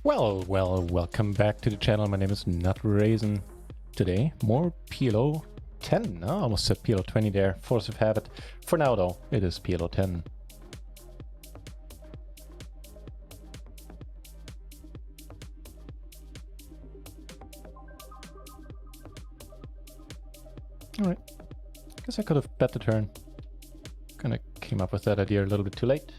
Welcome back to the channel. My name is NutRaisin. Today, more PLO 10. I almost said PLO 20 there. Force of habit. For now, though, it is PLO 10. Alright. Guess I could have bet the turn. Kinda came up with that idea a little bit too late.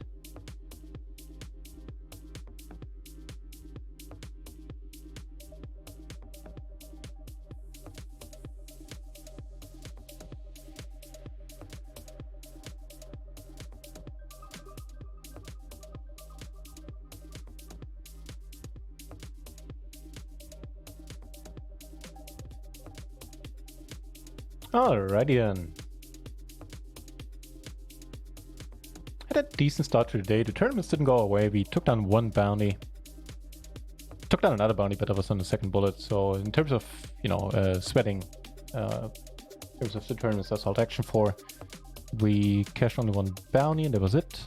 Alrighty then. Had a decent start to the day. The tournaments didn't go away. We took down one bounty. Took down another bounty, but I was on the second bullet. So in terms of, sweating, in terms of the tournaments assault action 4, we cashed only one bounty and that was it.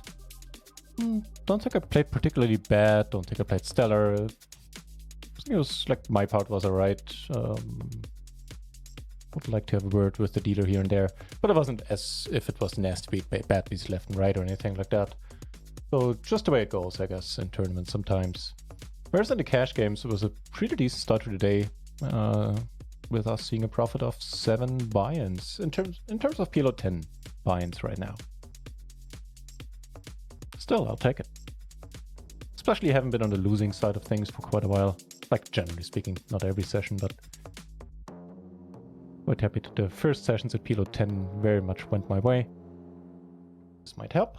Don't think I played particularly bad. Don't think I played stellar. It was like my part was alright. Would like to have a word with the dealer here and there, but it wasn't as if it was nasty bad beats left and right or anything like that. So just the way it goes, I guess, in tournaments sometimes. Whereas in the cash games, it was a pretty decent start to the day, with us seeing a profit of 7 buy-ins in terms of PLO 10 buy-ins right now. Still, I'll take it. Especially haven't been on the losing side of things for quite a while. Like generally speaking, not every session, but quite happy that the first sessions at PLO 10 very much went my way. This might help.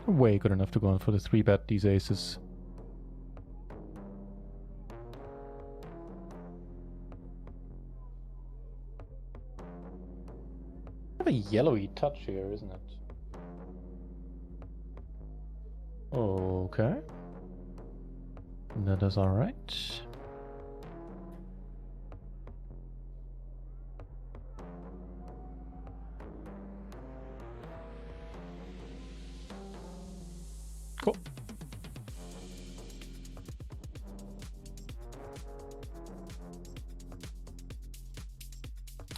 Way good enough to go on for the 3-bet these aces. Have a yellowy touch here, isn't it? Okay. That is all right. Cool.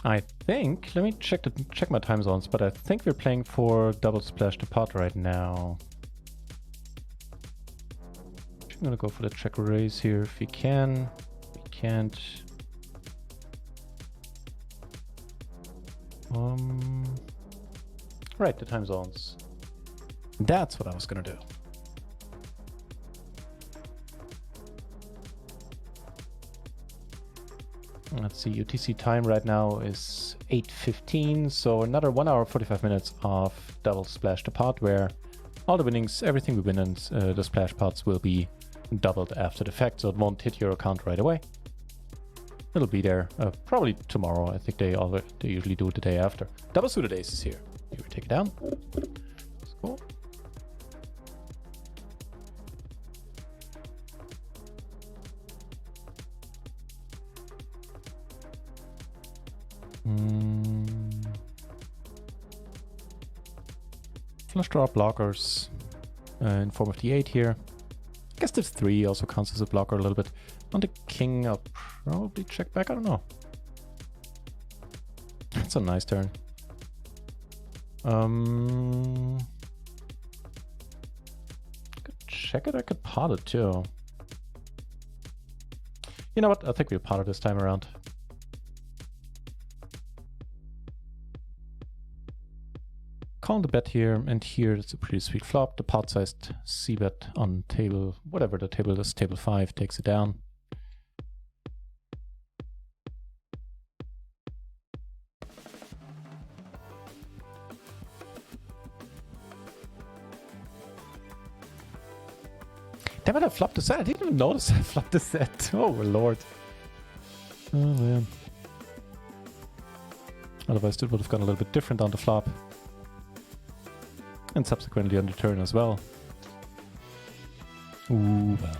I think, let me check my time zones, but I think we're playing for double splash the pot right now. I'm gonna go for the check raise here if we can. We can't. Right, the time zones. That's what I was gonna do. Let's see, UTC time right now is 8:15, so another 1 hour 45 minutes of double splash the pot, where all the winnings, everything we win in the splash pots will be doubled after the fact, so it won't hit your account right away. It'll be there probably tomorrow. I think they usually do it the day after. Double suited aces here. Here we take it down. Let's go. Flush draw blockers in form of the 8 here. I guess this 3 also counts as a blocker a little bit. On the king, I'll probably check back. I don't know. It's a nice turn. I could check it. I could pot it too. You know what? I think we'll pot it this time around. Calling the bet here, and here it's a pretty sweet flop. The pot-sized c-bet on table, whatever the table is, table 5, takes it down. Damn it, I flopped the set. I didn't even notice I flopped the set. Oh, lord. Oh, man. Otherwise, it would have gone a little bit different on the flop. And subsequently on the turn as well. Ooh, well.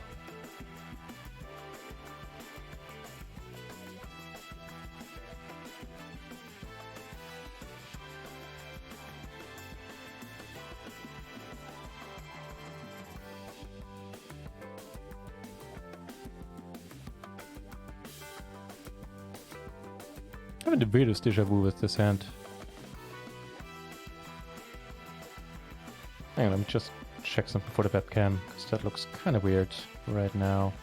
having the weirdest deja vu with this hand. Hang on, let me just check something for the webcam, because that looks kind of weird right now.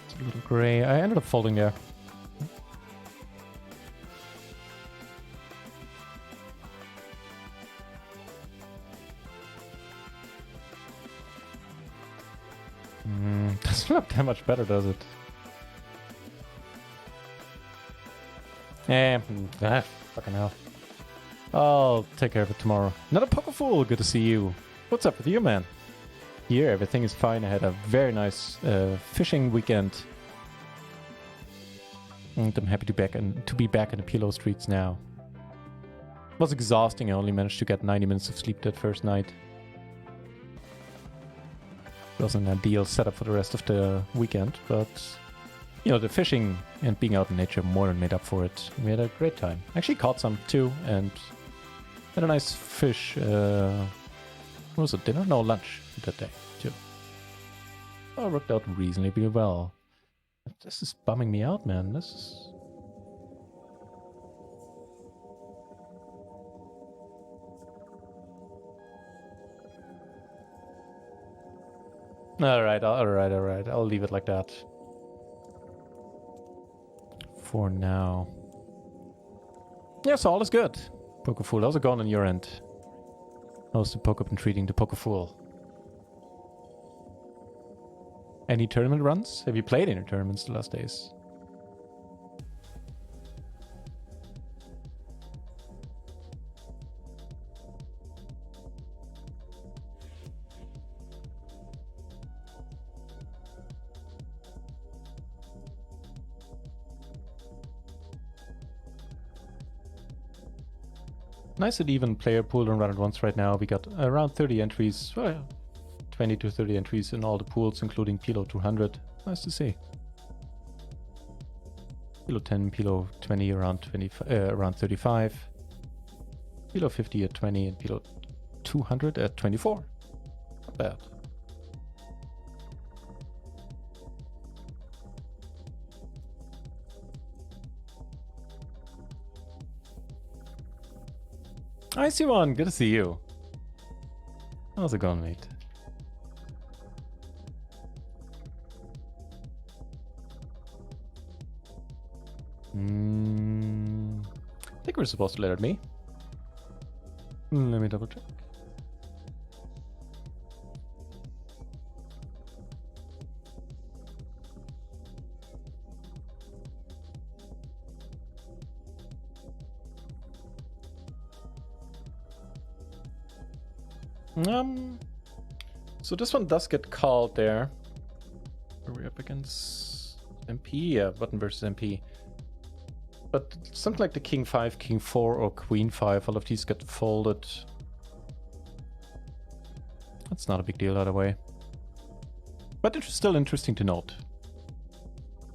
It's a little gray. I ended up folding there. Doesn't look that much better, does it? Fucking hell. I'll take care of it tomorrow. Another Pokefool, good to see you. What's up with you, man? Here, everything is fine. I had a very nice fishing weekend. And I'm happy to be back in the PLO streets now. It was exhausting. I only managed to get 90 minutes of sleep that first night. It wasn't an ideal setup for the rest of the weekend, but you know, the fishing and being out in nature more than made up for it. We had a great time. Actually caught some too, and had a nice fish. What was it, dinner? No, lunch that day too. Oh, it worked out reasonably well. This is bumming me out, man. This is... Alright. I'll leave it like that. For now. Yeah, so all is good. Pokefool, how's it going on your end? How's the Poke been treating the Pokefool? Any tournament runs? Have you played any tournaments the last days? Nice and even player pool on RunItOnce right now. We got around 30 entries, well, 20 to 30 entries in all the pools, including PLO 200. Nice to see. PLO 10, PLO 20 around 35. PLO 50 at 20 and PLO 200 at 24. Not bad. Hi Simon, good to see you. How's it going, mate? I think we're supposed to let it me. Let me double check. So this one does get called there. Are we up against MP? Yeah, button versus MP. But something like the King 5, King 4, or Queen 5, all of these get folded. That's not a big deal either way. But it's still interesting to note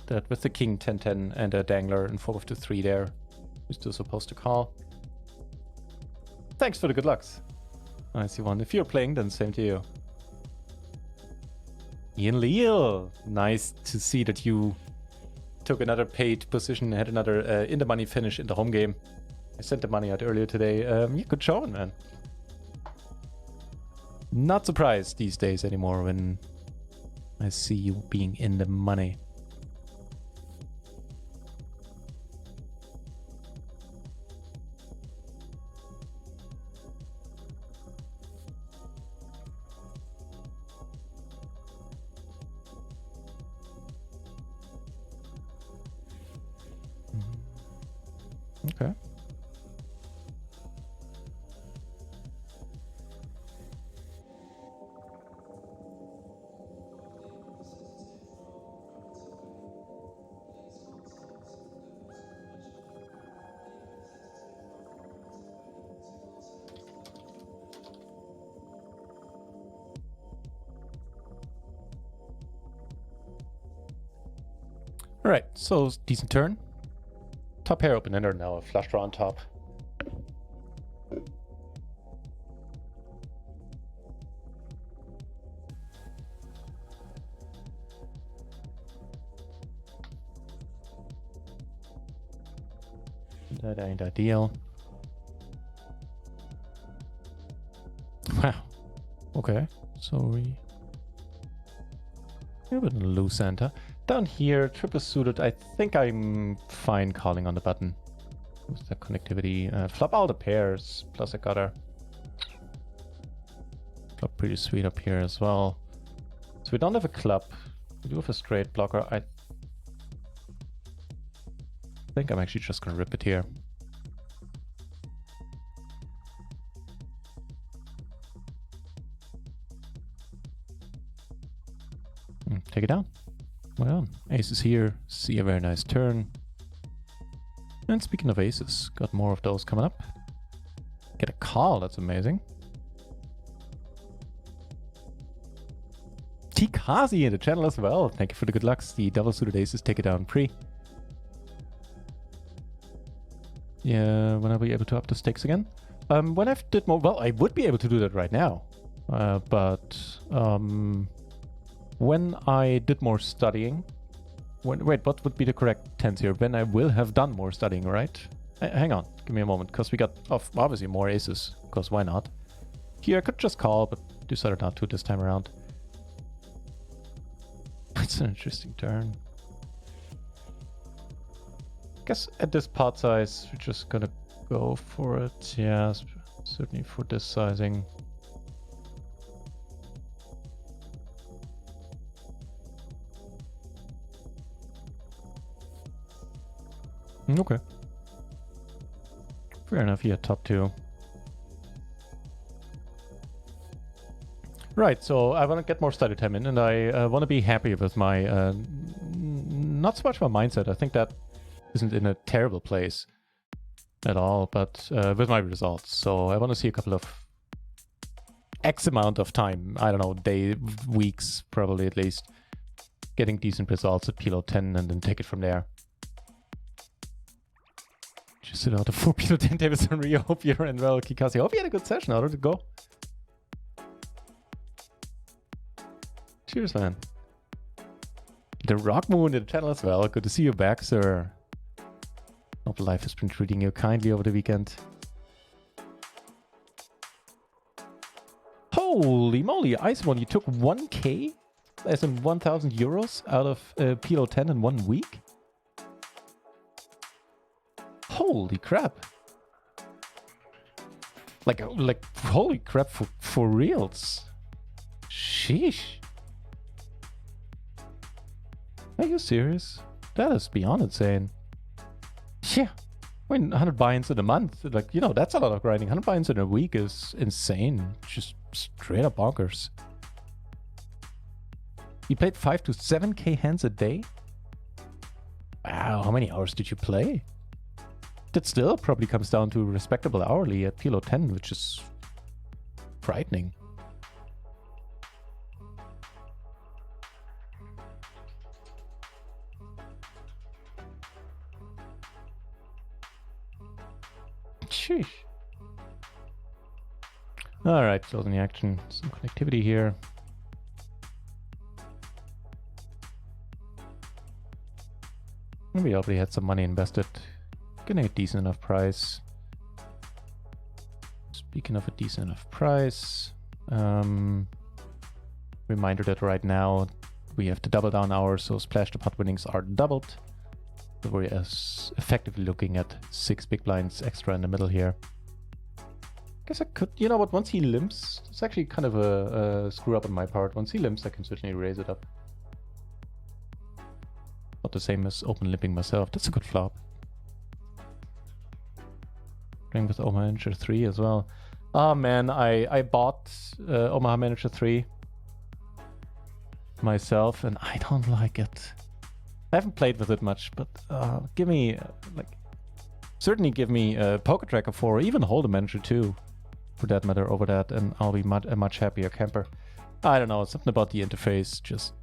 that with the King 10-10 and a Dangler and 4 of the 3 there, we're still supposed to call. Thanks for the good lucks. I see one. If you're playing, then same to you. Ian Leal, nice to see that you took another paid position, had another in the money finish in the home game. I sent the money out earlier today. Yeah, good showing, man. Not surprised these days anymore when I see you being in the money. Okay. All right, so decent turn. Top pair open ender now, a flush draw on top. That ain't ideal. Wow. Okay. So we have a loose center. Down here, triple suited. I think I'm fine calling on the button. What's the connectivity? Flop all the pairs. Plus I got her. Flop pretty sweet up here as well. So we don't have a club. We do have a straight blocker. I think I'm actually just gonna rip it here. Take it down. Well, ace is here. See a very nice turn. And speaking of aces, got more of those coming up. Get a call, that's amazing. T-Kazi in the channel as well. Thank you for the good lucks. The double suited aces take it down pre. Yeah, when I'll be able to up the stakes again? When I did more, well, I would be able to do that right now. When I did more studying, wait, what would be the correct tense here? When I will have done more studying, right? Hang on, give me a moment, because we got obviously more aces, because why not? Here I could just call, but decided not to this time around. It's an interesting turn. Guess at this pot size, we're just gonna go for it. Yeah, certainly for this sizing. Okay. Fair enough, yeah, top two. Right, so I want to get more study time in, and I want to be happy with my, not so much my mindset. I think that isn't in a terrible place at all, but with my results. So I want to see a couple of X amount of time, I don't know, day, weeks, probably at least, getting decent results at PLO 10 and then take it from there. Just sit out the 4 PLO 10 tables on Rio. Hope you're in well, Kikasi. Hope you had a good session. How did it go? Cheers, man. The Rock Moon in the channel as well. Good to see you back, sir. Hope life has been treating you kindly over the weekend. Holy moly, Iceman, you took 1k? As in 1,000 euros out of PLO 10 in 1 week? Holy crap. Like holy crap for reals. Sheesh. Are you serious? That is beyond insane. Yeah. I mean, 100 buy-ins in a month, like, you know, that's a lot of grinding. 100 buy-ins in a week is insane. Just straight up bonkers. You played 5 to 7k hands a day? Wow, how many hours did you play? That still probably comes down to respectable hourly at PLO 10, which is frightening. Sheesh. All right, closing the action. Some connectivity here. We already had some money invested. Getting a decent enough price. Speaking of a decent enough price, reminder that right now we have to double down hours, so splash the pot winnings are doubled. So we're effectively looking at 6 big blinds extra in the middle here. Guess I could, you know what, once he limps, it's actually kind of a screw up on my part. Once he limps, I can certainly raise it up. Not the same as open limping myself. That's a good flop. Playing with Omaha Manager 3 as well. Oh man, I bought Omaha Manager 3 myself and I don't like it. I haven't played with it much, but give me, certainly give me Poker Tracker 4 or even Hold'em Manager 2 for that matter over that, and I'll be a much happier camper. I don't know, something about the interface just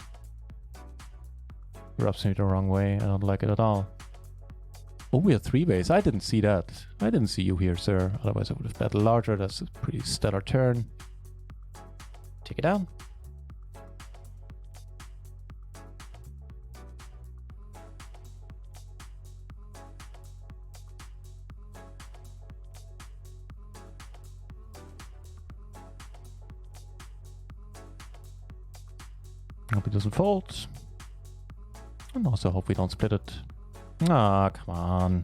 rubs me the wrong way. I don't like it at all. Oh, we have 3-ways. I didn't see that. I didn't see you here, sir. Otherwise I would have bet larger. That's a pretty stellar turn. Take it down. Hope he doesn't fold. And also hope we don't split it. Ah, come on.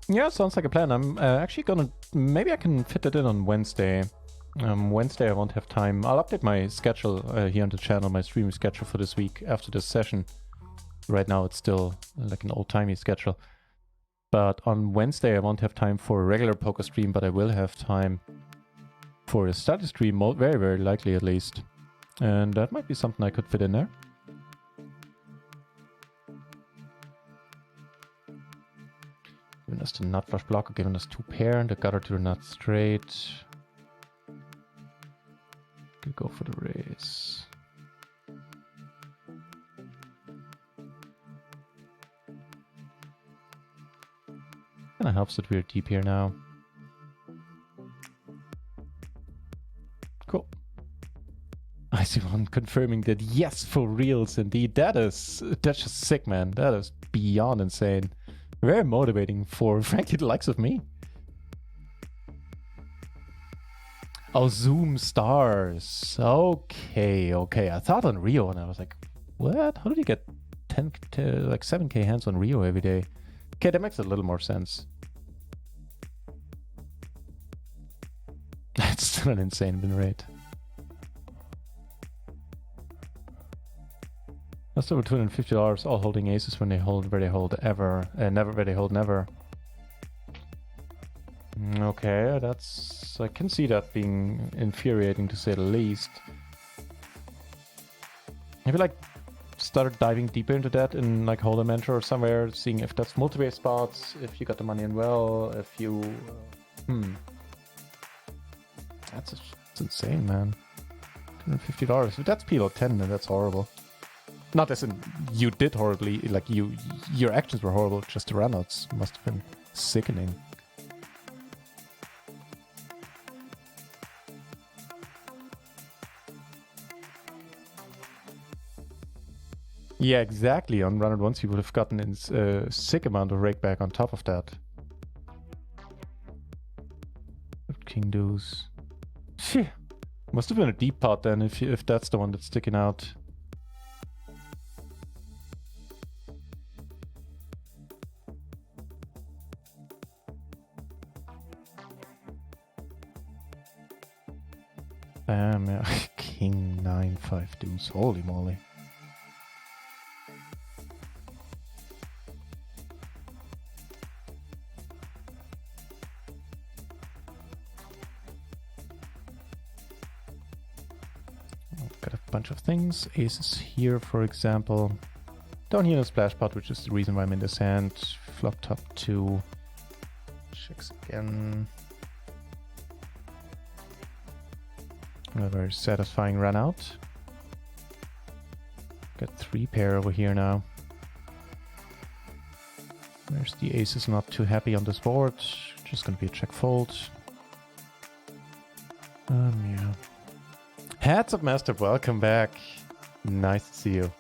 Yeah, sounds like a plan. I'm actually gonna... Maybe I can fit it in on Wednesday. Wednesday I won't have time. I'll update my schedule here on the channel, my streaming schedule for this week after this session. Right now it's still like an old-timey schedule. But on Wednesday I won't have time for a regular poker stream, but I will have time for a study stream, very, very likely at least. And that might be something I could fit in there. Giving us the nut flush blocker, giving us 2 pair, and the gutter to the nut straight. Could go for the raise. Kinda helps that we're deep here now. Cool. I see one confirming that yes, for reals indeed. That's just sick, man. That is beyond insane. Very motivating for frankly the likes of me. Oh, Zoom stars. Okay, okay. I thought on Rio and I was like, what? How did you get 10 to like 7k hands on Rio every day? Okay, that makes a little more sense. That's still an insane win rate. That's over $250, all holding aces when they hold where they hold ever. Never where they hold never. Okay, that's... I can see that being infuriating to say the least. Have you like started diving deeper into that in like Hold'em Mentor or somewhere, seeing if that's multi-way spots, if you got the money in well, if you... That's insane, man. $250. If that's PLO 10, then that's horrible. Not as in you did horribly, like your actions were horrible, just the runouts must have been sickening. Yeah, exactly. On RunItOnce you would have gotten a sick amount of rake back on top of that. King deuce. Phew. Must have been a deep pot then, if that's the one that's sticking out. Bam, yeah. King 9-5 deuce. Holy moly. Got a bunch of things. Aces here, for example. Down here in the splash pot, which is the reason why I'm in this hand. Flop top 2. Checks again. A very satisfying run out. Got 3 pair over here now. There's the aces, not too happy on this board. Just gonna be a check fold. Yeah. Heads up, Master, welcome back. Nice to see you.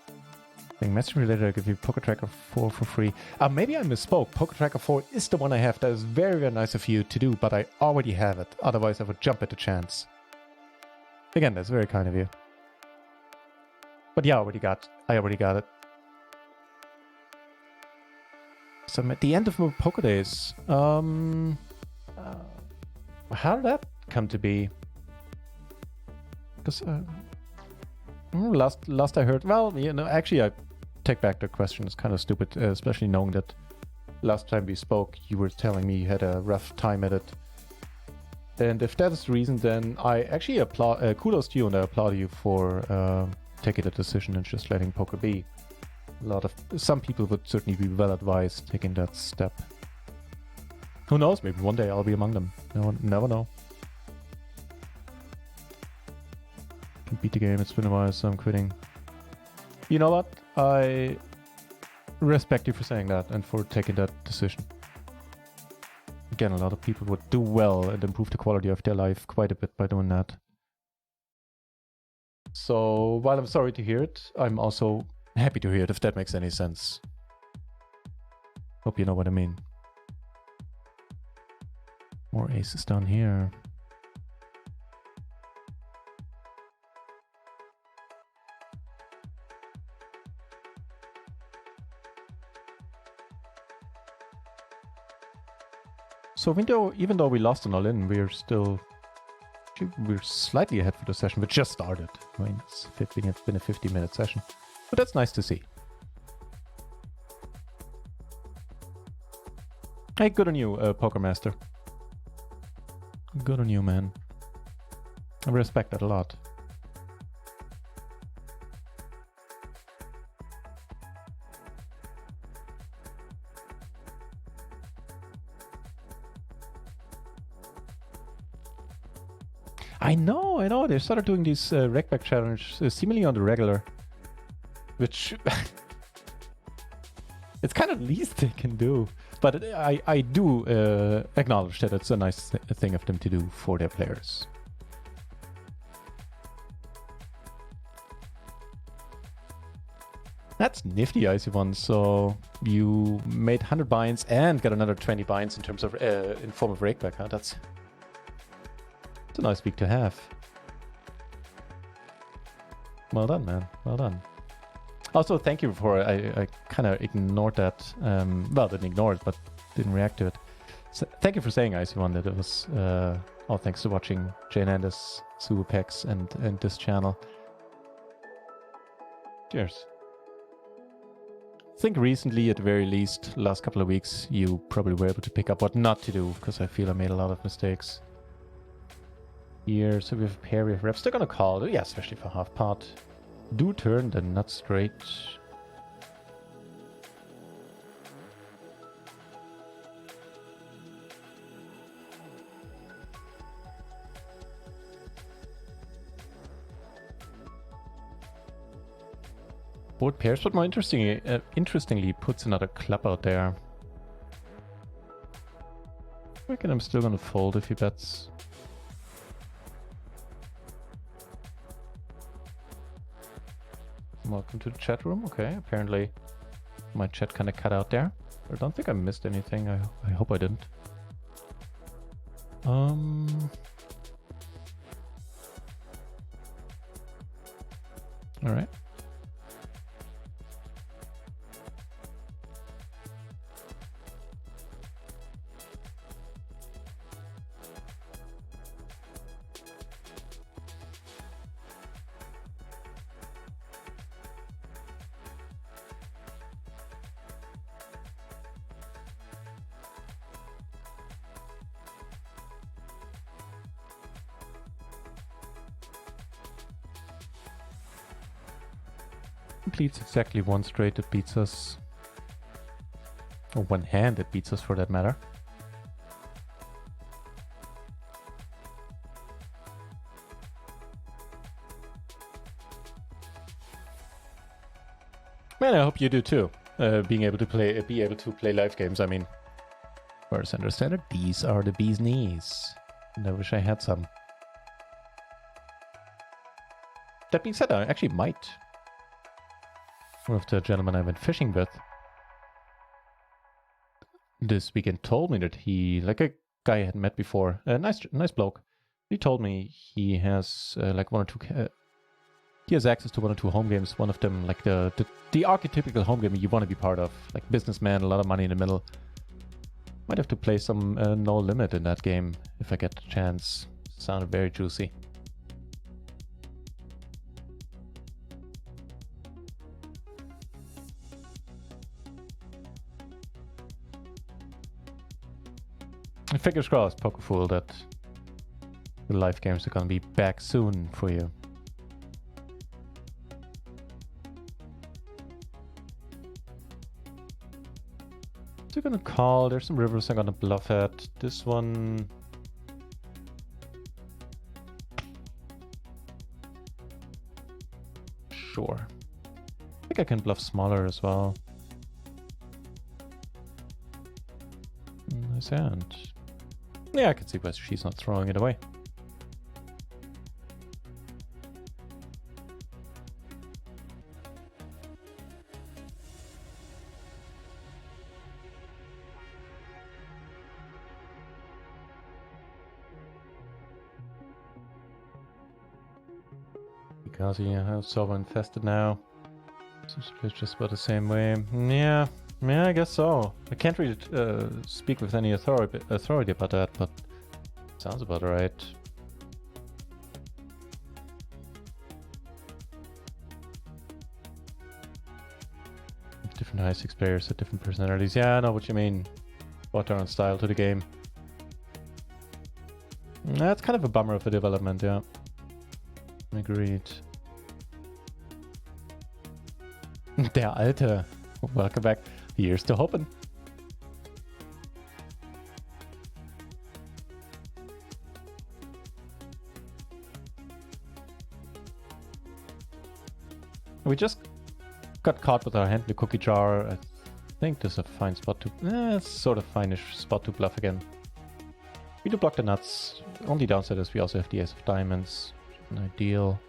I think message me later, I'll give you Poker Tracker 4 for free. Maybe I misspoke. Poker Tracker 4 is the one I have. That is very, very nice of you to do, but I already have it. Otherwise, I would jump at the chance. Again, that's very kind of you. But yeah, I already got it. So I'm at the end of my poker days. How did that come to be? Because last I heard, well, you know, actually I take back the question. It's kind of stupid, especially knowing that last time we spoke, you were telling me you had a rough time at it. And if that is the reason, then I actually applaud, kudos to you, and I applaud you for taking the decision and just letting poker be. Some people would certainly be well advised taking that step. Who knows? Maybe one day I'll be among them. Never know. Can beat the game. It's been a while, so I'm quitting. You know what? I respect you for saying that and for taking that decision. Again, a lot of people would do well and improve the quality of their life quite a bit by doing that. So while I'm sorry to hear it, I'm also happy to hear it, if that makes any sense. Hope you know what I mean. More aces down here. So even though we lost an all-in, we're slightly ahead for the session. We just started. I mean, it's been a 50-minute session, but that's nice to see. Hey, good on you, Poker Master. Good on you, man. I respect that a lot. I know. They started doing these rakeback challenge seemingly on the regular, which it's kind of least they can do. But I do acknowledge that it's a nice thing of them to do for their players. That's nifty, IC1. So you made 100 binds and got another 20 binds in terms of in form of rakeback. Huh? That's a nice week to have. Well done, man. Well done. Also, thank you for... I kind of ignored that. Well, didn't ignore it, but didn't react to it. So, thank you for saying, IC1, that it was all thanks to watching Jane Anders, Subupex, and this channel. Cheers. I think recently, at the very least, last couple of weeks, you probably were able to pick up what not to do, because I feel I made a lot of mistakes. Here, so we have a pair, we have reps. They're gonna call, yeah, especially for half pot. Do turn, then not straight. Board pairs, but more interestingly puts another club out there. I reckon I'm still gonna fold if he bets. Welcome to the chat room. Okay, apparently my chat kind of cut out there. I don't think I missed anything. I hope I didn't. All right. Completes exactly one straight that beats us. Or one hand that beats us for that matter. Man, I hope you do too. Be able to play live games. I mean, first understand it, these are the bee's knees. And I wish I had some. That being said, I actually might. One of the gentlemen I went fishing with this weekend told me that he, like a guy I had met before, a nice bloke. He told me he has like one or two. He has access to one or two home games. One of them, like the archetypical home game you want to be part of, like businessman, a lot of money in the middle. Might have to play some No Limit in that game if I get the chance. Sounded very juicy. Fingers crossed, Pokerfool, that the live games are gonna be back soon for you. So you're gonna call. There's some rivers I'm gonna bluff at. This one. Sure. I think I can bluff smaller as well. Nice hand. Yeah, I can see why she's not throwing it away. Kazi, how Sober infested now? Seems to play just about the same way. Yeah, I guess so. I can't really speak with any authority about that, but sounds about right. Different high six players with different personalities. Yeah, I know what you mean. Brought their own style to the game. That's kind of a bummer of a development, yeah. Agreed. Der Alte. Welcome back. Here's to hoping. We just got caught with our hand in the cookie jar. I think this is a fine spot to... it's sort of fine-ish spot to bluff again. We do block the nuts. Only downside is we also have the ace of diamonds, which is an ideal.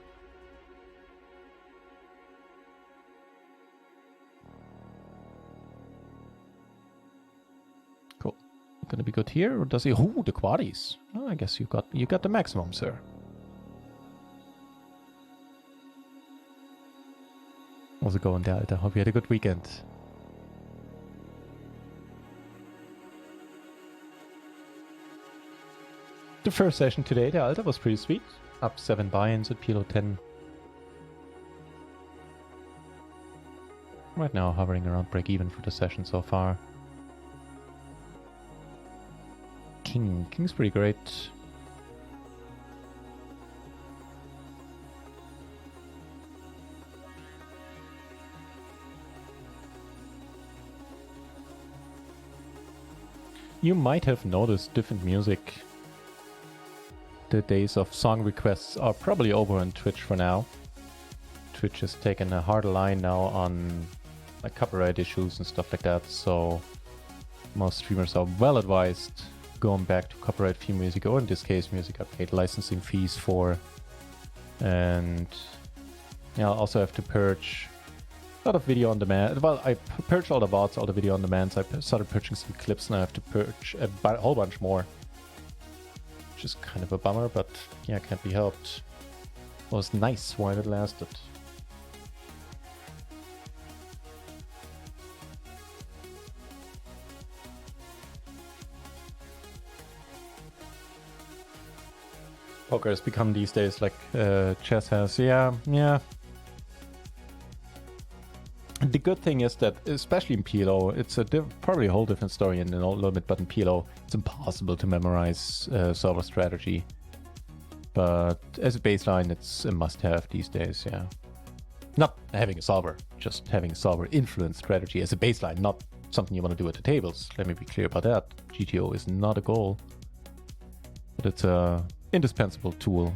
Cool. Gonna be good here, or does he? Ooh, the quaddies. Oh, I guess you got the maximum, sir. How's it going, Dad? I hope you had a good weekend. The first session today, the Alta, was pretty sweet. Up 7 buy-ins at PLO 10. Right now, hovering around break-even for the session so far. King's pretty great. You might have noticed different music. The days of song requests are probably over on Twitch for now. Twitch has taken a harder line now on like copyright issues and stuff like that, so most streamers are well advised going back to copyright-free music, or in this case music I paid licensing fees for. And yeah, I'll also have to purge a lot of video on demand. Well, I purged all the bots, all the video on demand, so I started purging some clips, and I have to purge a whole bunch more. Which is kind of a bummer, but yeah, can't be helped. It was nice while it lasted. Poker has become these days like chess has. Yeah. The good thing is that, especially in PLO, it's a probably a whole different story in a little bit, but in PLO, it's impossible to memorize solver strategy. But as a baseline, it's a must-have these days, yeah. Not having a solver, just having a solver influence strategy as a baseline, not something you want to do at the tables. Let me be clear about that. GTO is not a goal, but it's a indispensable tool.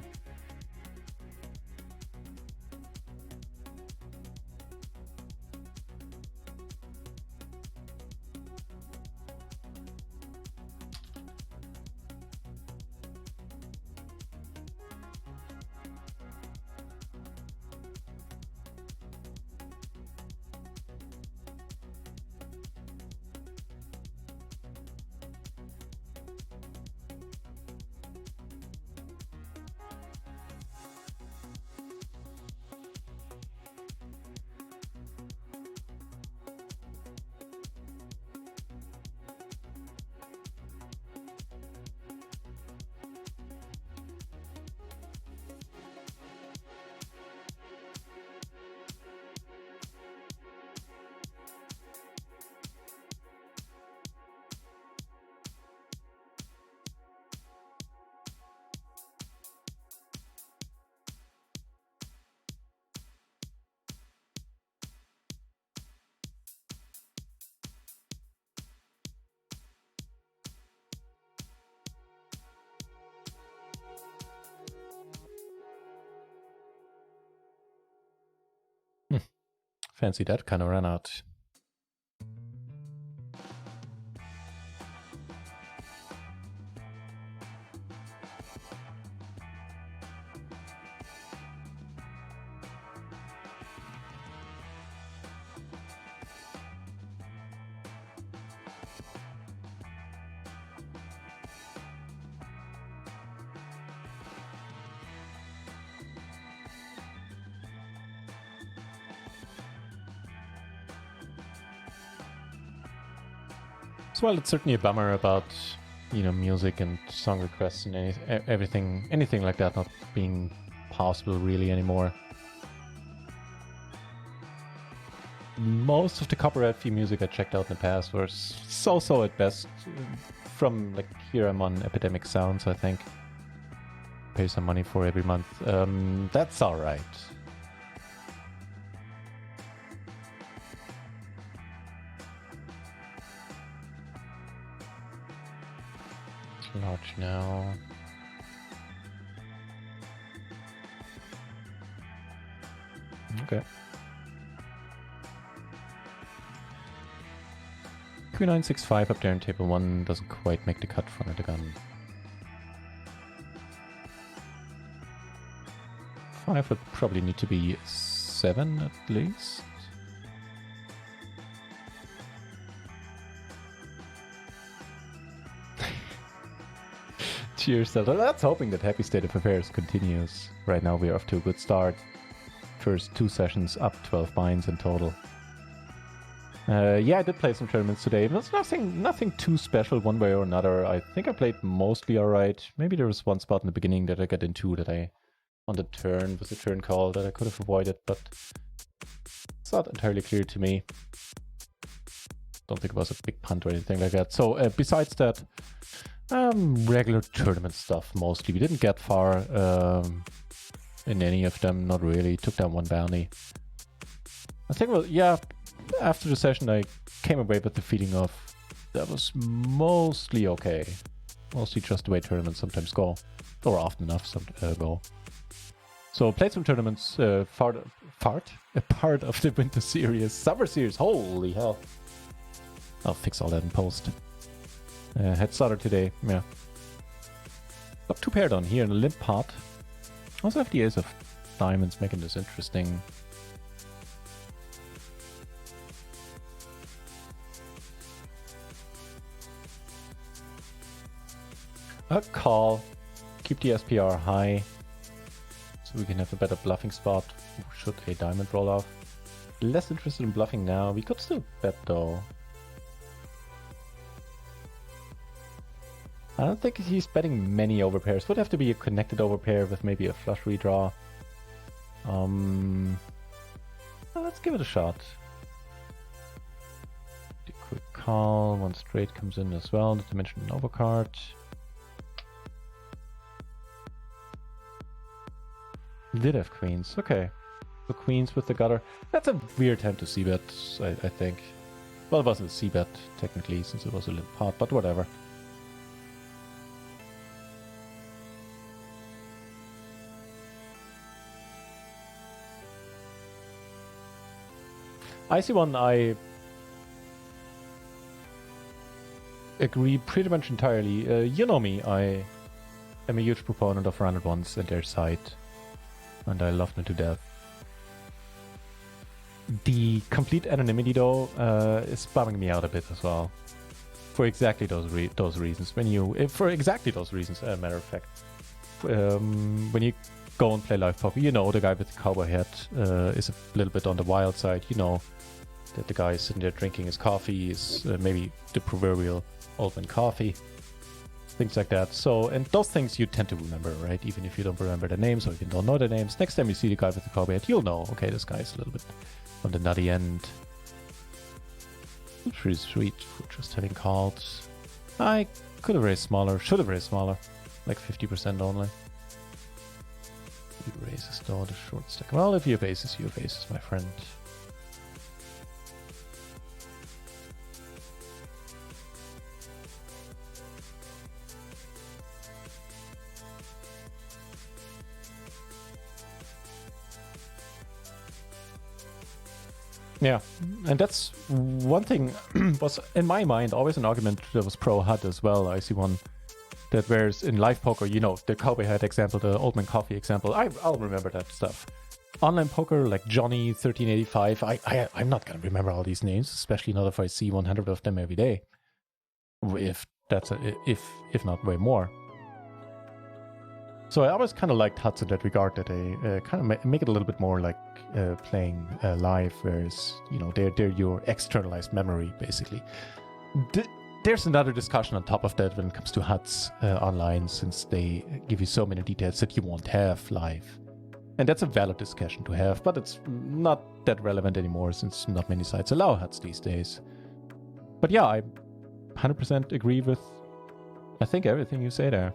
Fancy that kind of run out. So while it's certainly a bummer about, you know, music and song requests and anything like that not being possible really anymore. Most of the copyright-free music I checked out in the past was so-so at best. From, like, here I'm on Epidemic Sounds, I think. Pay some money for every month. That's alright. Large now. Okay. Q965 up there in table 1 doesn't quite make the cut front of the gun. 5 would probably need to be 7 at least. Cheers, Zelda. Let's hoping that happy state of affairs continues. Right now we're off to a good start. First 2 sessions up 12 binds in total. Yeah, I did play some tournaments today. It was nothing too special one way or another. I think I played mostly alright. Maybe there was one spot in the beginning that I got into that on the turn was a turn call that I could have avoided, but it's not entirely clear to me. Don't think it was a big punt or anything like that. So besides that, regular tournament stuff mostly. We didn't get far in any of them, not really. Took down 1 bounty. I think, well, yeah, after the session I came away with the feeling of that was mostly okay. Mostly just the way tournaments sometimes go. Or often enough go. So played some tournaments, part of the winter series, summer series, holy hell. I'll fix all that in post. Head starter today, yeah. Got 2 paired on here in a limp pot. Also have the ace of diamonds making this interesting. A call. Keep the SPR high. So we can have a better bluffing spot. Should a diamond roll off. Less interested in bluffing now. We could still bet though. I don't think he's betting many overpairs. Would have to be a connected overpair with maybe a flush redraw. Let's give it a shot. The quick call. 1 straight comes in as well. Not to mention an overcard. Did have queens. Okay. The queens with the gutter. That's a weird time to c-bet, I think. Well, it wasn't a c-bet technically since it was a limp pot, but whatever. IC1, I agree pretty much entirely. You know me, I am a huge proponent of RunItOnce and their site, and I love them to death. The complete anonymity, though, is bumming me out a bit as well. For exactly those reasons. For exactly those reasons, matter of fact. When you go and play live poker, you know the guy with the cowboy hat is a little bit on the wild side. You know that the guy sitting there drinking his coffee is maybe the proverbial old man coffee. Things like that. So, and those things you tend to remember, right? Even if you don't remember the names or if you don't know the names. Next time you see the guy with the cowboy hat, you'll know, okay, this guy's a little bit on the nutty end. Pretty sweet for just having called. I could have raised smaller, should have raised smaller. Like 50% only. He raises though the short stack. Well, if you have aces, you have aces, my friend. Yeah, and that's one thing was in my mind always an argument that was pro HUD as well. I see one that whereas in live poker, you know, the cowboy hat example, the old man coffee example, I'll remember that stuff. Online poker like Johnny 1385, I'm not gonna remember all these names, especially not if I see 100 of them every day. If that's if not way more. So I always kind of liked HUDs in that regard, that they kind of make it a little bit more like playing live, whereas, you know, they're your externalized memory, basically. there's another discussion on top of that when it comes to HUDs online, since they give you so many details that you won't have live. And that's a valid discussion to have, but it's not that relevant anymore since not many sites allow HUDs these days. But yeah, I 100% agree with, I think, everything you say there.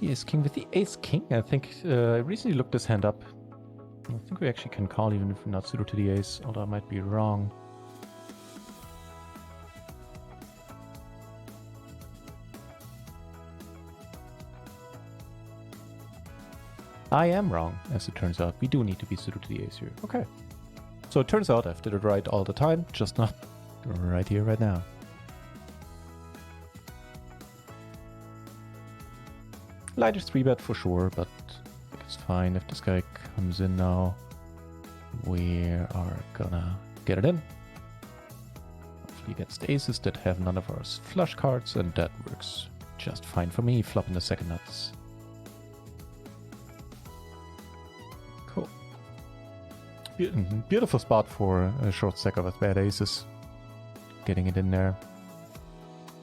He is king with the ace king. I think I recently looked this hand up. I think we actually can call even if we're not suited to the ace, although I might be wrong. I am wrong, as it turns out. We do need to be suited to the ace here. Okay. So it turns out I've did it right all the time, just not right here, right now. Lighter 3-bet for sure, but I think it's fine if this guy comes in now. We are gonna get it in. Hopefully he gets the aces that have none of our flush cards, and that works just fine for me, flopping the second nuts. Cool. Beautiful spot for a short stacker with bad aces. Getting it in there.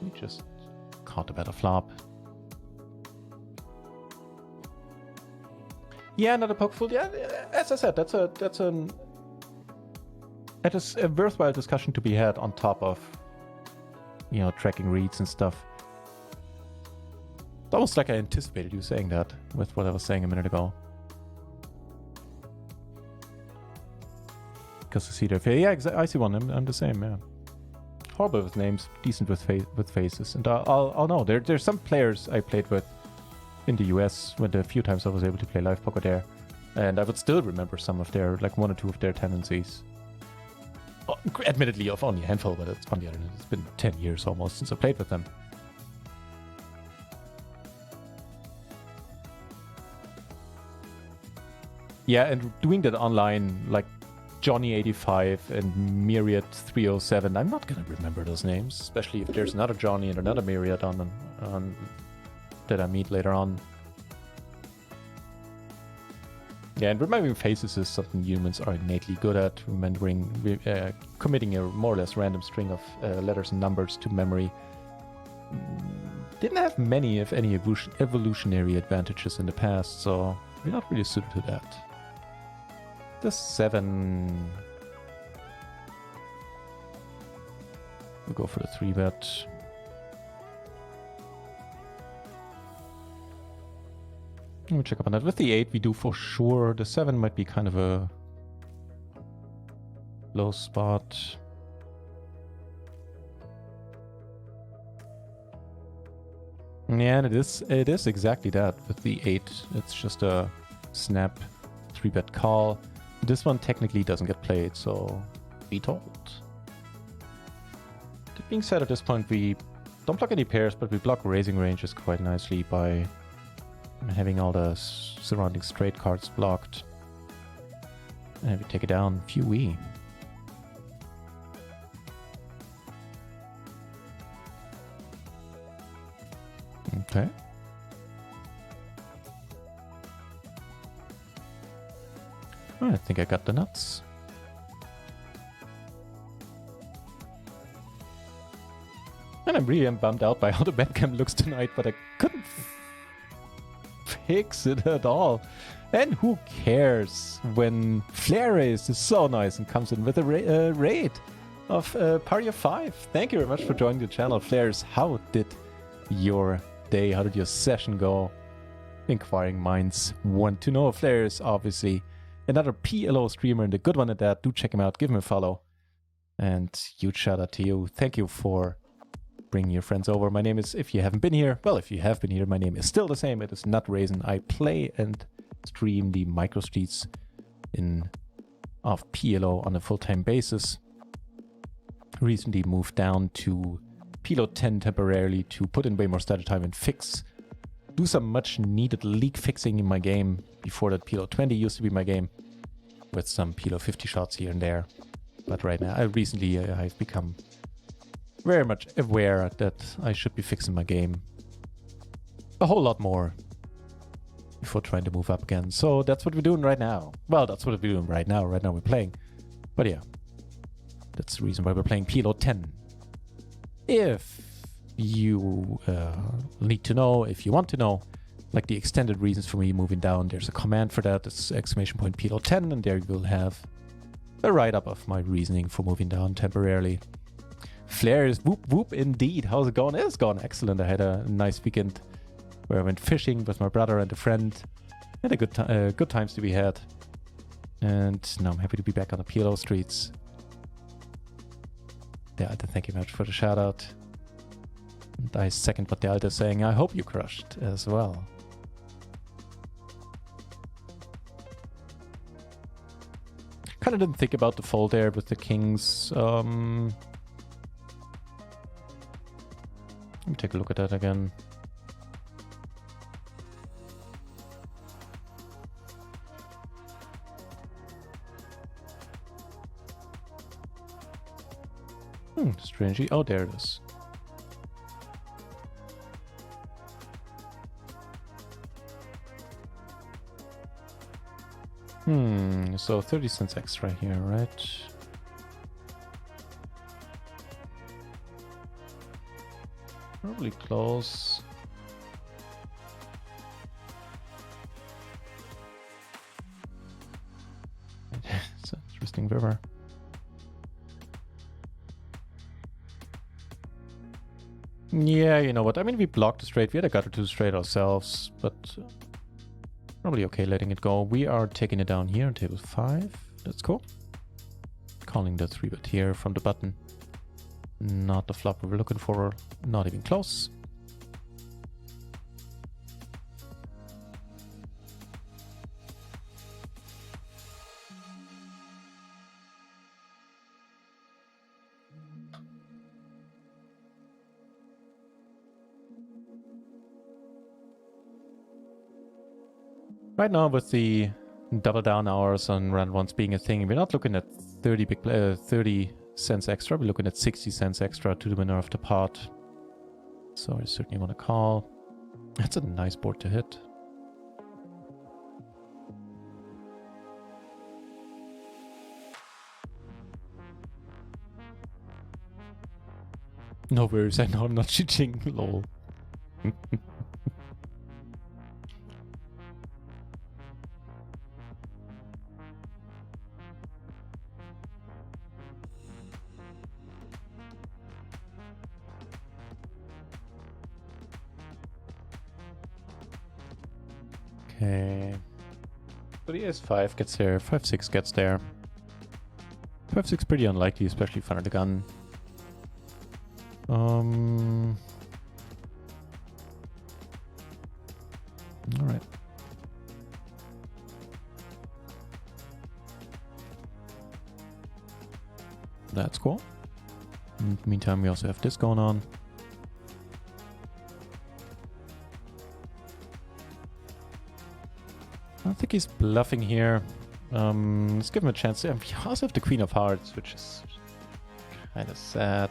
We just caught a better flop. Yeah, another poke fold. Yeah, as I said, that is a worthwhile discussion to be had on top of, you know, tracking reads and stuff. It's almost like I anticipated you saying that with what I was saying a minute ago. Because I see their face. Yeah, I see one. I'm the same. Yeah, horrible with names, decent with faces, and I'll know. There's some players I played with in the US, when the few times I was able to play live poker there, and I would still remember some of their, like one or two of their tendencies. Admittedly, of only a handful, but it's funny. It's been 10 years almost since I played with them. Yeah, and doing that online, like Johnny85 and Myriad307, I'm not gonna remember those names, especially if there's another Johnny and another Myriad on that I meet later on. Yeah, and remembering faces is something humans are innately good at. Remembering, committing a more or less random string of letters and numbers to memory. Didn't have many, if any, evolutionary advantages in the past, so we're not really suited to that. The 7... We'll go for the 3-bet. Let me check up on that. With the 8, we do for sure. The 7 might be kind of a low spot. Yeah, and it is exactly that. With the 8, it's just a snap 3-bet call. This one technically doesn't get played, so be told. That being said, at this point, we don't block any pairs, but we block raising ranges quite nicely by having all the surrounding straight cards blocked. And we take it down, few E. Okay. I think I got the nuts. And I'm really bummed out by how the webcam looks tonight, but I couldn't fix it at all. And who cares when Flare Race is so nice and comes in with a raid of Party of 5. Thank you very much for joining the channel, Flares. How did your day, how did your session go? Inquiring minds want to know. Flares, obviously another PLO streamer and a good one at that. Do check him out, give him a follow. And huge shout out to you. Thank you for bringing your friends over. My name is, if you haven't been here, well, if you have been here, my name is still the same. It is NutRaisin. I play and stream the microstreets of PLO on a full-time basis. Recently moved down to PLO 10 temporarily to put in way more study time and do some much needed leak fixing in my game. Before that, PLO 20 used to be my game with some PLO 50 shots here and there. But right now, I've become very much aware that I should be fixing my game a whole lot more before trying to move up again. So that's what we're doing right now. Well, that's what we're doing right now. Right now we're playing. But yeah, that's the reason why we're playing PLO 10. If you need to know, if you want to know, like the extended reasons for me moving down, there's a command for that. It's exclamation point PLO 10, and there you will have a write-up of my reasoning for moving down temporarily. Flare is whoop whoop indeed. How's it going? It's going excellent. I had a nice weekend where I went fishing with my brother and a friend. Had a good times to be had. And now I'm happy to be back on the PLO streets. The Alta, thank you very much for the shout out. And I second what the Alta is saying. I hope you crushed as well. Kind of didn't think about the fold there with the kings. Let me take a look at that again. Strangely. Oh, there it is. So 30 cents extra here, right? Probably close. It's an interesting river. Yeah, you know what? I mean, we blocked the straight. We had a gutter to the straight ourselves, but probably okay letting it go. We are taking it down here on table 5. That's cool. Calling the 3-bet here from the button. Not the flop we were looking for. Not even close. Right now, with the double down hours on RunItOnce being a thing, we're not looking at 30 cents extra. We're looking at 60 cents extra to the winner of the pot. So I certainly want to call. That's a nice board to hit. No worries, I know I'm not cheating. Lol. Okay. So the Ace-5 gets there, 5-6 gets there. 5-6 pretty unlikely, especially if under the gun. Alright. That's cool. In the meantime, we also have this going on. I think he's bluffing here. Let's give him a chance. We also have the Queen of Hearts, which is kind of sad.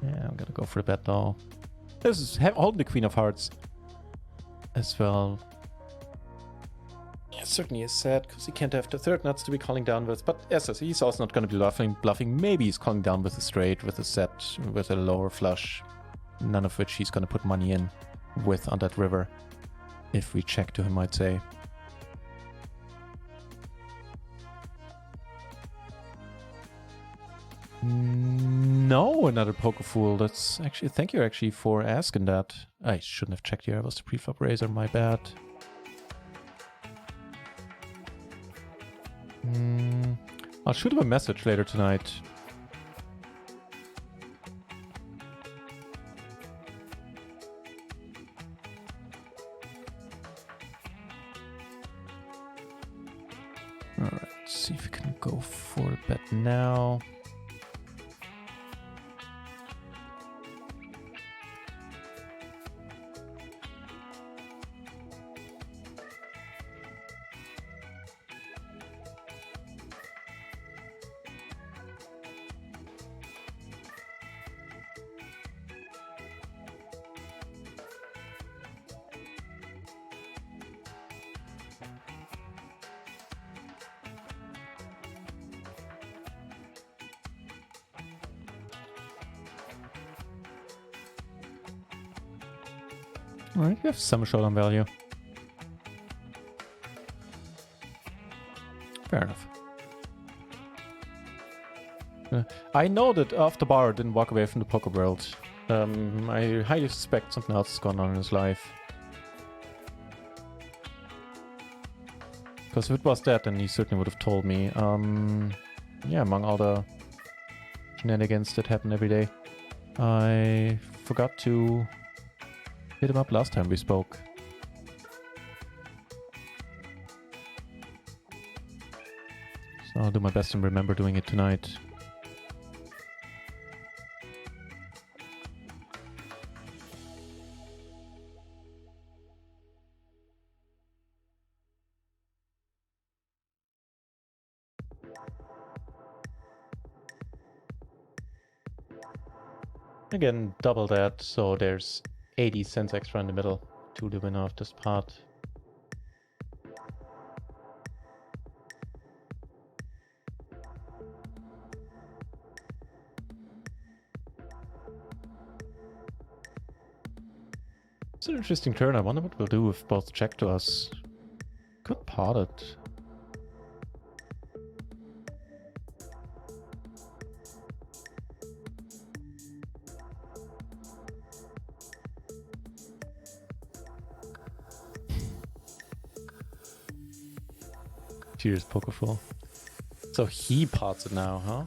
Yeah, I'm gonna go for the bet though. This is holding the Queen of Hearts as well. Yeah, certainly is sad because he can't have the third nuts to be calling down with. But yes, he's also not going to be bluffing. Maybe he's calling down with a straight, with a set, with a lower flush. None of which he's going to put money in with on that river. If we check to him, I'd say. No, another poker fool. That's actually, thank you actually for asking that. I shouldn't have checked here. I was the preflop raiser, my bad. I'll shoot him a message later tonight. Alright, see if we can go for a bet now. Alright, we have some showdown value. Fair enough. I know that after Bar didn't walk away from the poker world. I highly suspect something else is going on in his life. Because if it was that, then he certainly would have told me. Yeah, among all the shenanigans that happen every day. I forgot to hit him up last time we spoke. So I'll do my best and remember doing it tonight. Again, double that, so there's 80 cents extra in the middle to the winner of this part. It's an interesting turn. I wonder what we'll do if both check to us. Could pot it. Cheers, Pokerful. So he pots it now, huh?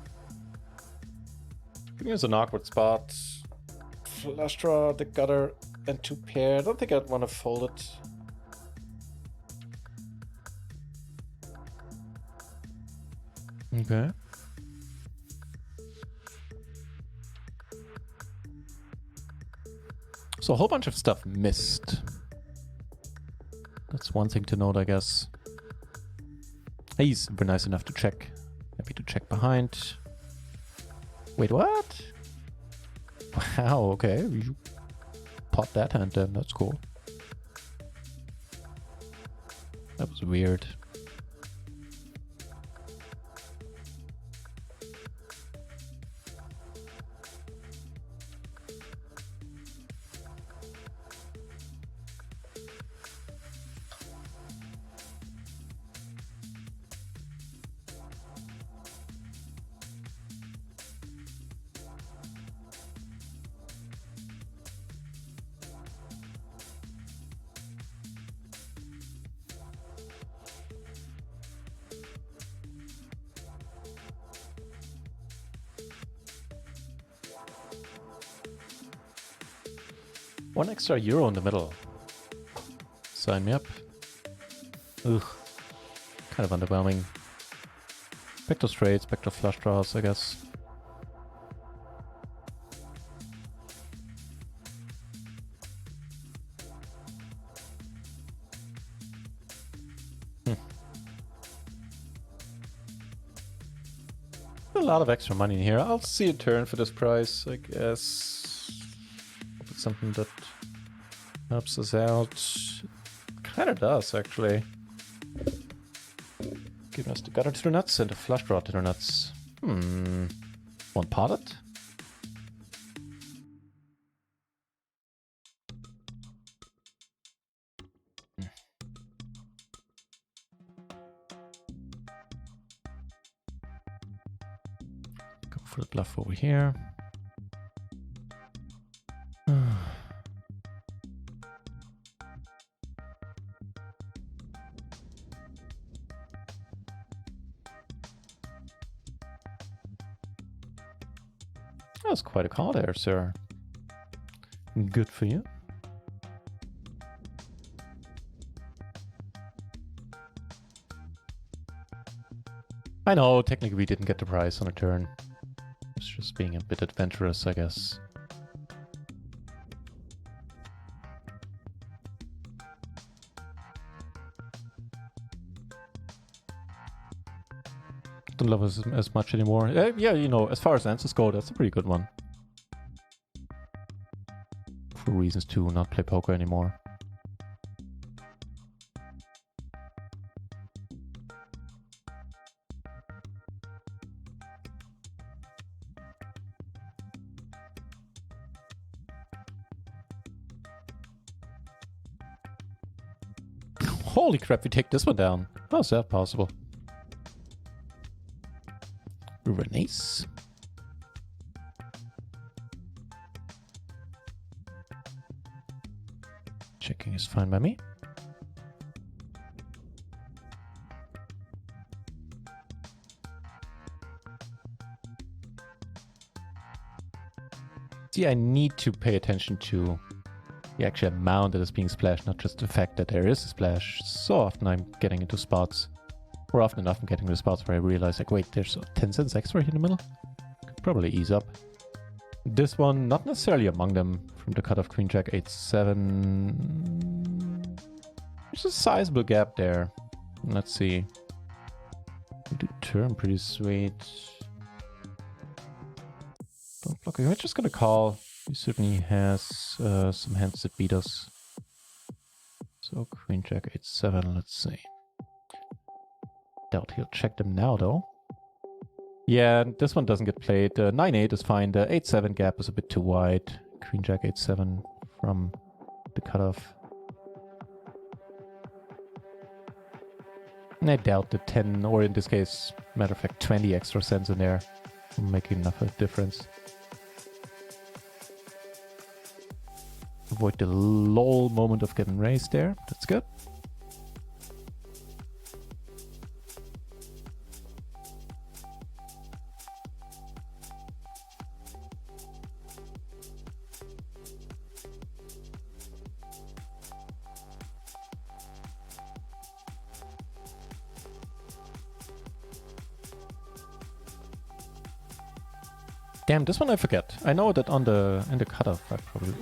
I think it's an awkward spot. Flush draw, the gutter, and two pair. I don't think I'd want to fold it. Okay. So a whole bunch of stuff missed. That's one thing to note, I guess. He's super nice enough to check. Happy to check behind. Wait, what? Wow, okay. You pot that hand then. That's cool. That was weird. One extra euro in the middle. Sign me up. Ugh. Kind of underwhelming. Back to straights, back to flush draws, I guess. A lot of extra money in here. I'll see a turn for this price, I guess. Hope it's something that helps us out. Kind of does, actually. Giving us the gutter to the nuts and the flush draw to the nuts. One pot it? Go for the bluff over here. That was quite a call there, sir. Good for you. I know, technically we didn't get the prize on a turn. It's just being a bit adventurous, I guess. Don't love us as much anymore. Yeah, you know, as far as answers go, that's a pretty good one. For reasons to not play poker anymore. Holy crap, we take this one down. How's that possible? Nice. Checking is fine by me. See, I need to pay attention to the actual amount that is being splashed, not just the fact that there is a splash. So often I'm getting into spots, or often enough I'm getting into spots where I realize, like, wait, there's 10 cents extra here in the middle? Could probably ease up. This one, not necessarily among them, from the cutoff Queen Jack 8-7. There's a sizable gap there. Let's see. We do turn pretty sweet. Don't block. I'm just gonna call. He certainly has some hands that beat us. So Queen Jack 8-7, let's see. Doubt he'll check them now though. Yeah, this one doesn't get played. 9-8 is fine. The 8-7 gap is a bit too wide. Queen Jack 8-7 from the cutoff. And I doubt the 10, or in this case, matter of fact, 20 extra cents in there will make enough of a difference. Avoid the lol moment of getting raised there. That's good. Damn, this one I forget. I know that in the cutoff I probably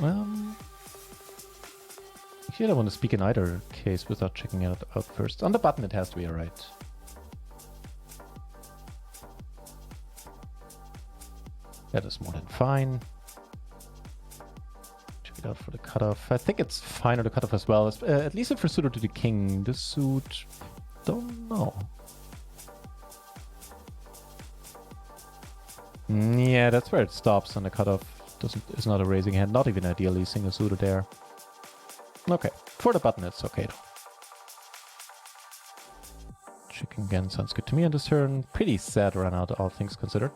actually I don't want to speak in either case without checking it out first. On the button it has to be alright. That is more than fine. Check it out for the cutoff. I think it's fine on the cutoff as well. At least if we're suited to the king. This suit, don't know. Yeah, that's where it stops on the cutoff. It's not a raising hand, not even ideally single suited there. Okay, for the button it's okay though. Checking again sounds good to me on this turn. Pretty sad run out, all things considered.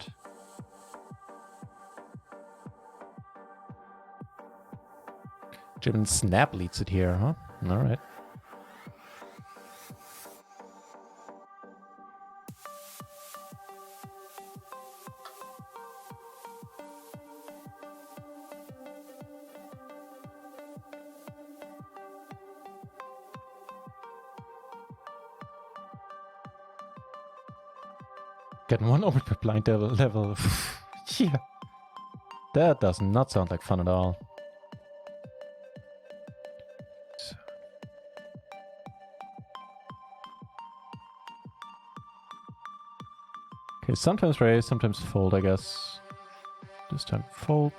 German Snap leads it here, huh? Alright. Getting one over per blind level. Yeah. That does not sound like fun at all. Okay, sometimes raise, sometimes fold, I guess. This time fold.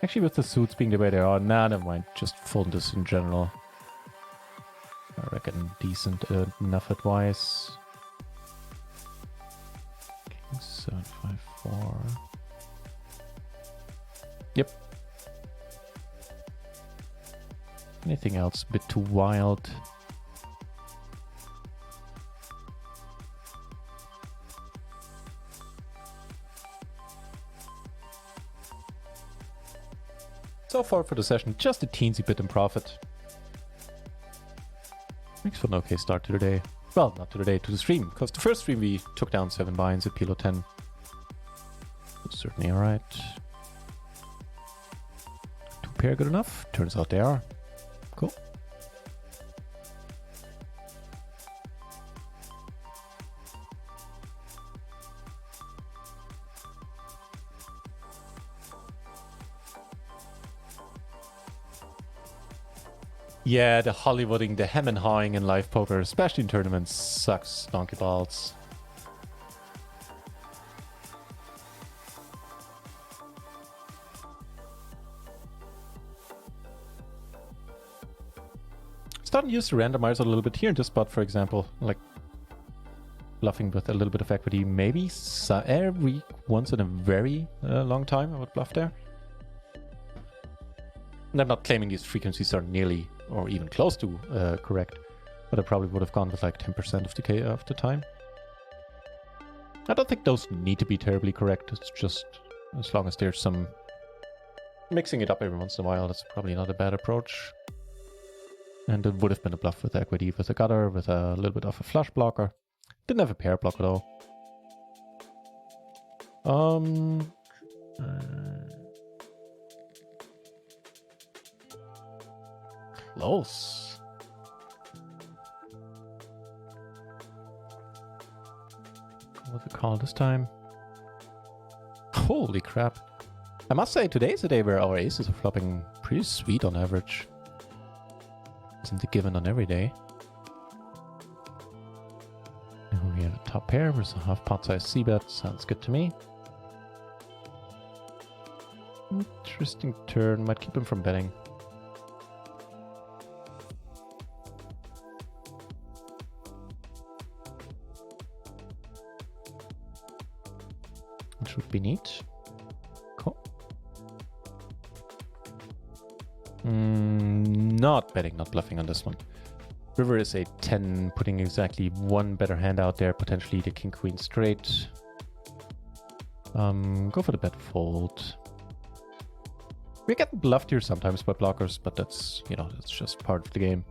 Actually, with the suits being the way they are, nah, never mind. Just fold this in general. I reckon decent enough advice. King 7-5-4. Yep. Anything else a bit too wild? So far for the session, just a teensy bit in profit. Makes for an okay start to the day. Well, not to the day, to the stream, because the first stream we took down 7 binds at PLO 10. That's certainly alright. 2 pair good enough? Turns out they are. Cool. Yeah, the Hollywooding, the hem and hawing in live poker, especially in tournaments, sucks donkey balls. Starting to use the randomizer a little bit here in this spot, for example, like bluffing with a little bit of equity. Maybe every once in a very long time I would bluff there. And I'm not claiming these frequencies are nearly or even close to correct, but I probably would have gone with like 10% of the time. I don't think those need to be terribly correct. It's just as long as there's some mixing it up every once in a while, that's probably not a bad approach. And it would have been a bluff with equity, with a gutter, with a little bit of a flush blocker. Didn't have a pair blocker though. Close. Go with the call this time. Holy crap. I must say, today's a day where our aces are flopping pretty sweet on average. Isn't a given on every day. And we have a top pair versus a half pot size c-bet. Sounds good to me. Interesting turn. Might keep him from betting. It should be neat. Cool. Not betting, not bluffing on this one. River is a 10, putting exactly one better hand out there, potentially the king queen straight. Go for the bet fold. We get bluffed here sometimes by blockers, but that's, you know, that's just part of the game.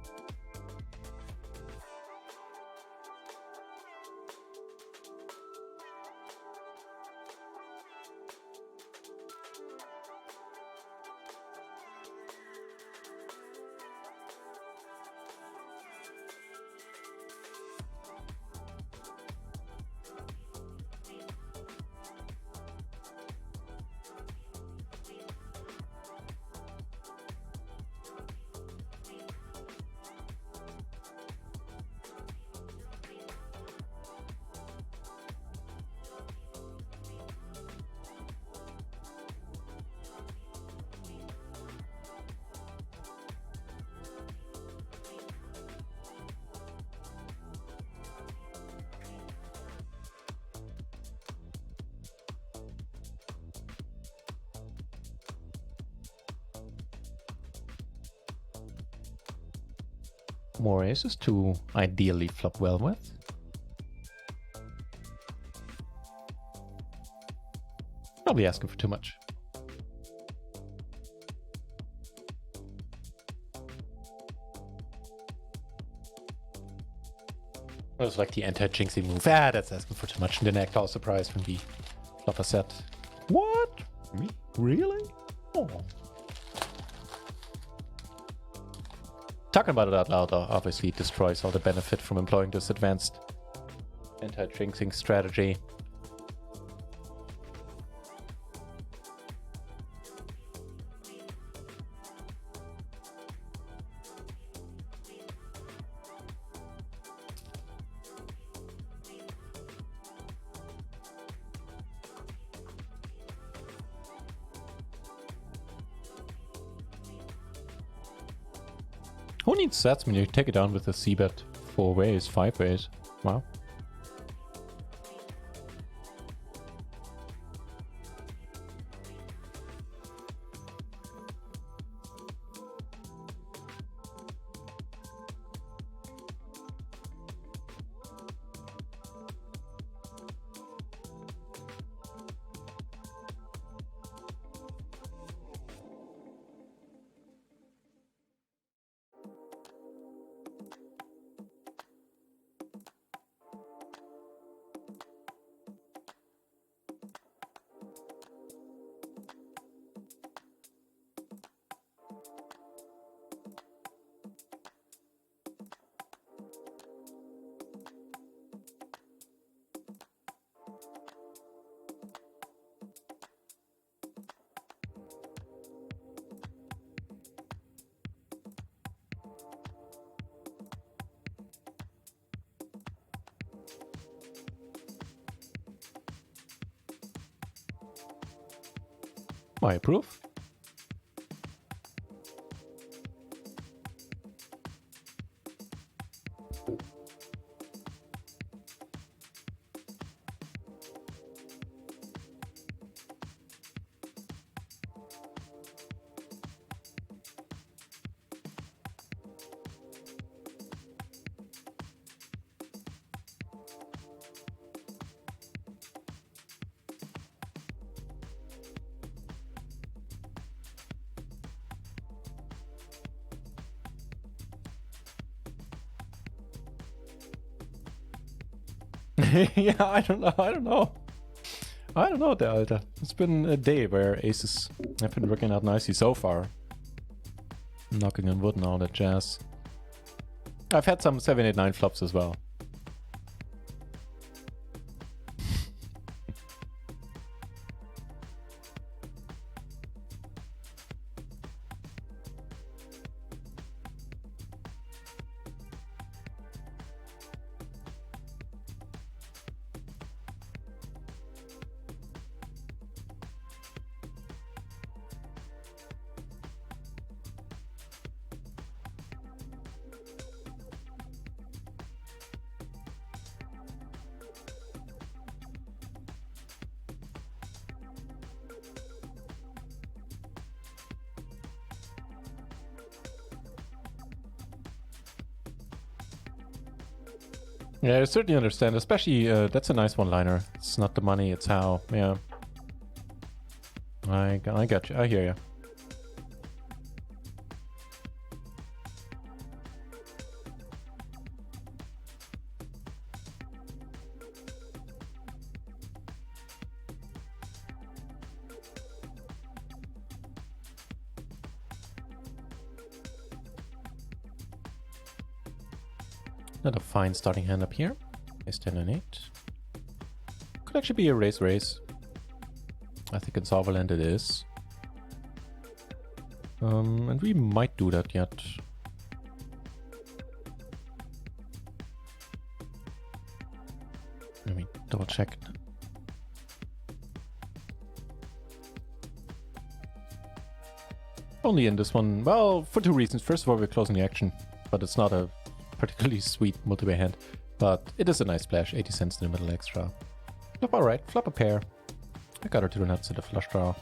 More aces to ideally flop well with. Probably asking for too much. It was like the anti-jinxing move. Ah, that's asking for too much. And then act all surprised when we flop a set. What? Me? Really? Oh. Talking about it out loud obviously destroys all the benefit from employing this advanced anti-jinxing strategy. Who needs sets when you take it down with a c-bet 4 ways, 5 ways? Wow. I approve. Yeah, I don't know. I don't know, der Alter. It's been a day where aces have been working out nicely so far. Knocking on wood and all that jazz. I've had some 7, 8, 9 flops as well. Yeah, I certainly understand. Especially, that's a nice one-liner. It's not the money, it's how. Yeah. I got you. I hear you. Another fine starting hand up here. Ace 10 and 8. Could actually be a raise. I think in Solverland it is. And we might do that yet. Let me double check. Only in this one. Well, for 2 reasons. First of all, we're closing the action, but it's not a particularly sweet multi-way hand. But it is a nice splash. 80 cents in the middle extra. Flop alright. Flop a pair. I got her to the nuts at a flush draw.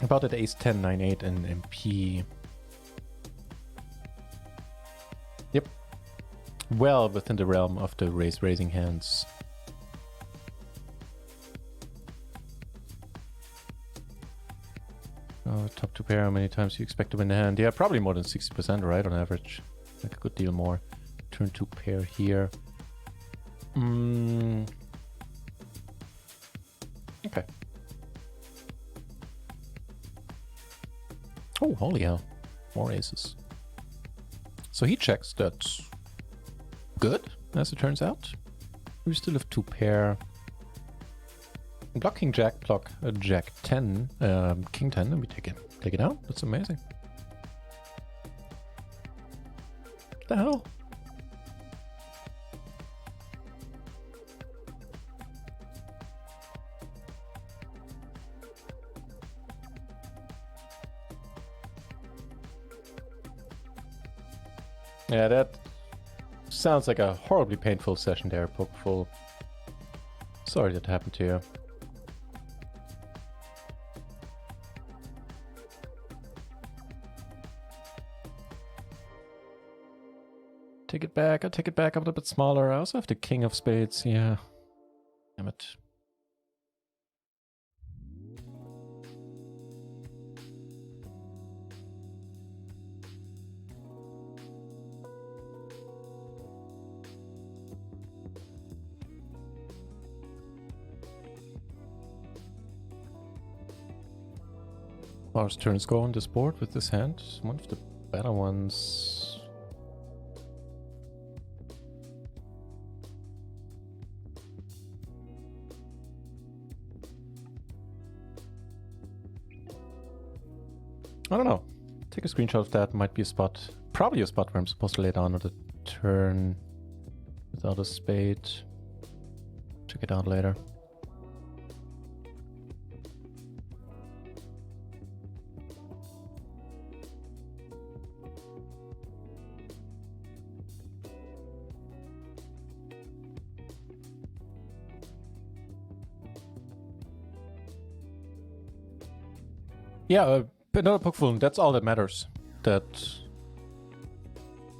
About at ace 10, 9, 8 and MP. Yep. Well within the realm of the raising hands. Top 2 pair, how many times do you expect to win the hand? Yeah, probably more than 60%, right, on average. Like a good deal more. Turn 2 pair here. Okay. Oh, holy hell. More aces. So he checks. That's good, as it turns out. We still have 2 pair. Block King Jack, block Jack 10, King 10, and we take it out. That's amazing. What the hell? Yeah, that sounds like a horribly painful session there, Pokeful. Sorry that happened to you. Take it back, I'll take it back a little bit smaller. I also have the King of Spades, yeah. Damn it. Lars turns go on this board with this hand. One of the better ones. I don't know. Take a screenshot of that. Might be a spot. Probably a spot where I'm supposed to lay down on the turn without a spade. Check it out later. Yeah, another Pokeful, that's all that matters. That,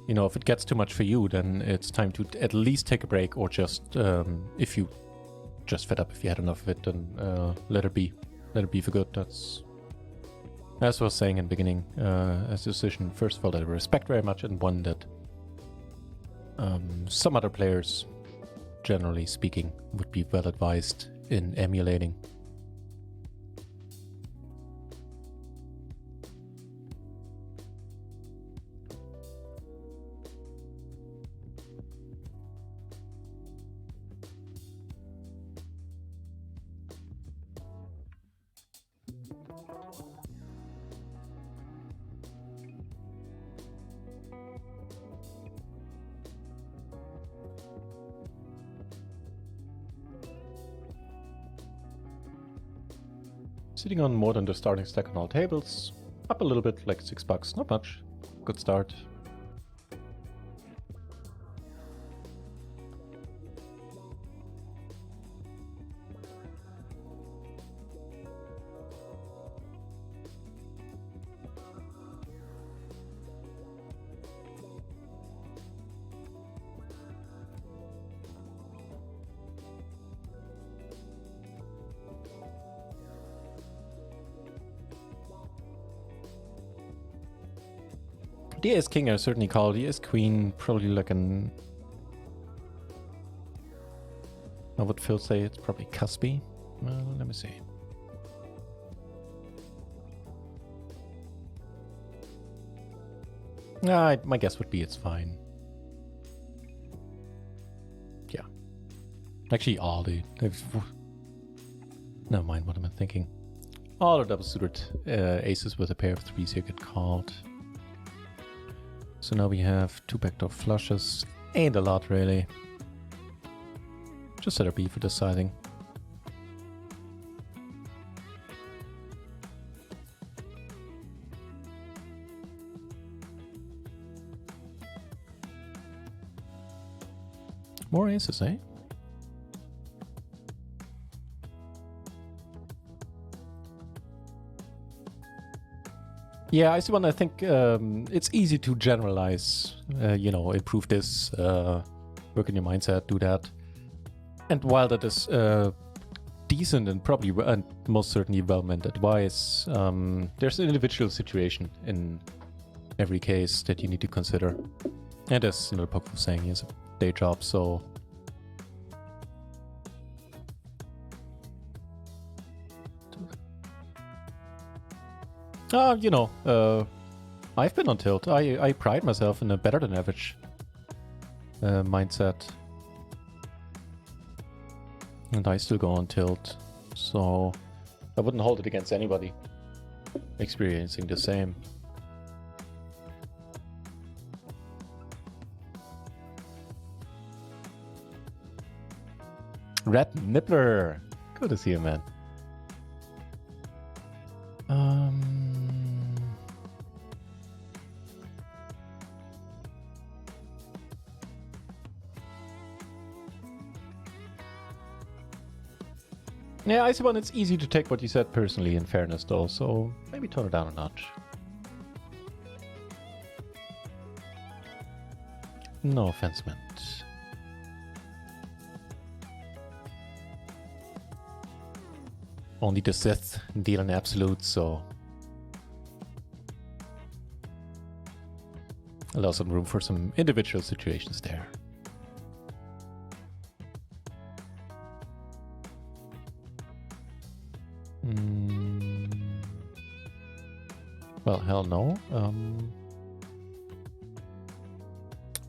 you know, if it gets too much for you, then it's time to at least take a break, or just, if you just fed up, if you had enough of it, then let it be. Let it be for good. That's As I was saying in the beginning, a decision, first of all, that I respect very much, and one that some other players, generally speaking, would be well advised in emulating. Sitting on more than the starting stack on all tables. Up a little bit, like $6, not much. Good start. The Ace King I certainly call. The Ace Queen probably like an... How would Phil say? It's probably cuspy. Well, let me see. My guess would be it's fine. Yeah. Actually, all the... Never mind, what am I thinking? All the double-suited aces with a pair of threes here get called. So now we have two backdoor flushes. Ain't a lot, really. Just letter B for deciding. More aces, eh? Yeah, I see one. I think it's easy to generalize, you know, improve this, work on your mindset, do that. And while that is decent and probably and most certainly well-meant advice, there's an individual situation in every case that you need to consider. And as Puck was saying, he has a day job, so... you know, I've been on tilt. I pride myself in a better than average mindset. And I still go on tilt. So I wouldn't hold it against anybody experiencing the same. Red Nippler. Good to see you, man. Yeah, I see one. It's easy to take what you said personally, in fairness, though, so maybe tone it down a notch. No offense meant. Only the Sith deal in absolute, so allow some room for some individual situations there. Well, hell no.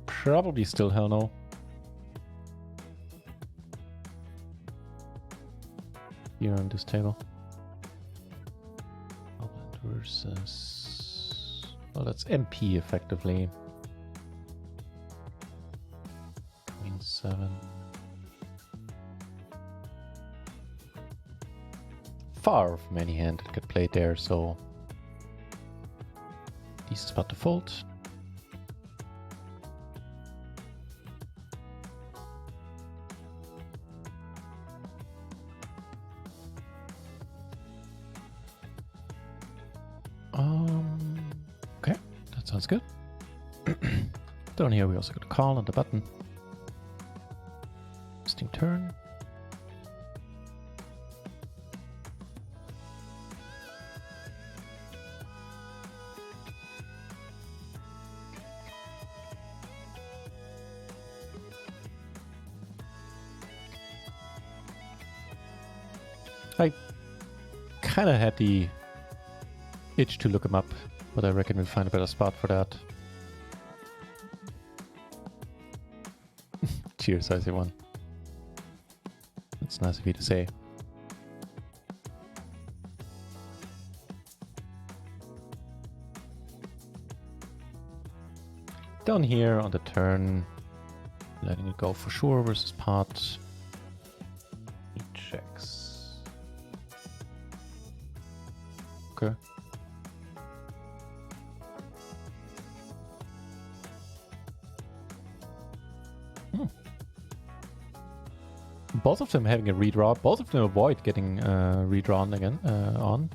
Probably still hell no. Here on this table. Outland versus... Well, that's MP effectively. Queen 7. Far from any hand that could play there, so... Decent spot to fold. Okay, that sounds good. Down here we also got a call on the button. Interesting turn. I kind of had the itch to look him up, but I reckon we'll find a better spot for that. Cheers, I say one. That's nice of you to say. Down here on the turn, letting it go for sure versus pot. He checks. Okay. Both of them having a redraw. Both of them avoid getting redrawn again on.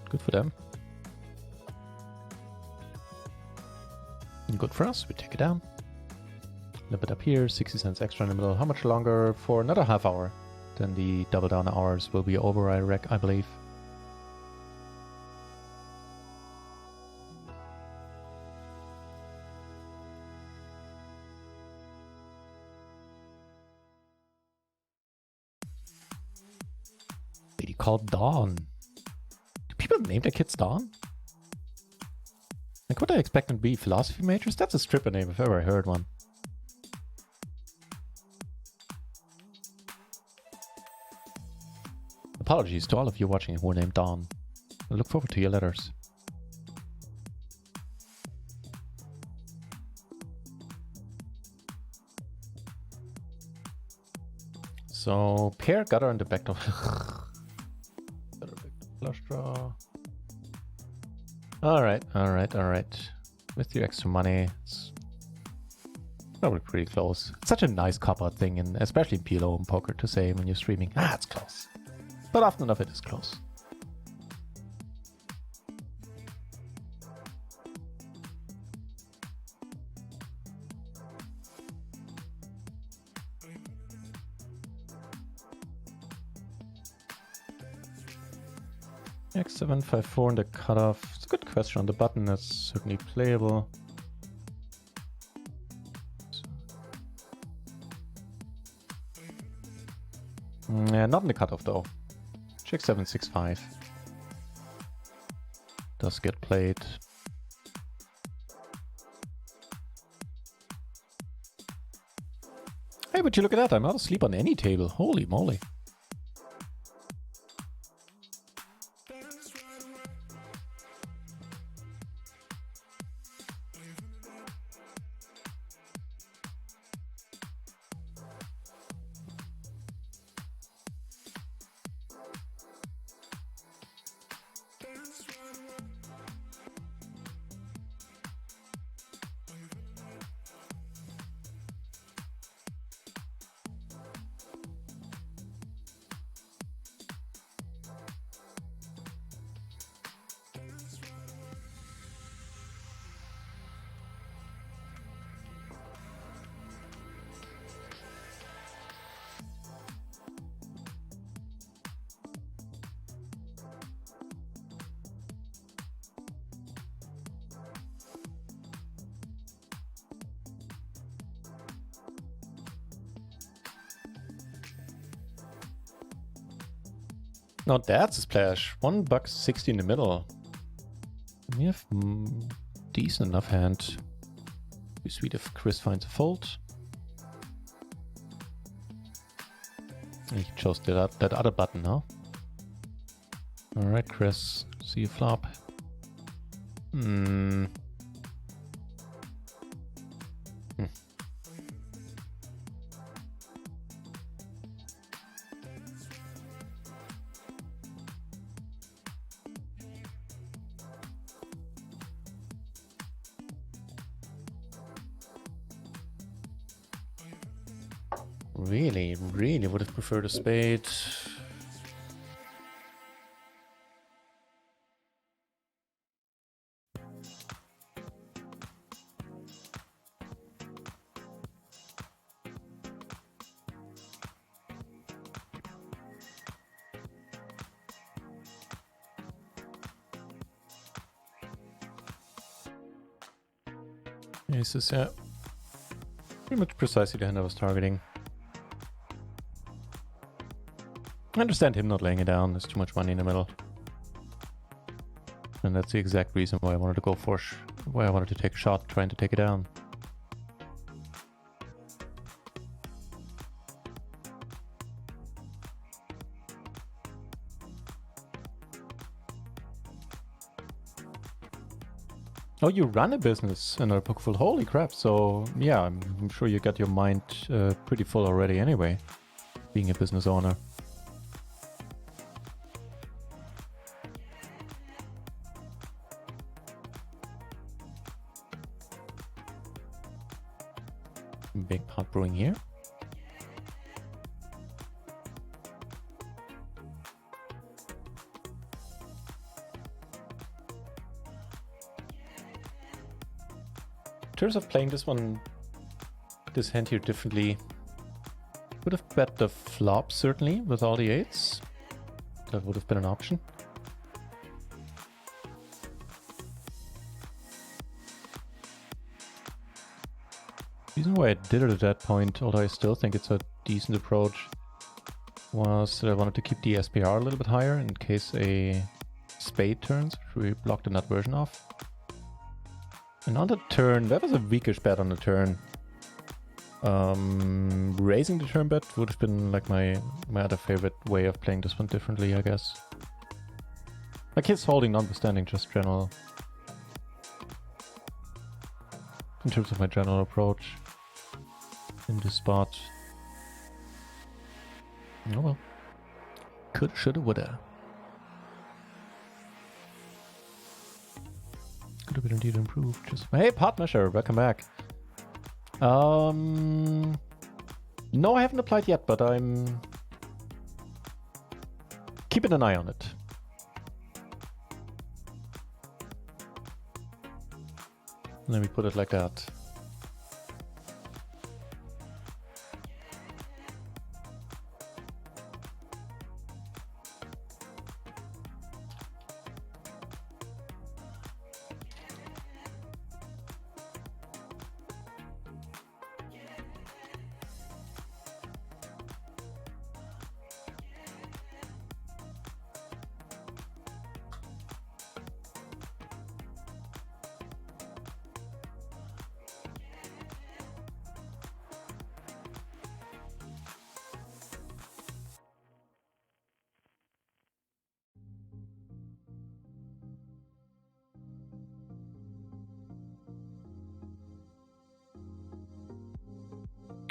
Good for them. And good for us. We take it down. Limp it up here. 60 cents extra in the middle. How much longer? For another half hour. Then the double down hours will be over, I believe. Called Dawn. Do people name their kids Dawn? Like, what do I expect them to be? Philosophy majors? That's a stripper name if ever I heard one. Apologies to all of you watching who are named Dawn. I look forward to your letters. So, pair gutter in the back door. Flush draw. Alright. With your extra money, it's probably pretty close. It's such a nice cop-out thing, and especially in PLO and poker, to say when you're streaming, it's close. But often enough it is close. X754 in the cutoff. It's a good question on the button. That's certainly playable. Yeah, not in the cutoff though. Check 765. Does get played. Hey, but you look at that. I'm out of sleep on any table. Holy moly. Now that's a splash. $1.60 in the middle. We have decent enough hand. Be sweet if Chris finds a fold. He chose that other button now. Alright, Chris. See you flop. Really would have preferred a spade. This is pretty much precisely the hand I was targeting. I understand him not laying it down. There's too much money in the middle. And that's the exact reason why I wanted to go for why I wanted to take a shot trying to take it down. Oh, you run a business in a pocketful. Holy crap. So, yeah, I'm sure you got your mind pretty full already anyway, being a business owner. Big pot brewing here. In terms of playing this hand here differently, would have bet the flop certainly with all the 8s. That would have been an option. The reason why I did it at that point, although I still think it's a decent approach, was that I wanted to keep the SPR a little bit higher in case a spade turns, which we blocked the NutRaisin off. And on the turn, that was a weakish bet on the turn. Raising the turn bet would have been like my other favorite way of playing this one differently, I guess. Like his holding notwithstanding, just general. In terms of my general approach in this spot. Oh well. Coulda, shoulda, woulda. Could have been indeed improved. Just hey, pot measure, welcome back. No, I haven't applied yet, but I'm keeping an eye on it. Let me put it like that.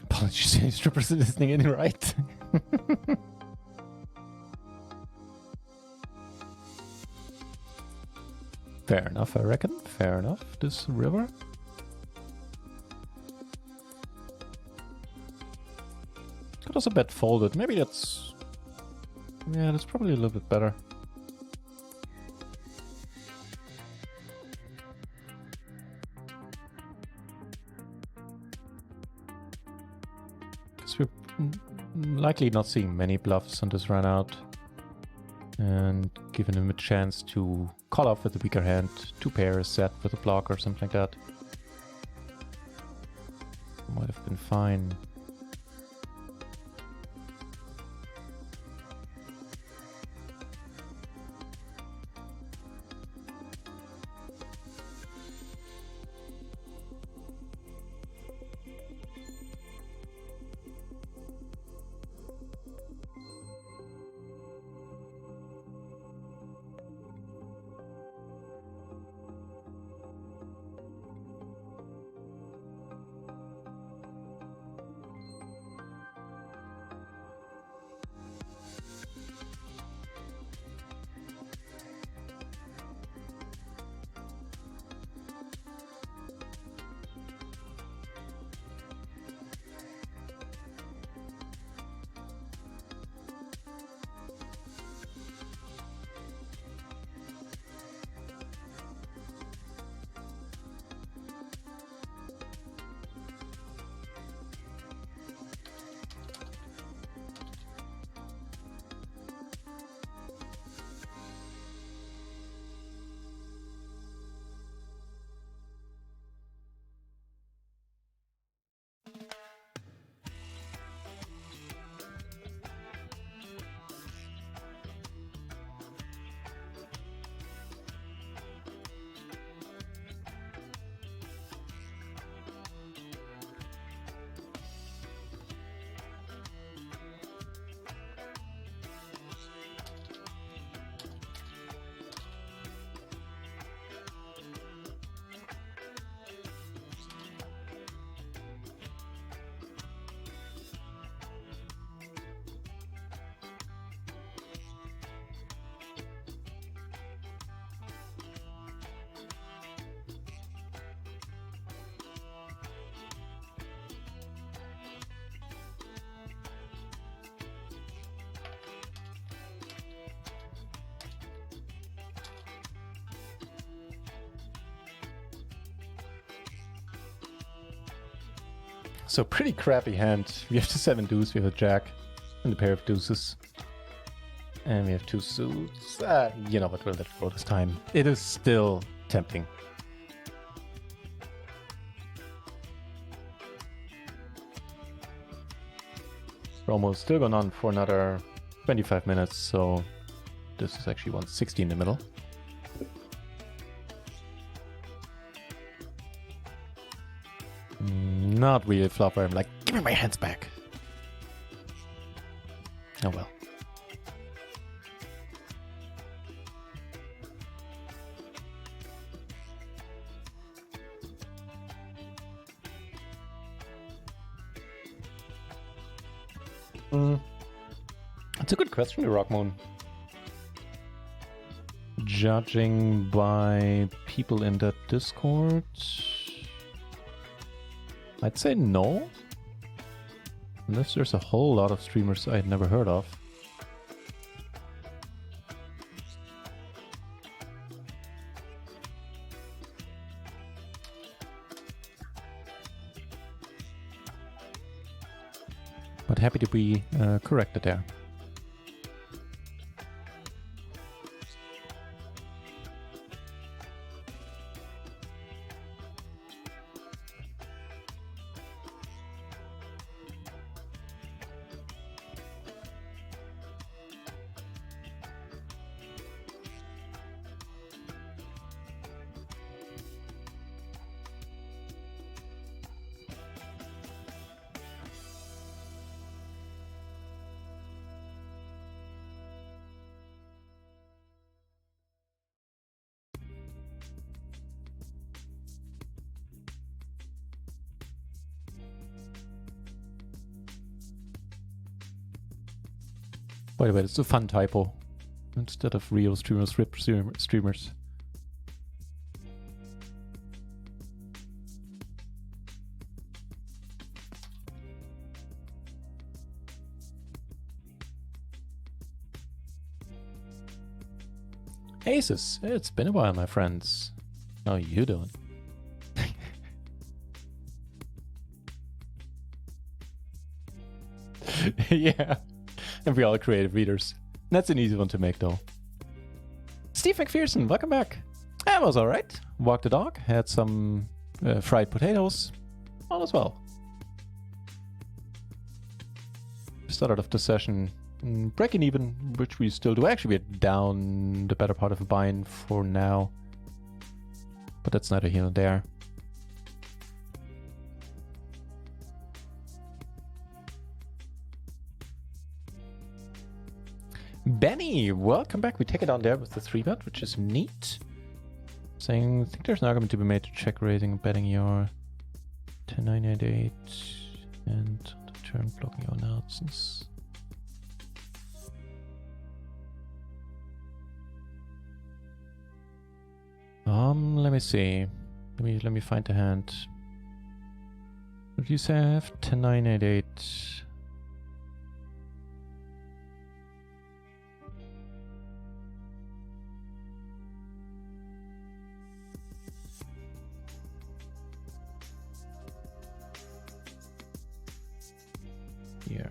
Apologies, strippers listening in, right? Fair enough, I reckon. Fair enough. This river. Could also bet folded. Maybe that's... yeah, that's probably a little bit better. Because we're likely not seeing many bluffs on this run out. And giving him a chance to call off with a weaker hand, 2 pairs set with a block or something like that. Might have been fine. So pretty crappy hand. We have the 7 deuce, we have a jack, and a pair of deuces. And we have 2 suits. You know what, we'll let it go this time. It is still tempting. We're almost still going on for another 25 minutes, so this is actually 160 in the middle. Not really a flop where I'm like, give me my hands back. Oh well. It's a good question, the Rockmoon. Judging by people in that Discord, I'd say no. Unless there's a whole lot of streamers I'd never heard of. But happy to be corrected there. By the way, it's a fun typo. Instead of real streamers, rip streamers. Aces, it's been a while, my friends. How you doing? Yeah. And we all creative readers. That's an easy one to make, though. Steve McPherson, welcome back. That was alright. Walked the dog, had some fried potatoes. All as well. Started off the session breaking even, which we still do. Actually, we're down the better part of a bind for now. But that's neither here nor there. Benny, welcome back. We take it on there with the 3-bet, which is neat. Saying, I think there's an argument to be made to check raising, betting your 10-9-8-8 and on the turn blocking your nonsense. Let me see. Let me find the hand. What do you say I have? 10-9-8-8. Here.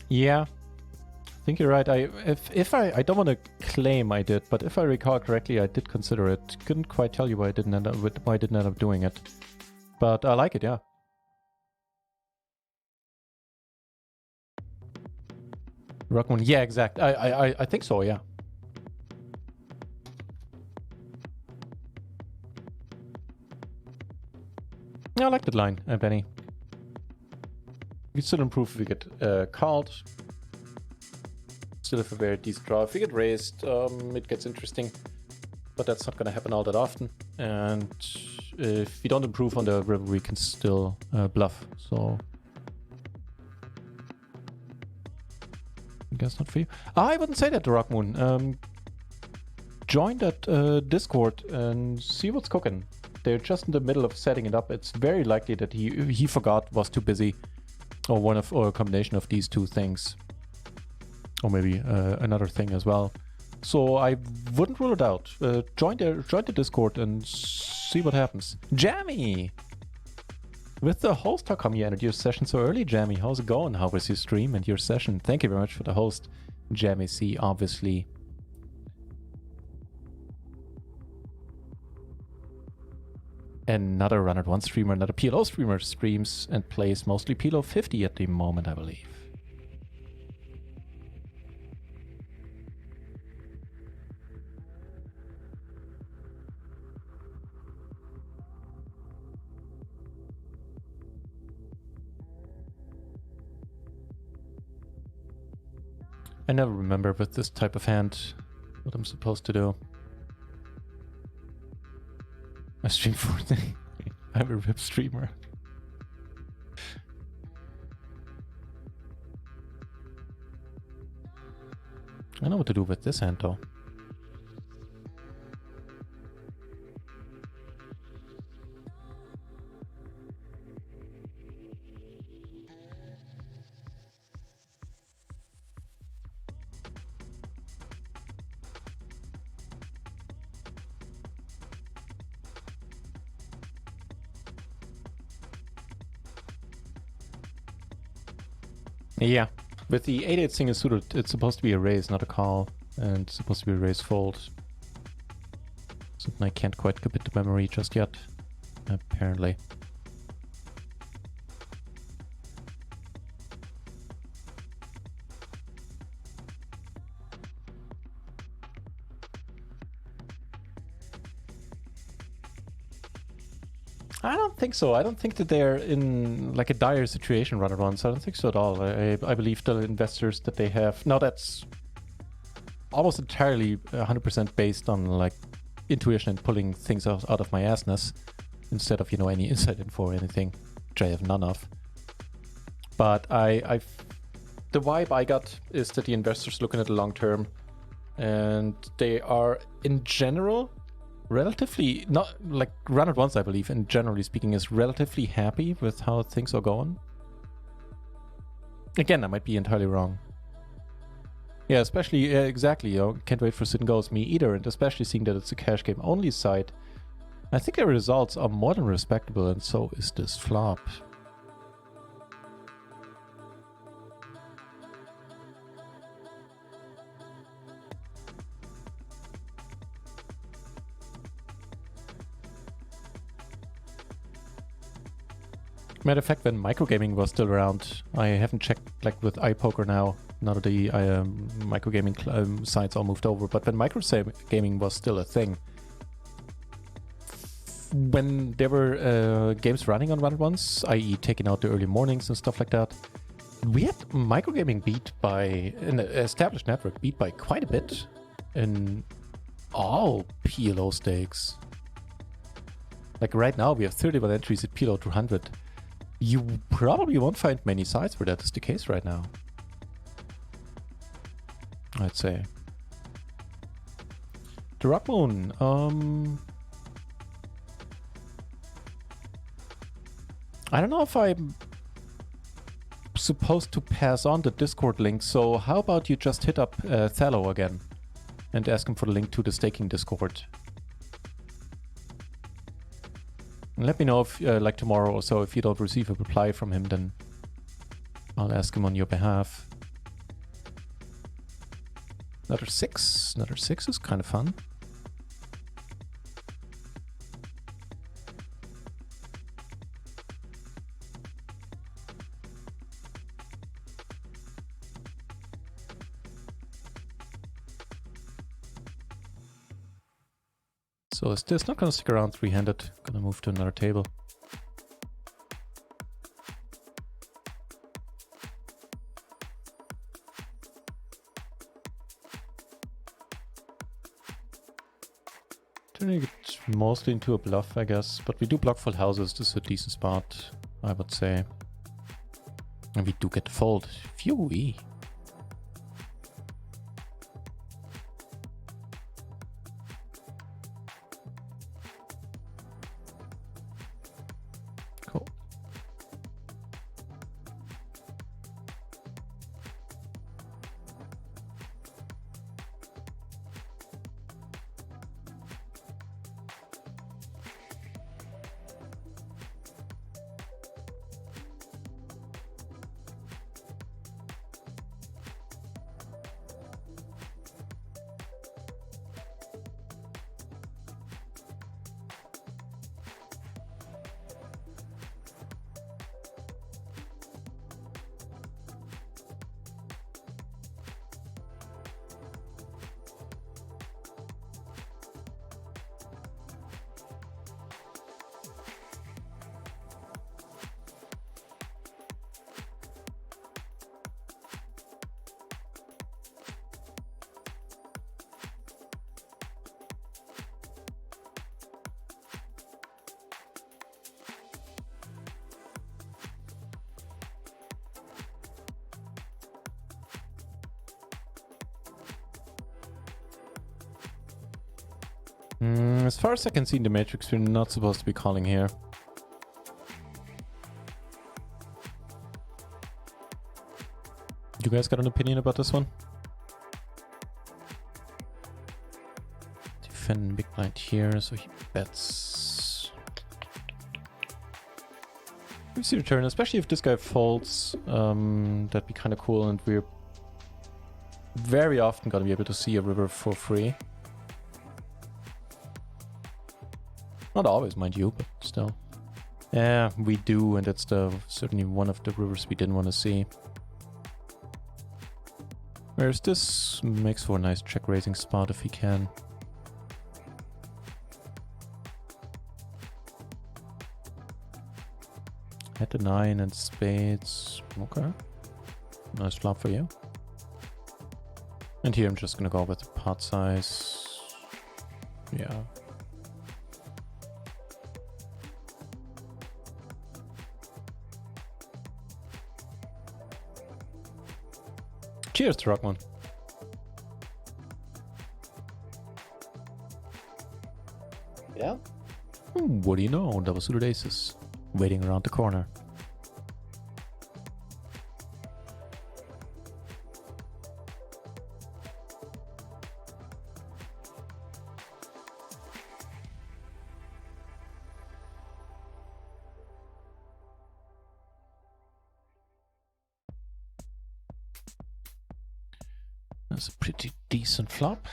Yeah, I think you're right. I don't want to claim I did, but if I recall correctly, I did consider it. Couldn't quite tell you why I didn't end up doing it, but I like it. Yeah. Rockmoon. Yeah, exact. I think so. Yeah. I like that line, Benny. We still improve if we get called. Still have a very decent draw. If we get raised, it gets interesting. But that's not going to happen all that often. And if we don't improve on the river, we can still bluff. So I guess not for you. I wouldn't say that, the Rockmoon. Join that Discord and see what's cooking. They're just in the middle of setting it up. It's very likely that he forgot, was too busy, or a combination of these two things, or maybe another thing as well. So I wouldn't rule it out. Join the Discord and see what happens. Jammy! With the host, how come you ended your session so early, Jammy? How's it going? How was your stream and your session? Thank you very much for the host, Jammy C, obviously. Another RunItOnce streamer, another PLO streamer streams and plays mostly PLO 50 at the moment, I believe. I never remember with this type of hand what I'm supposed to do. I stream for I'm a RIP streamer. I know what to do with this hand though. Yeah, with the 8-8 single suited, it's supposed to be a raise, not a call, and it's supposed to be a raise fold. Something I can't quite commit to memory just yet, apparently. I don't think so. I don't think that they're in like a dire situation, RunItOnce. I don't think so at all. I believe the investors that they have now, that's almost entirely 100% based on like intuition and pulling things out of my assness instead of, you know, any inside info or anything, which I have none of. But the vibe I got is that the investors looking at the long term, and they are in general relatively, not like RunItOnce, I believe, and generally speaking, is relatively happy with how things are going. Again, I might be entirely wrong. Yeah, especially, exactly, you know, can't wait for Sit and Go's, me either, and especially seeing that it's a cash game only site. I think their results are more than respectable, and so is this flop. Matter of fact, when microgaming was still around, I haven't checked like with iPoker now that the microgaming sites all moved over, but when microgaming was still a thing, when there were games running on RunItOnce, i.e. taking out the early mornings and stuff like that, we had microgaming beat by an established network, beat by quite a bit in all PLO stakes. Like right now, we have 31 entries at PLO 200. You probably won't find many sites where that is the case right now, I'd say. The Rock Moon, I don't know if I'm supposed to pass on the Discord link, so how about you just hit up Thallo again and ask him for the link to the staking Discord. And let me know if, like tomorrow or so, if you don't receive a reply from him, then I'll ask him on your behalf. Another 6. Another 6 is kind of fun. So is this not gonna stick around three-handed? Gonna move to another table. Turning it mostly into a bluff, I guess, but we do block full houses. This is a decent spot, I would say. And we do get the fold. Phew-wee. Cool. As far as I can see in the matrix, we're not supposed to be calling here. You guys got an opinion about this one? Defend big blind here, so he bets. We see return, especially if this guy folds. That'd be kind of cool, and we're very often gonna be able to see a river for free. Not always, mind you, but still. Yeah, we do, and that's certainly one of the rivers we didn't want to see. Whereas this makes for a nice check raising spot if he can. At the 9 and spades. Okay. Nice flop for you. And here I'm just gonna go with the pot size. Yeah. Cheers to Rockman. Yeah. What do you know? Double suited aces waiting around the corner. That's a pretty decent flop.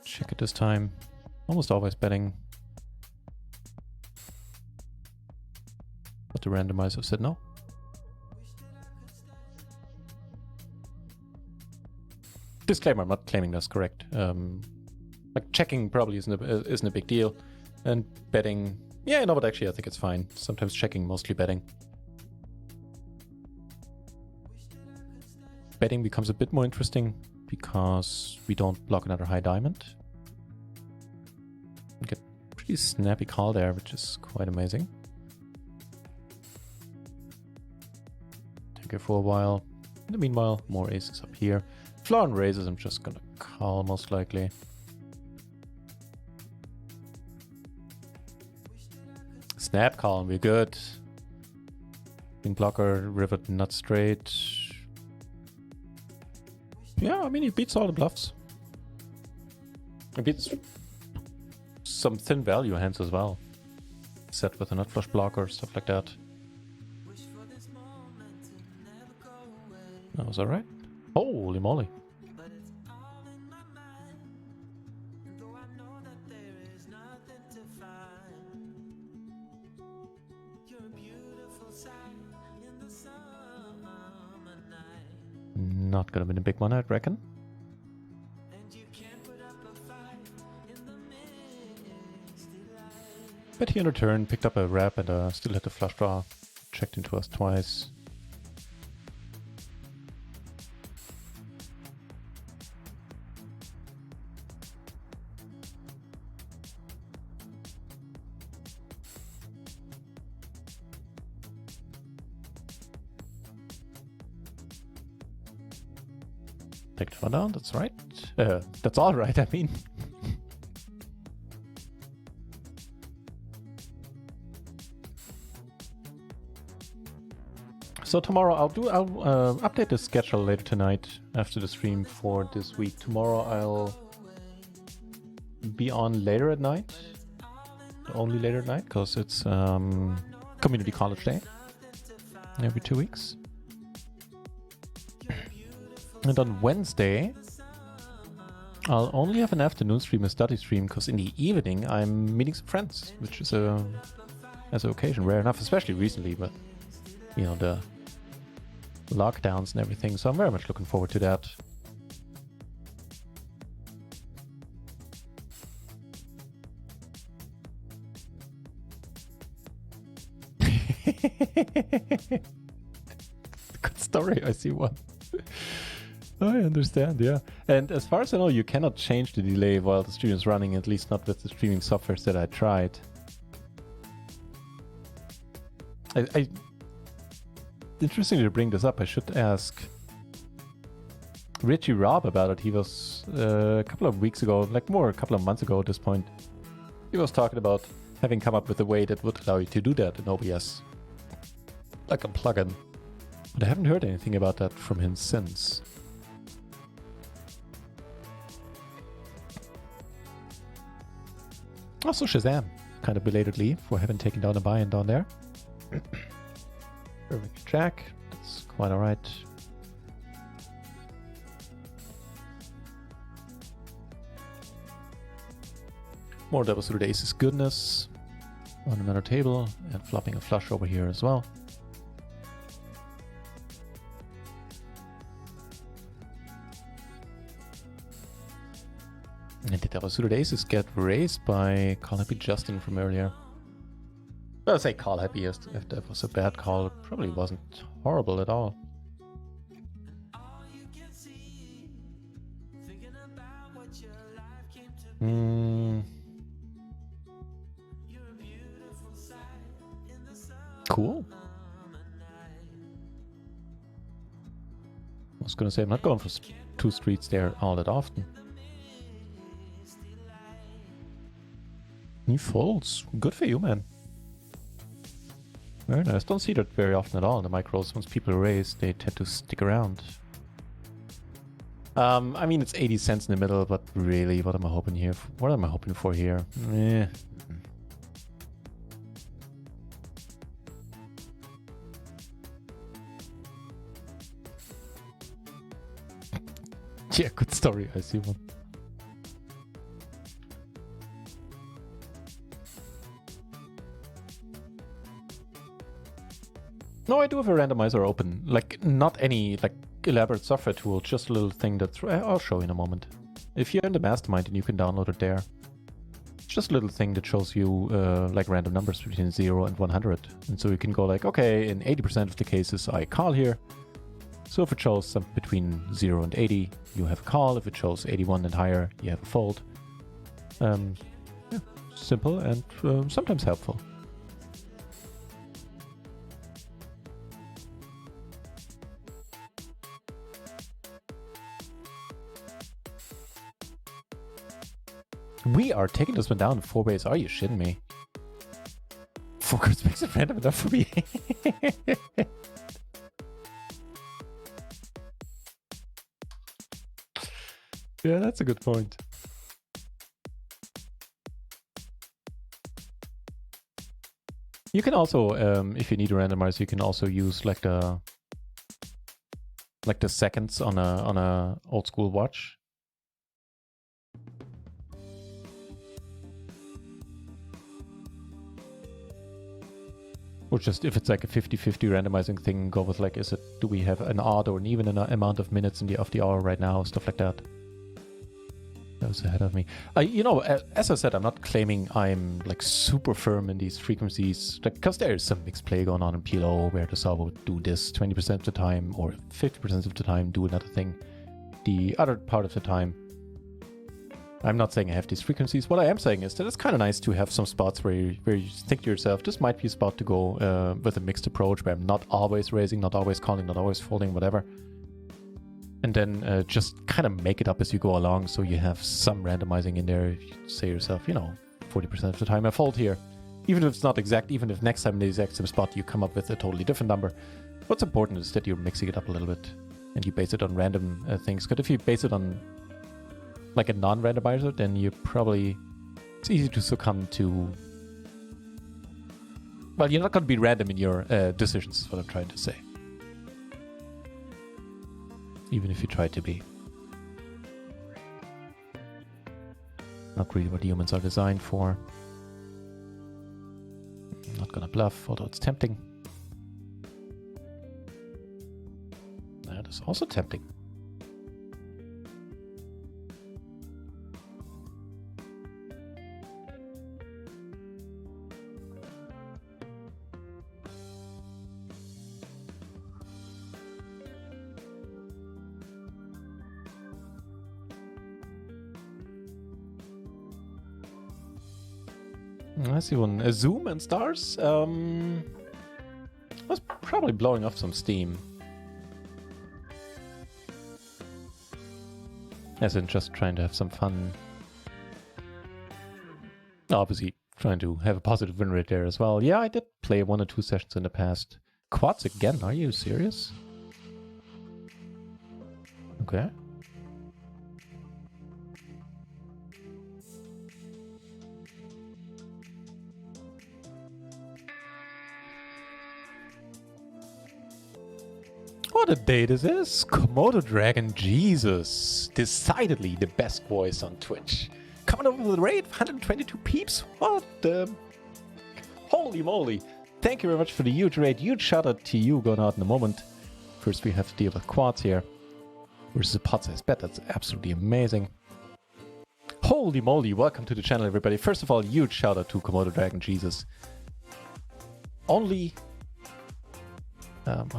Check it this time. Almost always betting. But the randomizer said no. Disclaimer, I'm not claiming that's correct. Like checking probably isn't a big deal. And betting, yeah, no, but actually I think it's fine. Sometimes checking, mostly betting. Betting becomes a bit more interesting because we don't block another high diamond. We get a pretty snappy call there, which is quite amazing. Take it for a while. In the meanwhile, more aces up here. Floor and raises, I'm just gonna call most likely. Snap call, we're good. King blocker, river not straight. Yeah, I mean, he beats all the bluffs. He beats some thin value hands as well. Set with a nut flush blocker, stuff like that. That was alright. Holy moly. Not gonna win a big one, I'd reckon. But he on return picked up a wrap and still had the flush draw. Checked into us twice. Take the one down, that's right. That's all right, I mean. So tomorrow I'll update the schedule later tonight after the stream for this week. Tomorrow I'll be on later at night. Only later at night, because it's community college day. Every 2 weeks. And on Wednesday, I'll only have an afternoon stream, a study stream, because in the evening I'm meeting some friends, which is as an occasion, rare enough, especially recently, but you know, the lockdowns and everything, so I'm very much looking forward to that. Good story, I see one. I understand, yeah. And as far as I know, you cannot change the delay while the stream is running, at least not with the streaming softwares that I tried. Interesting to bring this up. I should ask Richie Rob about it. He was a couple of weeks ago, like more a couple of months ago at this point. He was talking about having come up with a way that would allow you to do that in OBS, like a plugin. But I haven't heard anything about that from him since. Also Shazam, kind of belatedly, for having taken down a buy-in down there. Perfect track, that's quite alright. More doubles through the aces goodness on another table, and flopping a flush over here as well. And the double suited aces get raised by Call Happy Justin from earlier. Well, I'll say Call Happy if that was a bad call. It probably wasn't horrible at all. Cool. I was gonna say I'm not going for two streets there all that often. He folds. Good for you, man. Very nice. Don't see that very often at all in the micros. Once people raise, they tend to stick around. I mean, it's 80 cents in the middle, but really, what am I hoping here? What am I hoping for here? Eh. Yeah, good story. I see one. No, I do have a randomizer open. Like, not any like elaborate software tool, just a little thing that I'll show you in a moment. If you're in the mastermind, then you can download it there. It's just a little thing that shows you like random numbers between 0 and 100. And so you can go like, okay, in 80% of the cases I call here. So if it shows something between 0 and 80, you have a call. If it shows 81 and higher, you have a fold. Yeah, simple and sometimes helpful. We are taking this one down in 4 ways. Are you shitting me? 4 cards makes it random enough for me. Yeah, that's a good point. You can also, if you need a randomizer, you can also use like the seconds on a old school watch. Or just if it's like a 50-50 randomizing thing, go with like, do we have an odd or an even amount of minutes of the hour right now, stuff like that. That was ahead of me. You know, as I said, I'm not claiming I'm like super firm in these frequencies, because there is some mixed play going on in PLO where the solver would do this 20% of the time or 50% of the time do another thing. The other part of the time, I'm not saying I have these frequencies. What I am saying is that it's kind of nice to have some spots where you think to yourself, this might be a spot to go with a mixed approach where I'm not always raising, not always calling, not always folding, whatever. And then just kind of make it up as you go along, so you have some randomizing in there. You say to yourself, you know, 40% of the time I fold here. Even if it's not exact, even if next time in the exact same spot you come up with a totally different number. What's important is that you're mixing it up a little bit and you base it on random things. Because if you base it on like a non-randomizer, then it's easy to succumb to, well, you're not going to be random in your decisions, is what I'm trying to say. Even if you try to be. Not really what humans are designed for. I'm not gonna bluff, although it's tempting. That is also tempting. I see one. Zoom and stars. probably blowing off some steam. As in just trying to have some fun. Obviously trying to have a positive win rate there as well. Yeah, I did play 1 or 2 sessions in the past. Quads again? Are you serious? Okay. What a day this is! Komodo Dragon, Jesus! Decidedly the best voice on Twitch. Coming over with a raid, 122 peeps? What the... Holy moly! Thank you very much for the huge raid. Huge shout out to you going out in a moment. First we have to deal with quads here. Versus a pot size bet, that's absolutely amazing. Holy moly, welcome to the channel everybody. First of all, huge shout out to Komodo Dragon, Jesus. Only...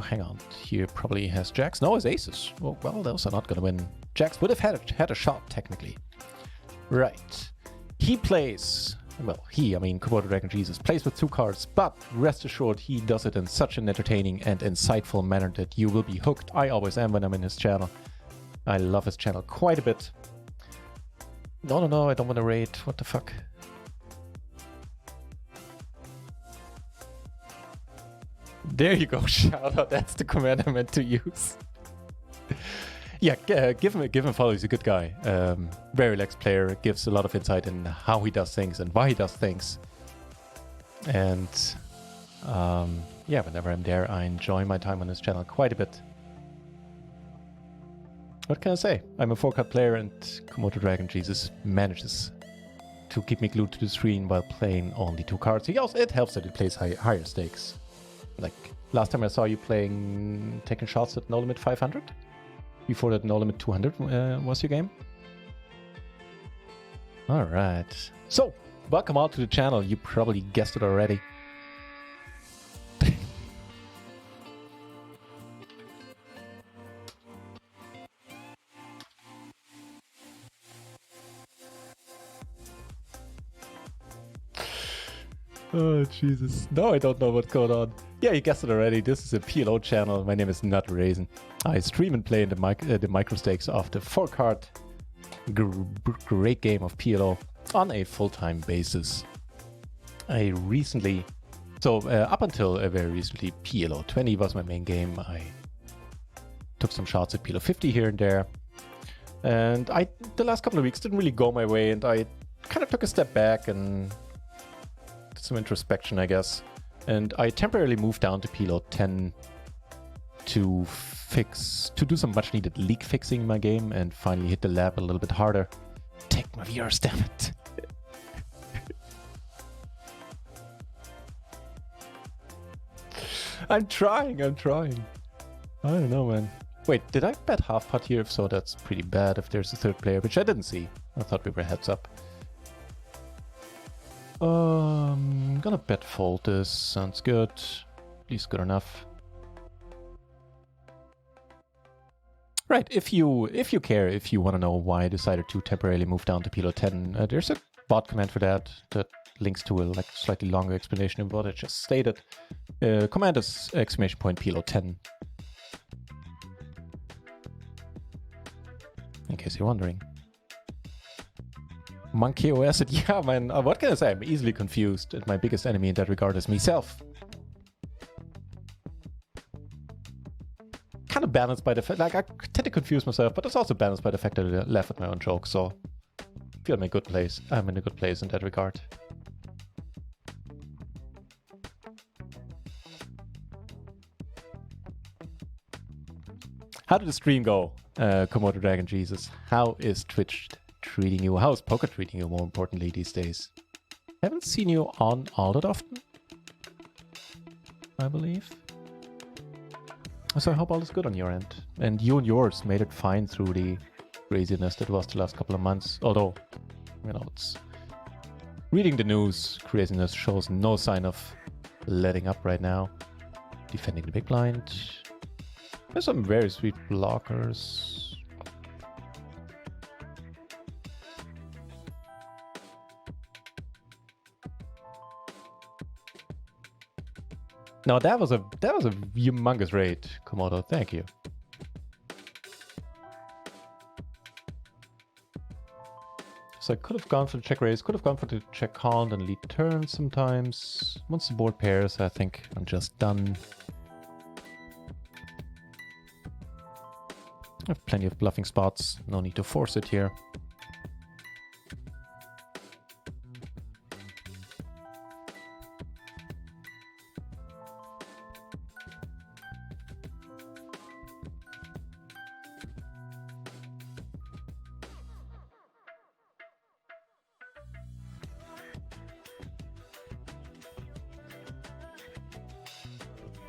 hang on, here probably has jacks. No, it's aces. Well, those are not gonna win. Jacks would have had a shot, technically. Right. He plays... Well, I mean Komodo Dragon Jesus, plays with 2 cards, but rest assured he does it in such an entertaining and insightful manner that you will be hooked. I always am when I'm in his channel. I love his channel quite a bit. No, I don't want to raid. What the fuck? There you go, shout out. That's the command I meant to use. Yeah, give him a follow. He's a good guy. Very relaxed player. Gives a lot of insight in how he does things and why he does things. And yeah, whenever I'm there, I enjoy my time on his channel quite a bit. What can I say? I'm a 4-card player, and Komodo Dragon Jesus manages to keep me glued to the screen while playing only 2 cards. It helps that he plays higher stakes. Like last time I saw you taking shots at No Limit 500. Before that, No Limit 200 was your game. Alright. So, welcome all to the channel. You probably guessed it already. Oh, Jesus. No, I don't know what's going on. Yeah, you guessed it already. This is a PLO channel. My name is NutRaisin. I stream and play in the micro stakes of the 4-card great game of PLO on a full-time basis. I recently... So, up until very recently, PLO 20 was my main game. I took some shots at PLO 50 here and there. And the last couple of weeks didn't really go my way, and I kind of took a step back and... some introspection, I guess, and I temporarily moved down to PLO 10 to do some much needed leak fixing in my game and finally hit the lab a little bit harder. Take my viewers, damn it. I'm trying. I don't know, man. Wait, did I bet half pot here? If so, that's pretty bad if there's a 3rd player, which I didn't see. I thought we were heads up. Gonna bet fold this. Sounds good. At least good enough. Right, if you care, if you want to know why I decided to temporarily move down to PLO 10, there's a bot command for that links to a slightly longer explanation of what I just stated. Command is !PLO 10. In case you're wondering. Monkey OS it, yeah man, what can I say? I'm easily confused, and my biggest enemy in that regard is myself. Kind of balanced by the fact, I tend to confuse myself, but it's also balanced by the fact that I laugh at my own jokes, so I feel I'm in a good place. I'm in a good place in that regard. How did the stream go, Komodo Dragon Jesus? How is Twitch treating you? How is poker treating you, more importantly, these days? Haven't seen you on all that often, I believe. So I hope all is good on your end. And you and yours made it fine through the craziness that was the last couple of months. Although, you know, it's... Reading the news, craziness shows no sign of letting up right now. Defending the big blind. There's some very sweet blockers. No, that was a humongous raid, Komodo. Thank you. So I could have gone for the check raise, could have gone for the check call and then lead turn sometimes. Once the board pairs, I think I'm just done. I have plenty of bluffing spots, no need to force it here.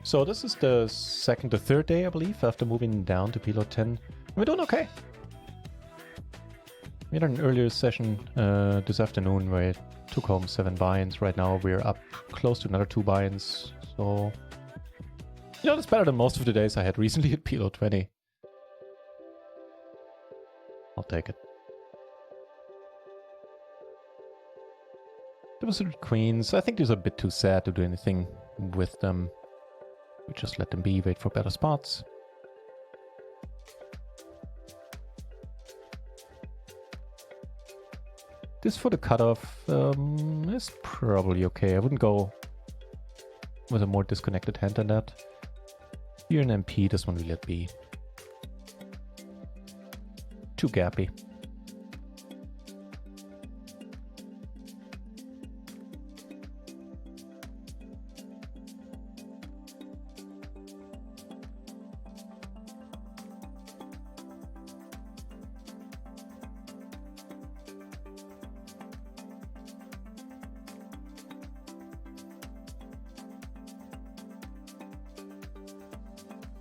So this is the second or third day, I believe, after moving down to PLO 10. We're doing okay. We had an earlier session this afternoon where I took home 7 buy-ins. Right now we're up close to another 2 buy-ins. So, you know, that's better than most of the days I had recently at PLO 20. I'll take it. There was queens. I think these are a bit too sad to do anything with them. We just let them be, wait for better spots. This for the cutoff is probably okay. I wouldn't go with a more disconnected hand than that. Here in MP, this one we let be. Too gappy.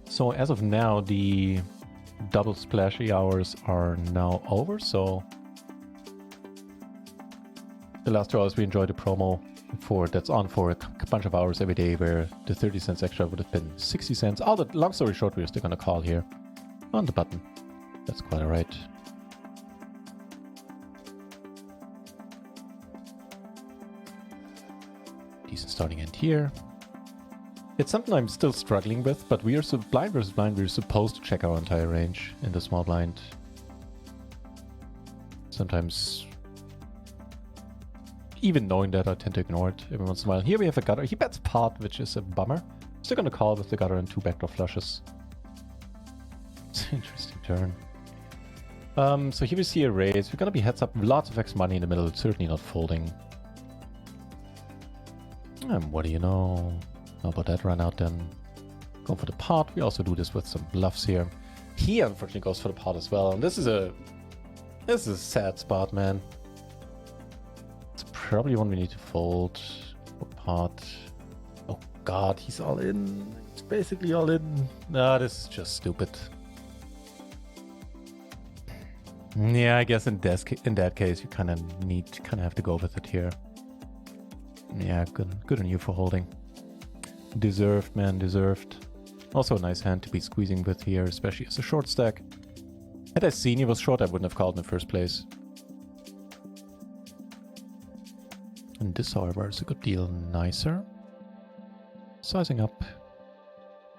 So as of now, the double splashy hours are now over. So the last 2 hours we enjoyed a promo for that's on for a bunch of hours every day, where the 30 cents extra would have been 60 cents. All the long story short, we're still gonna call here on the button. That's quite alright. Decent starting end here. It's something I'm still struggling with, but we are so blind versus blind, we're supposed to check our entire range in the small blind. Sometimes, even knowing that, I tend to ignore it every once in a while. Here we have a gutter. He bets pot, which is a bummer. Still gonna call with the gutter and 2 backdoor flushes. It's an interesting turn. So here we see a raise. We're gonna be heads up, lots of X money in the middle. It's certainly not folding. And what do you know? How about that run out then? Go for the pot. We also do this with some bluffs here. He unfortunately goes for the pot as well. And this is a sad spot, man. It's probably one we need to fold. Pot. Oh god, he's all in. He's basically all in. Nah, this is just stupid. Yeah, I guess in that case you kind of have to go with it here. Yeah, good on you for holding. Deserved, man, deserved. Also a nice hand to be squeezing with here, especially as a short stack. Had I seen he was short, I wouldn't have called in the first place. And this, however, is a good deal nicer. Sizing up.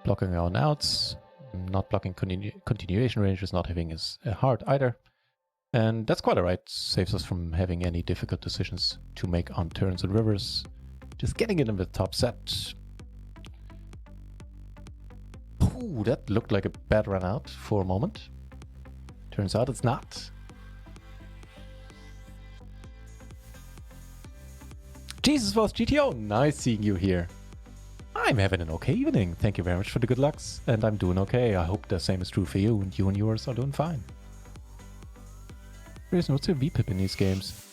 Blocking on outs. Not blocking continuation ranges, not having his heart either. And that's quite alright. Saves us from having any difficult decisions to make on turns and rivers. Just getting it in the top set. Ooh, that looked like a bad run out for a moment. Turns out it's not. Jesus was GTO, nice seeing you here. I'm having an okay evening. Thank you very much for the good lucks. And I'm doing okay. I hope the same is true for you and yours are doing fine. What's your VPIP in these games?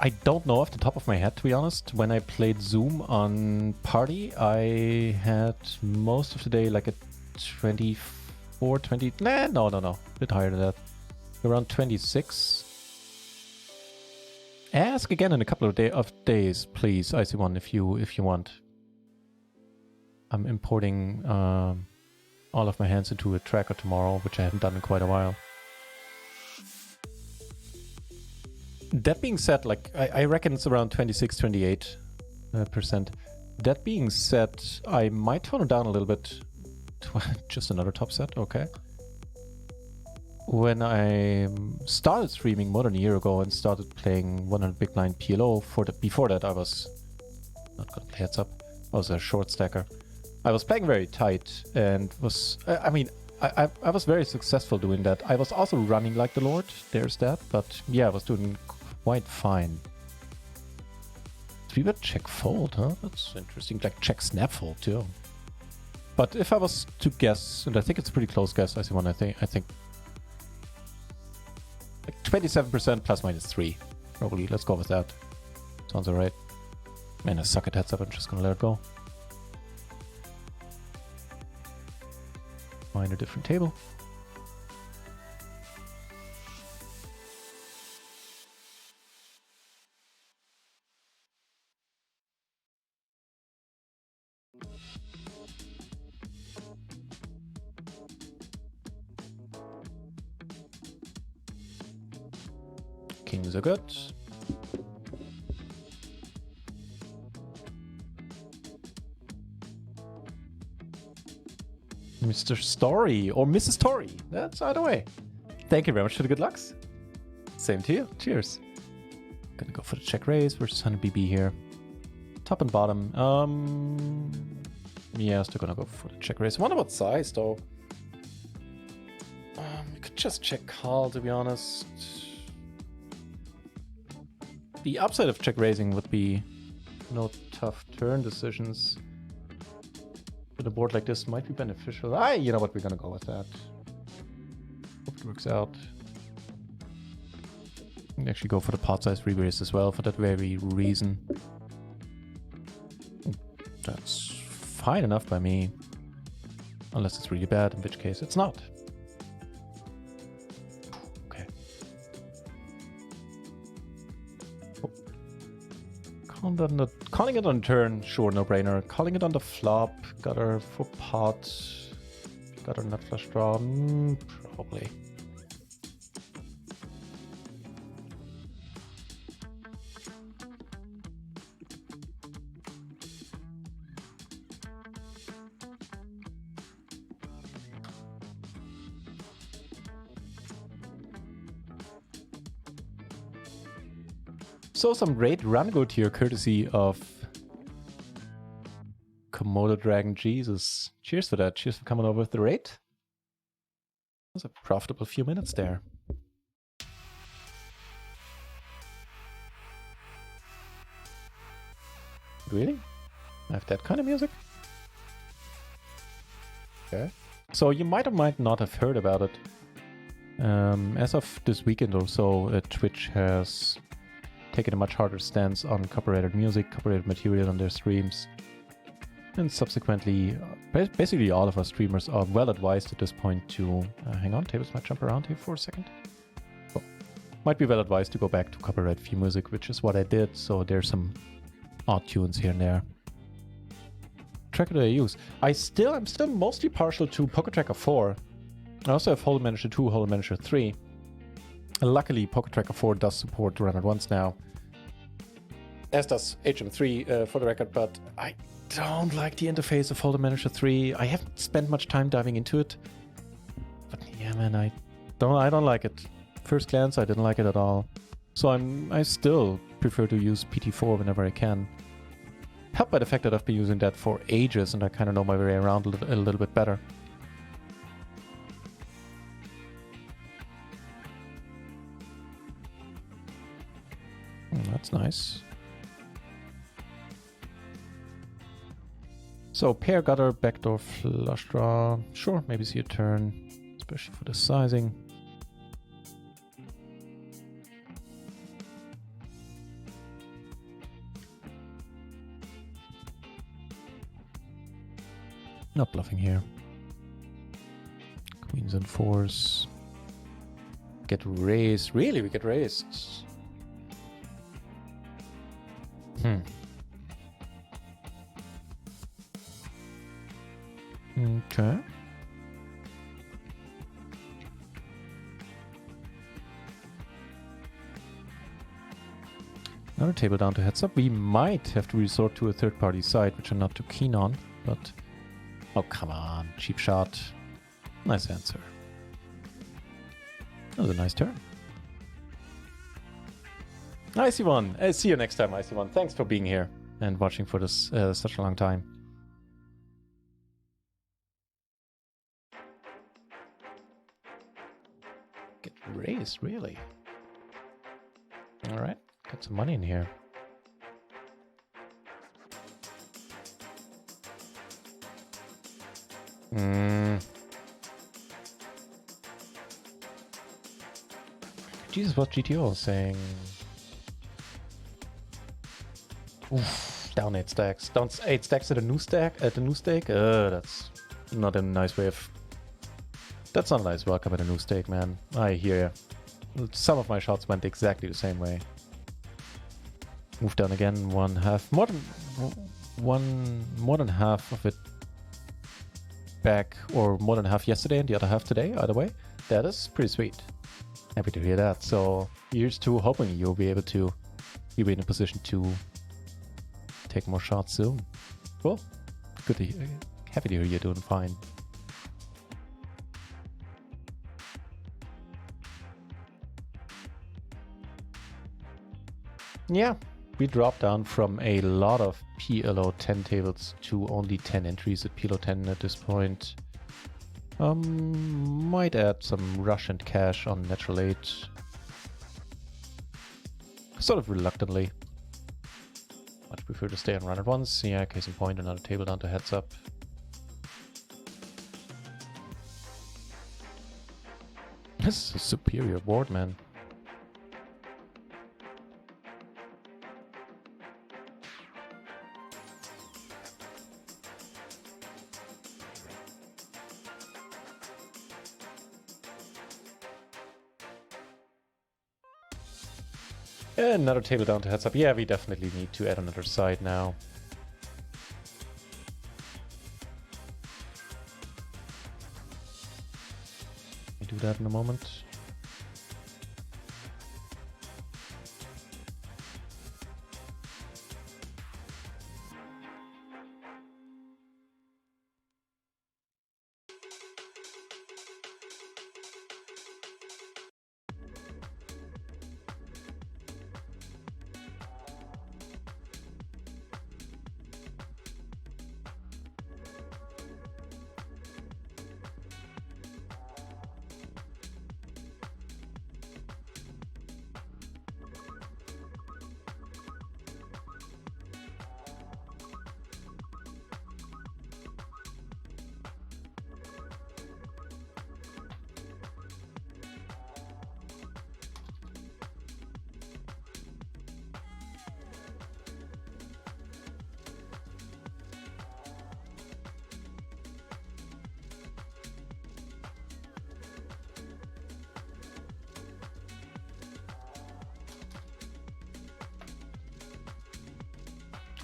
I don't know off the top of my head, to be honest. When I played Zoom on Party, I had most of the day like a 24, 20... no. A bit higher than that. Around 26. Ask again in a couple of days, please, IC1, if you want. I'm importing all of my hands into a tracker tomorrow, which I haven't done in quite a while. That being said, like I reckon it's around 26, 28 percent. That being said, I might tone it down a little bit. Just another top set, okay. When I started streaming more than a year ago and started playing 100 big blind PLO, before that I was not gonna play heads up. I was a short stacker. I was playing very tight and was, I mean, I was very successful doing that. I was also running like the Lord, there's that, but yeah, I was doing quite fine. 3-bet check fold, huh? That's interesting. Like check snap fold too. But if I was to guess, and I think it's a pretty close guess, I think like 27% plus minus 3. Probably. Let's go with that. Sounds alright. Man, I suck at heads up. I'm just gonna let it go. Find a different table. Kings are good. Mr. Story or Mrs. Story. That's either way. Thank you very much for the good lucks. Same to you. Cheers. Gonna go for the check raise versus 100 BB here. Top and bottom. Yeah, still gonna go for the check raise. I wonder what size though. You could just check call, to be honest. The upside of check raising would be no tough turn decisions. With a board like this might be beneficial. You know what, we're gonna go with that. Hope it works out. You can actually go for the pot size re-raise as well for that very reason. That's fine enough by me. Unless it's really bad, in which case it's not. Okay. Oh. Calling it on turn, sure, no brainer. Calling it on the flop, got her for pot, got her nut flush draw, probably. So some great run good here, courtesy of Komodo Dragon Jesus. Cheers for that. Cheers for coming over with the raid. That was a profitable few minutes there. Really? I have that kind of music? Okay. So you might or might not have heard about it. As of this weekend or so, Twitch has taken a much harder stance on copyrighted music, copyrighted material on their streams. And subsequently, basically all of our streamers are well advised at this point to... hang on, tables might jump around here for a second. Oh, might be well advised to go back to copyright-free music, which is what I did, so there's some odd tunes here and there. Tracker that I use. I'm still mostly partial to Poker Tracker 4. I also have Hold'em Manager 2, Hold'em Manager 3. And luckily, Poker Tracker 4 does support RunItOnce now. As does HM3 for the record, but I don't like the interface of Hold'em Manager 3. I haven't spent much time diving into it. But yeah, man, I don't like it. First glance, I didn't like it at all. So I still prefer to use PT4 whenever I can. Helped by the fact that I've been using that for ages and I kind of know my way around a little bit better. That's nice. So pair gutter, backdoor flush draw. Sure, maybe see a turn, especially for the sizing. Not bluffing here. Queens and fours. Get raised. Really, we get raised. Okay. Another table down to heads up. We might have to resort to a third-party site, which I'm not too keen on, but... Oh, come on. Cheap shot. Nice answer. That was a nice turn. Icy One. See you next time, Icy One. Thanks for being here and watching for this such a long time. Get raised, really? Alright, got some money in here. Jesus, what GTO is saying? Oof, down 8 stacks. Down 8 stacks at a new stack, at a new stake? That's not a nice way of... That's not a nice welcome at a new stake, man. I hear you. Some of my shots went exactly the same way. Move down again, more than half of it back, or more than half yesterday and the other half today, either way. That is pretty sweet. Happy to hear that. So here's to hoping you'll be able to be in a position to take more shots soon. Cool. Good to hear. Happy to hear you're doing fine. Yeah, we dropped down from a lot of PLO 10 tables to only 10 entries at PLO 10 at this point. Might add some rush and cash on Natural 8. Sort of reluctantly. Much prefer to stay on RunItOnce. Yeah, case in point, another table down to heads up. This is a superior board, man. Another table down to heads up. Yeah, we definitely need to add another side now. We'll do that in a moment.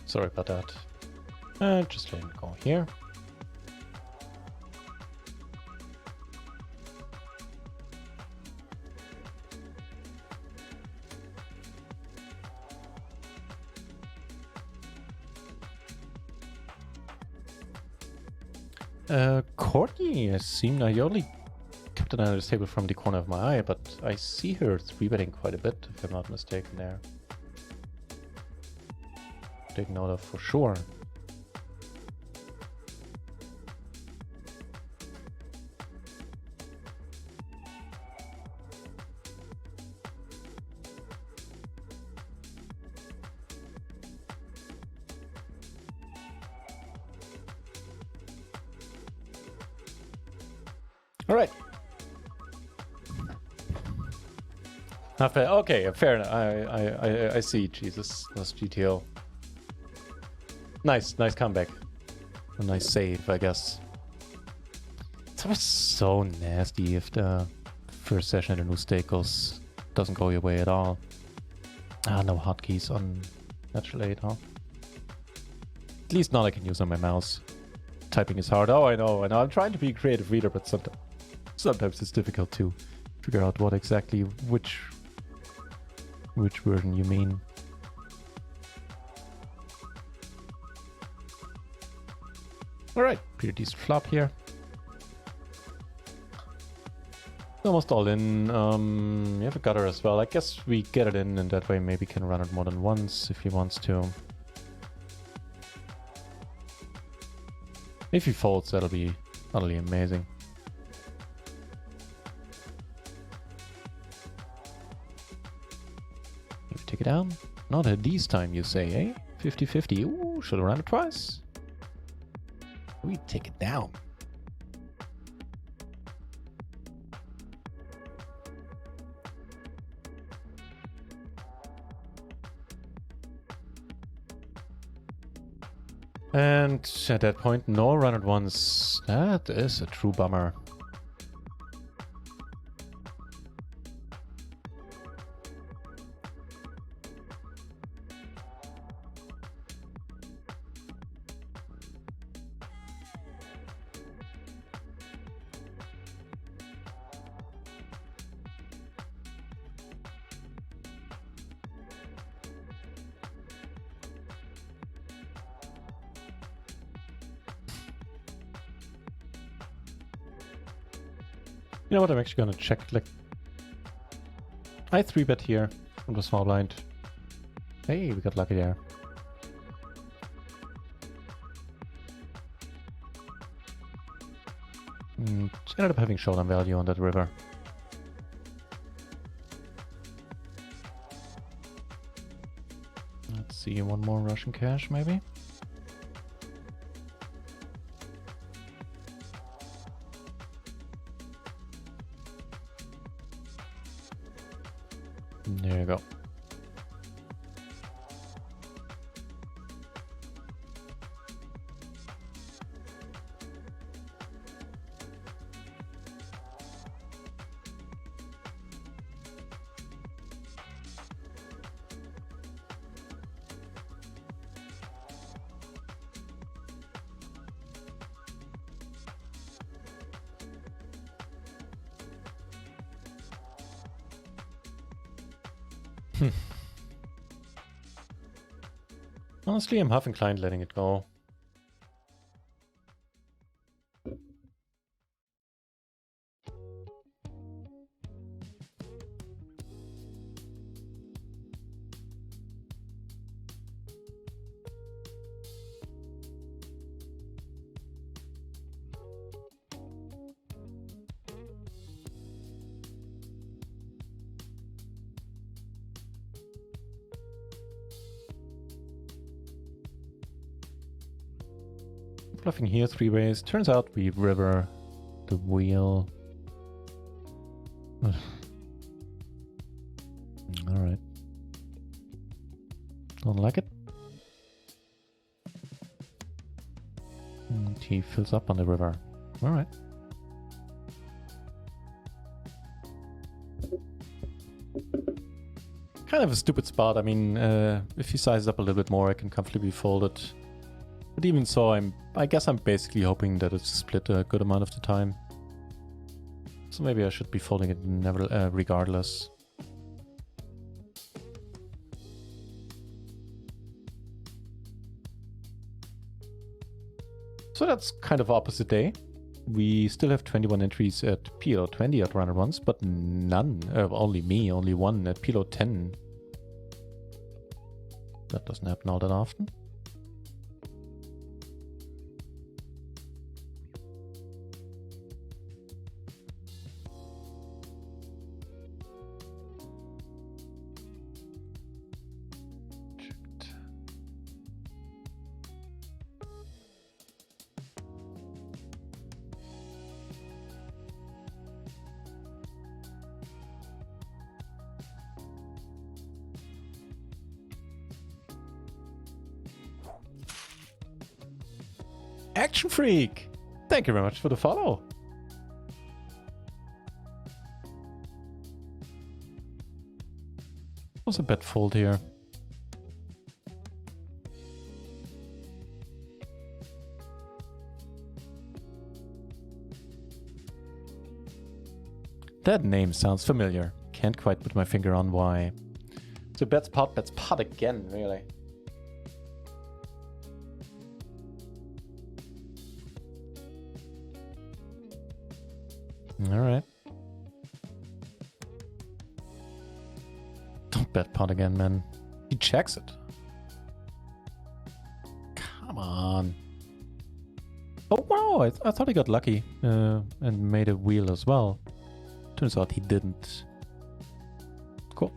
Sorry about that. Just letting it go here. Courtney has seen, I only kept an eye on this table from the corner of my eye, but I see her 3-betting quite a bit, if I'm not mistaken there. Take note of for sure. All right. Not fair. Okay, fair enough. I see. Jesus, that's GTO. Nice comeback. A nice save, I guess. It's always so nasty if the first session at a new stake doesn't go your way at all. Ah, no hotkeys on Natural 8, huh? At least not I can use on my mouse. Typing is hard. Oh, I know. I'm trying to be a creative reader, but sometimes it's difficult to figure out what exactly which version you mean. Alright, pretty decent flop here. Almost all in. You have a gutter as well. I guess we get it in and that way maybe can run it more than once if he wants to. If he folds, that'll be utterly amazing. Maybe take it down. Not at this time, you say, eh? 50-50. Ooh, should have run it twice. We take it down. And at that point, no run at once. That is a true bummer. You know what, I'm actually gonna check, like... I 3-bet here from the small blind. Hey, we got lucky there. And ended up having showdown value on that river. Let's see, one more Russian cash maybe? There you go. Honestly, I'm half inclined letting it go. Bluffing here 3 ways. Turns out we river the wheel. Alright. Don't like it. And he fills up on the river. Alright. Kind of a stupid spot. I mean, if he sizes up a little bit more, I can comfortably fold it. But even so, I guess I'm basically hoping that it's split a good amount of the time. So maybe I should be folding it never, regardless. So that's kind of opposite day. We still have 21 entries at PLO 20 at RunItOnce, but none, only me, only one at PLO 10. That doesn't happen all that often. Action Freak! Thank you very much for the follow. Was a bet fold here. That name sounds familiar. Can't quite put my finger on why. So bets pot again, really. Alright. Don't bet pot again, man. He checks it. Come on. Oh, wow. I thought he got lucky and made a wheel as well. Turns out he didn't. Cool.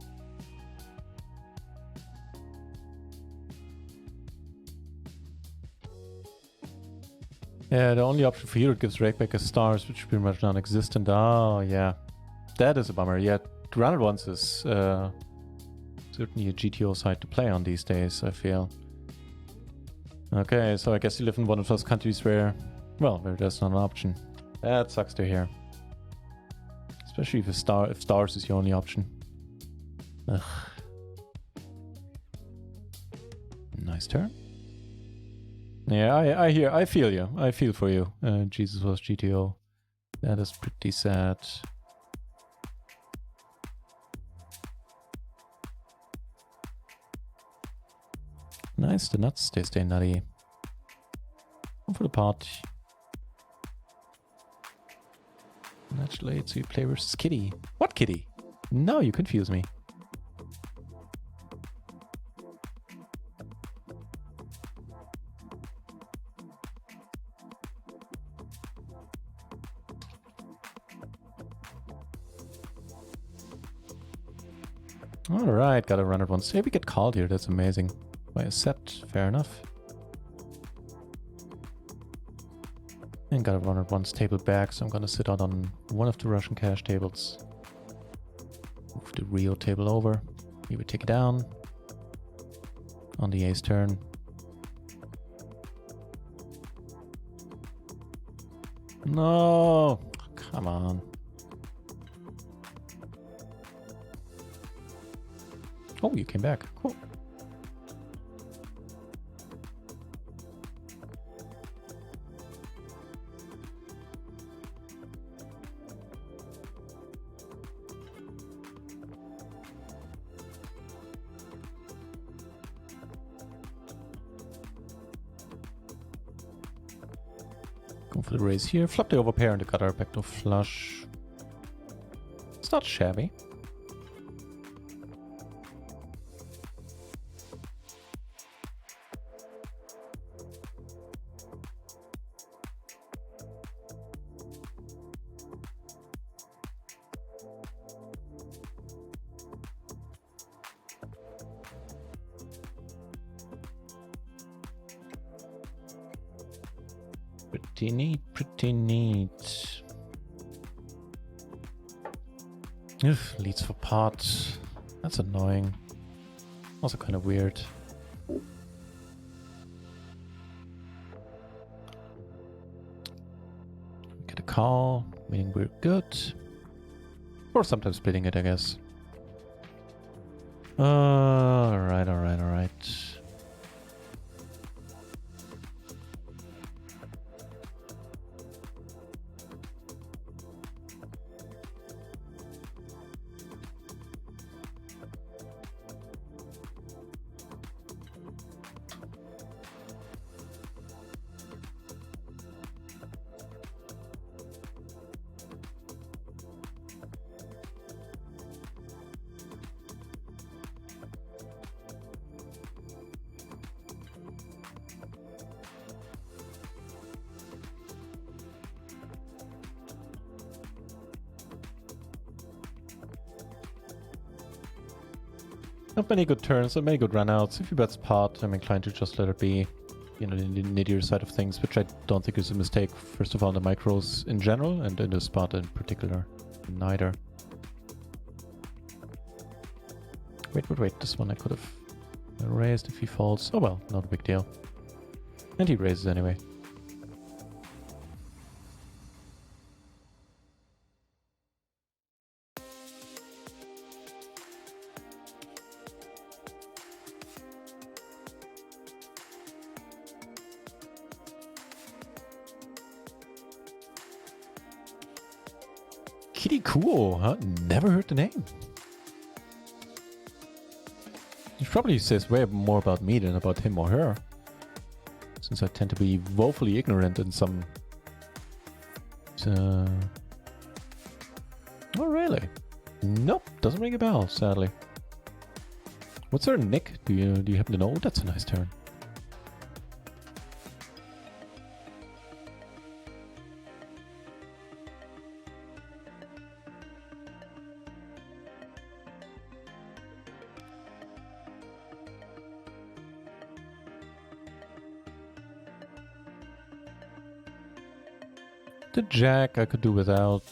Yeah, the only option for you that gives Rakeback is stars, which is pretty much non-existent. Oh, yeah. That is a bummer. Yeah, RunItOnce is certainly a GTO site to play on these days, I feel. Okay, so I guess you live in one of those countries where, well, where there's not an option. That sucks to hear. Especially if stars is your only option. Ugh. Nice turn. Yeah, I feel you. I feel for you. Jesus was GTO. That is pretty sad. Nice, the nuts stay nutty. Go for the pot. Naturally, so you play versus Kitty. What Kitty? No, you confuse me. Alright, got a RunItOnce. Hey, we get called here, that's amazing. By a set, fair enough. And got a RunItOnce table back, so I'm gonna sit out on one of the Russian cash tables. Move the Rio table over. Maybe take it down. On the ace turn. No! Come on. Oh, you came back. Cool. Go for the raise here. Flop the overpair and the gutter backdoor flush. It's not shabby. Pretty neat, pretty neat. Ugh, leads for pot. That's annoying. Also kind of weird. Get a call, meaning we're good. Or sometimes splitting it, I guess. Alright, alright, alright. Not many good turns, not many good runouts. If you bet pot, I'm inclined to just let it be. You know, the nittier side of things, which I don't think is a mistake. First of all, the micros in general, and in the spot in particular. Neither. Wait. This one I could have raised if he falls. Oh well, not a big deal. And he raises anyway. Kitty Cool, huh? Never heard the name. It probably says way more about me than about him or her. Since I tend to be woefully ignorant in some Really? Nope, doesn't ring a bell, sadly. What's her nick? Do you happen to know? That's a nice turn. The jack I could do without.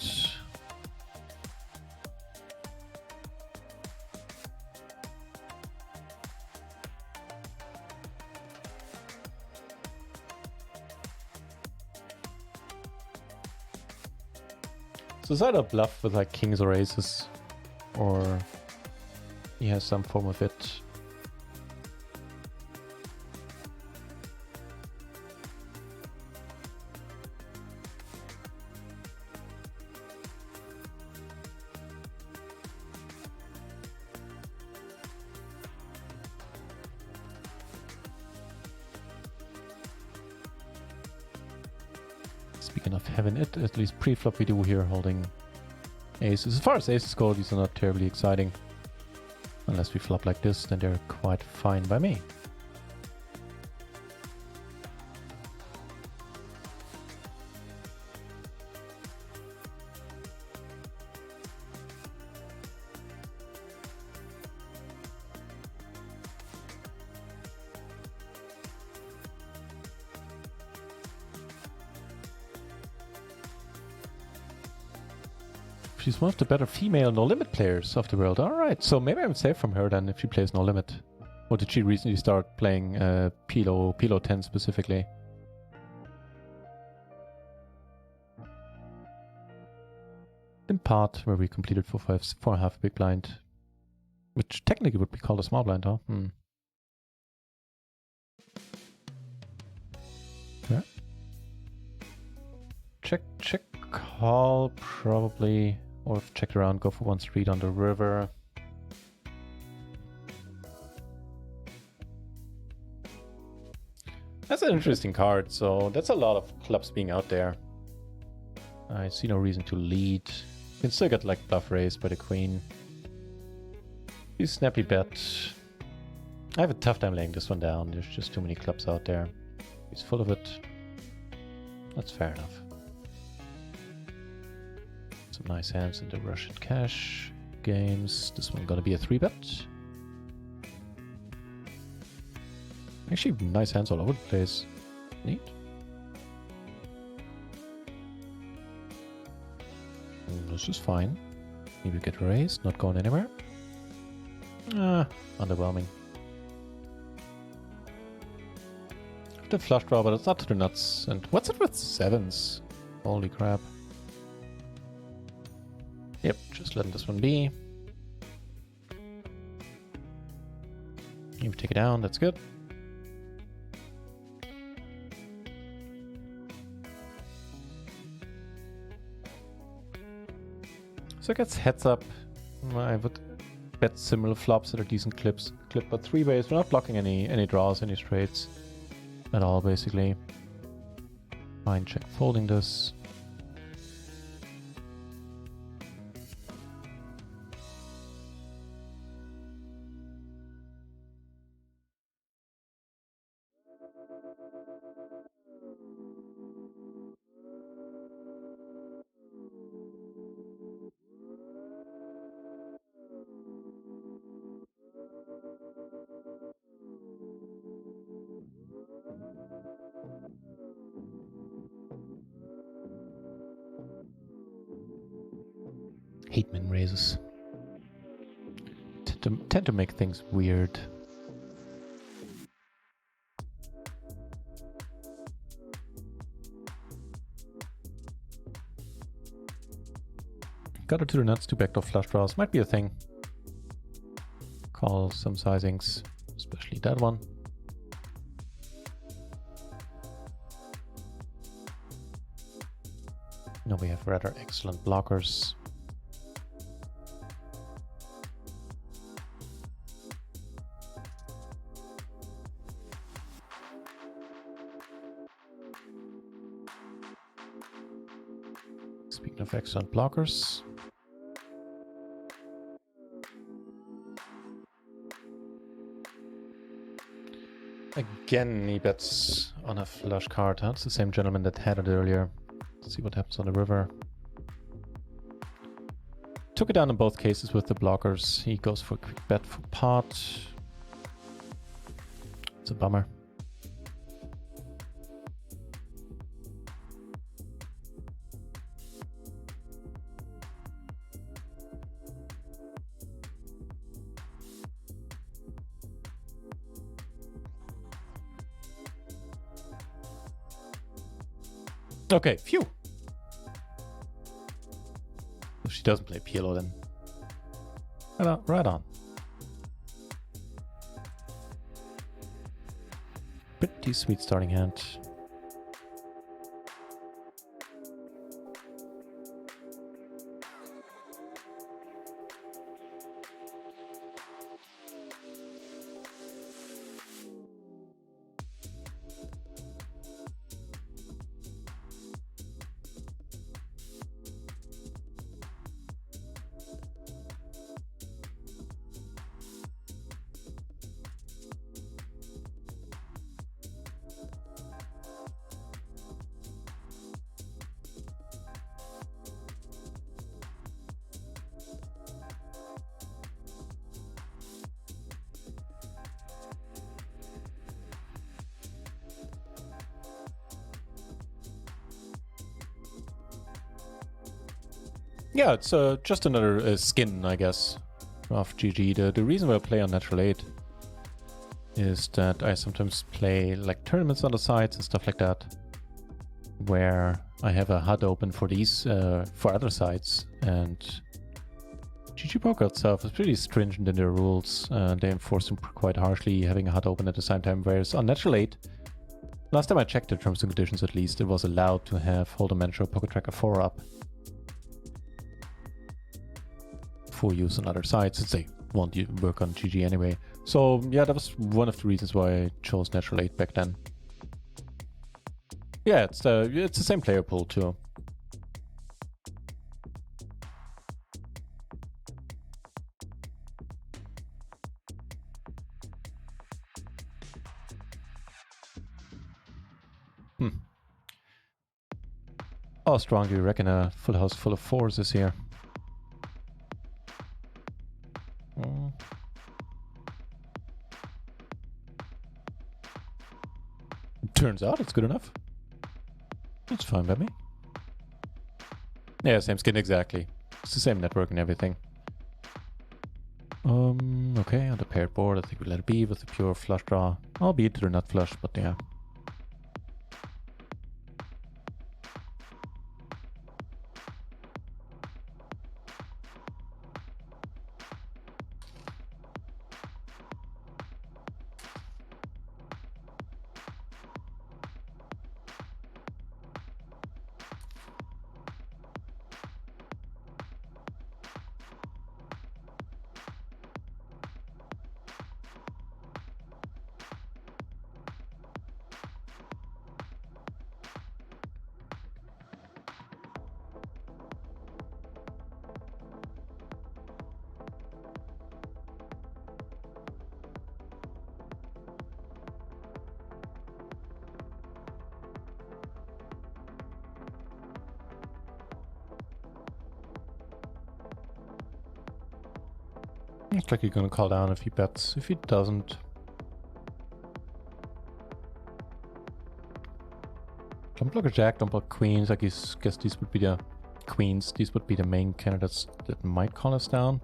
So it's either bluff with like kings or aces, or he has some form of it. Speaking of having it, at least pre-flop we do here, holding aces. As far as aces go, these are not terribly exciting. Unless we flop like this, then they're quite fine by me. She's one of the better female no-limit players of the world. Alright, so maybe I would save from her then if she plays no-limit. Or did she recently start playing PLO 10 specifically? In part, where we completed 4.5 big blind. Which technically would be called a small blind, huh? Okay. Check, check, call, probably. Or if checked around, go for one street on the river. That's an interesting card, so that's a lot of clubs being out there. I see no reason to lead. You can still get like bluff raised by the queen. You snappy bet. I have a tough time laying this one down. There's just too many clubs out there. He's full of it. That's fair enough. Some nice hands in the Russian cash games. This one gonna be a 3-bet. Actually, nice hands all over the place. Neat. This is fine. Maybe get raised, not going anywhere. Underwhelming. The flush draw, but it's not to the nuts. And what's it with sevens? Holy crap. Yep, just letting this one be. You take it down, that's good. So it gets heads up. I would bet similar flops that are decent clip, but 3 ways. We're not blocking any draws, any straights at all, basically. Fine, check folding this. Hate min raises. Tend to make things weird. Got it to the nuts, 2 backdoor flush draws. Might be a thing. Call some sizings, especially that one. Now we have rather excellent blockers. Speaking of excellent blockers, Again, he bets on a flush card. Huh? It's the same gentleman that had it earlier. Let's see what happens on the river. Took it down in both cases with the blockers. He goes for a quick bet for pot. It's a bummer. Okay, phew. If she doesn't play PLO, then right on. Pretty sweet starting hand. Yeah, it's just another skin, I guess, of GG. The reason why I play on Natural 8 is that I sometimes play like tournaments on the sides and stuff like that, where I have a HUD open for these, for other sites, and GG Poker itself is pretty stringent in their rules. They enforce them quite harshly, having a HUD open at the same time, whereas on Natural 8, last time I checked the terms and conditions at least, it was allowed to have Hold'em Manager Poker Tracker 4 up for use on other sites, since they won't work on GG anyway. So yeah, that was one of the reasons why I chose Natural 8 back then. Yeah, it's the same player pool too. How strong do you reckon a full house full of fours is here? Turns out it's good enough. That's fine by me. Yeah, same skin exactly. It's the same network and everything. Okay, on the paired board, I think we let it be with the pure flush draw. Albeit they're not flush, but yeah. Looks like you're gonna call down if he bets. If he doesn't, don't block a jack, don't block queens. I guess these would be the queens. These would be the main candidates that might call us down.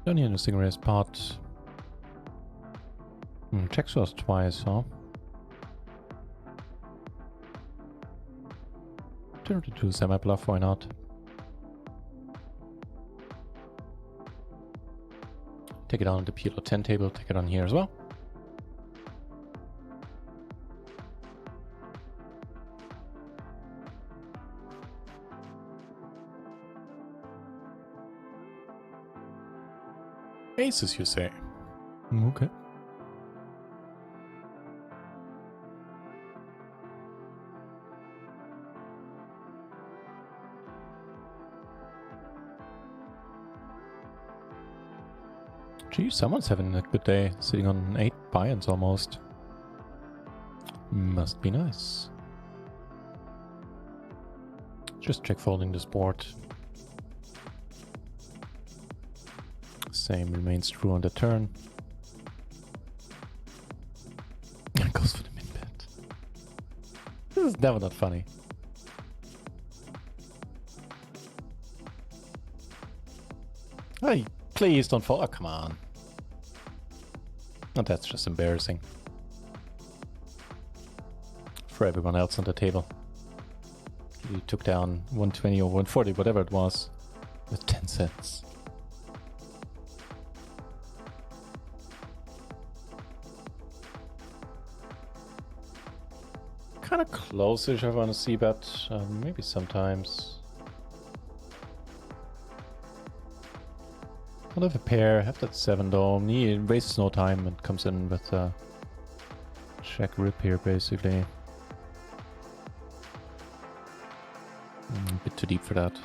Don't need anything raise pot. Checks us twice, huh? Turn to 2 semi-bluff, why not? Take it on the PLO 10 table, take it on here as well. Aces, you say? Okay. Gee, someone's having a good day, sitting on 8 buy-ins almost. Must be nice. Just check folding this board. Same remains true on the turn. Goes for the min bet. This is never not funny. Hey, please don't fall. Oh, come on. Oh, that's just embarrassing. For everyone else on the table. He took down 120 or 140, whatever it was, with 10 cents. Kind of close-ish, I want to see, but maybe sometimes. I'll have a pair, have that 7 though. He wastes no time and comes in with a check rip here, basically. A bit too deep for that.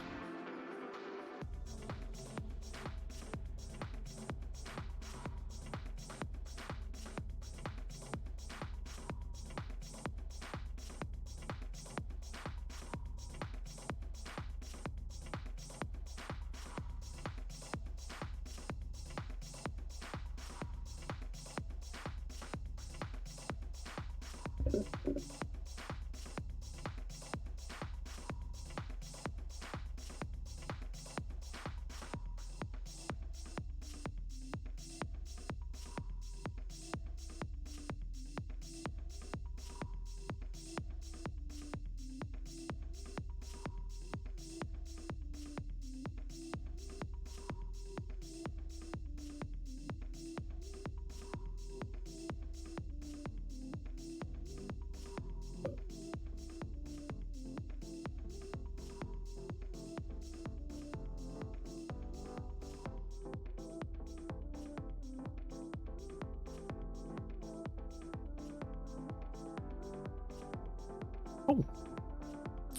Oh,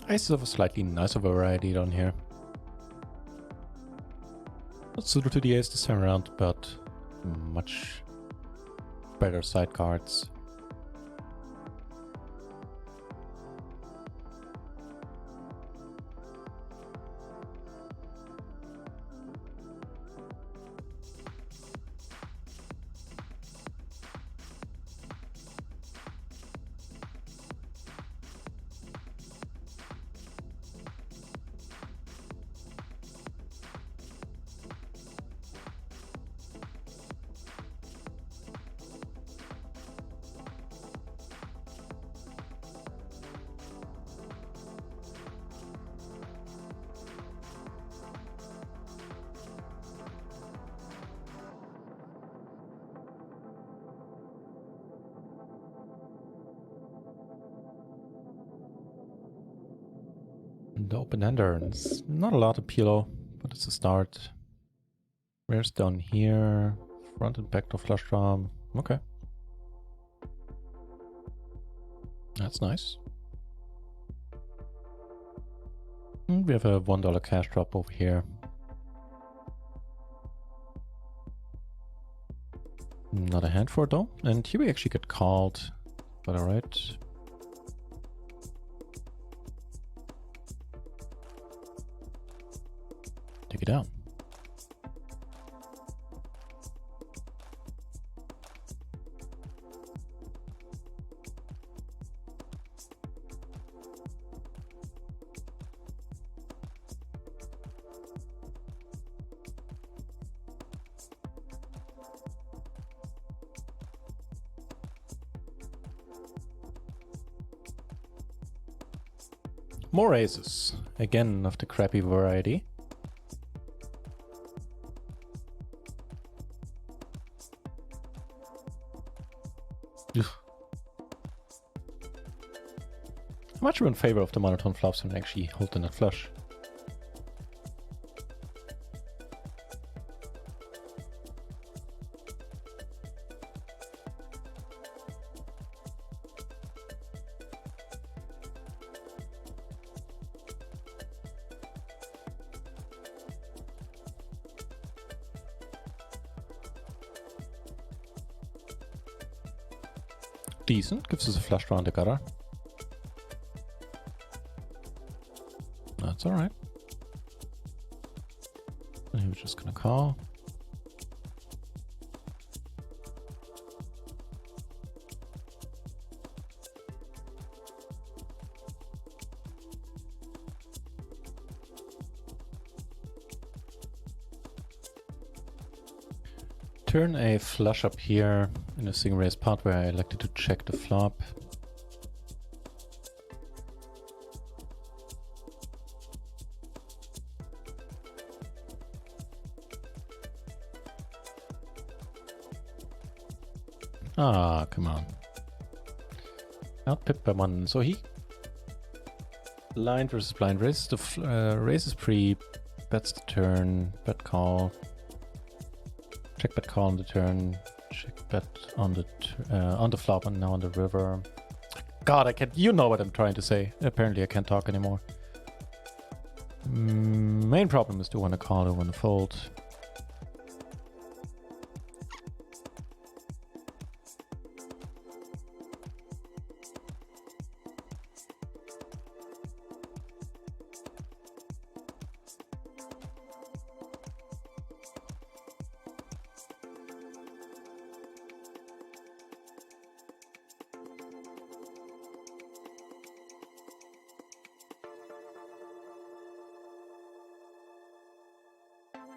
aces have a slightly nicer variety down here. Not suited to the ace this time around, but much better side cards. The open-ender, it's not a lot of PLO, but it's a start. Where's down here? Front and back to flush draw. Okay. That's nice. And we have a $1 cash drop over here. Not a hand for it though. And here we actually get called, but alright. Take it down. More aces, again of the crappy variety. Ugh. I'm much more in favor of the monotone flops and actually hold the nut flush. Decent, gives us a flush around the gutter. That's alright. And we're just gonna call. Turn a flush up here in a single raise part where I elected to check the flop. Ah, come on. Outpipped by one. So he blind versus blind raises the raises pre, bets the turn, bet call. Check bet call on the turn, check bet on the flop and now on the river. God, I can't. You know what I'm trying to say. Apparently, I can't talk anymore. Main problem is do I want to call or want to fold.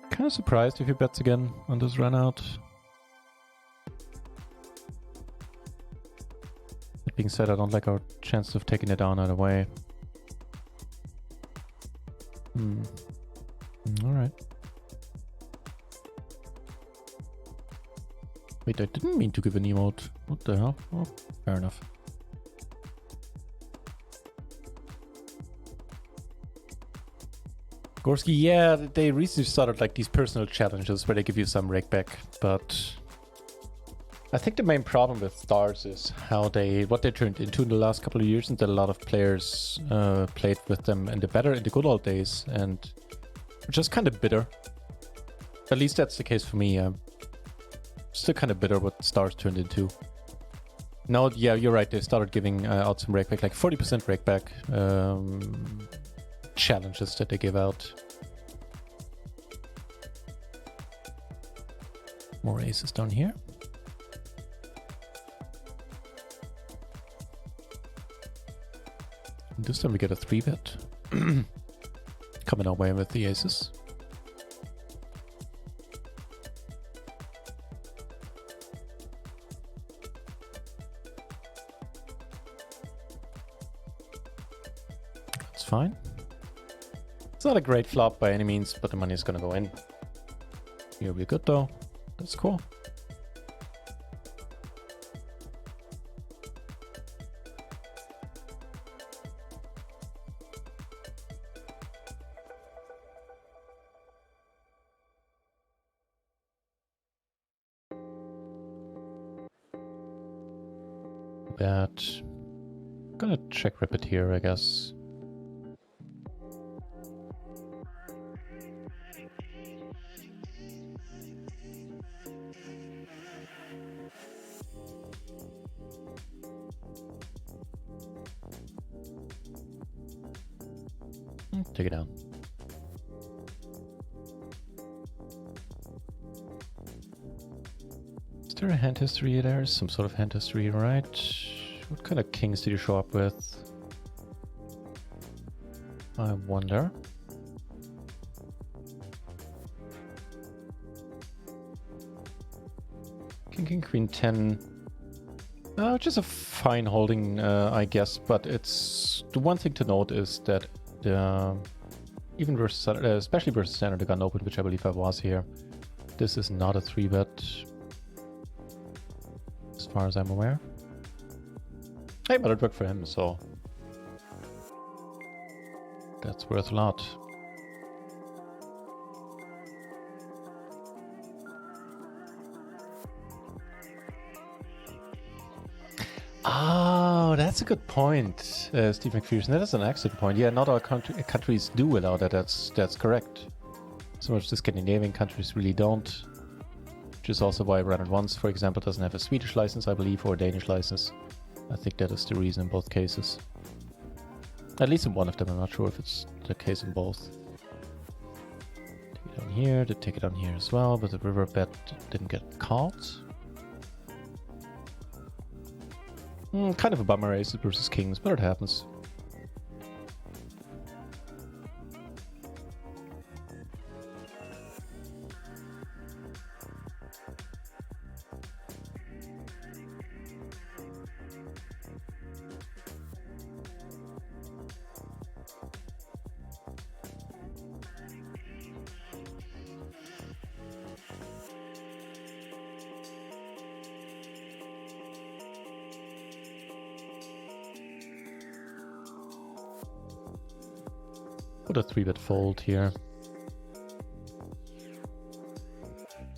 Kind of surprised if he bets again on this run out. That being said, I don't like our chance of taking it down either way. Alright. Wait, I didn't mean to give an emote. What the hell? Oh, fair enough. Gorski, yeah, they recently started like these personal challenges where they give you some rake back, but I think the main problem with stars is what they turned into in the last couple of years, and that a lot of players played with them in the good old days, and just kind of bitter. At least that's the case for me. I'm still kind of bitter what stars turned into. Now, yeah, you're right. They started giving out some rake back, like 40% rake back. Challenges that they give out. More aces down here. And this time we get a 3-bet. Coming our way with the aces. That's fine. It's not a great flop by any means, but the money is gonna go in. Here we're good though. That's cool. Bet. I'm gonna check rip it here, I guess. Take it down. Is there a hand history there? Some sort of hand history, right? What kind of kings did you show up with? I wonder. King, queen, 10. Which is a fine holding, I guess, but it's the one thing to note is that even versus, especially versus standard the gun open, which I believe I was here, this is not a 3-bet, as far as I'm aware. Hey, but it worked for him, so that's worth a lot. Oh, that's a good point, Steve McPherson. That is an excellent point. Yeah, not all countries do allow that. That's correct. So much the Scandinavian countries really don't. Which is also why RunItOnce, for example, doesn't have a Swedish license, I believe, or a Danish license. I think that is the reason in both cases. At least in one of them. I'm not sure if it's the case in both. Take it on here. Did take it on here as well, but the riverbed didn't get caught. Kind of a bummer, aces versus kings, but it happens. Put a 3-bet fold here.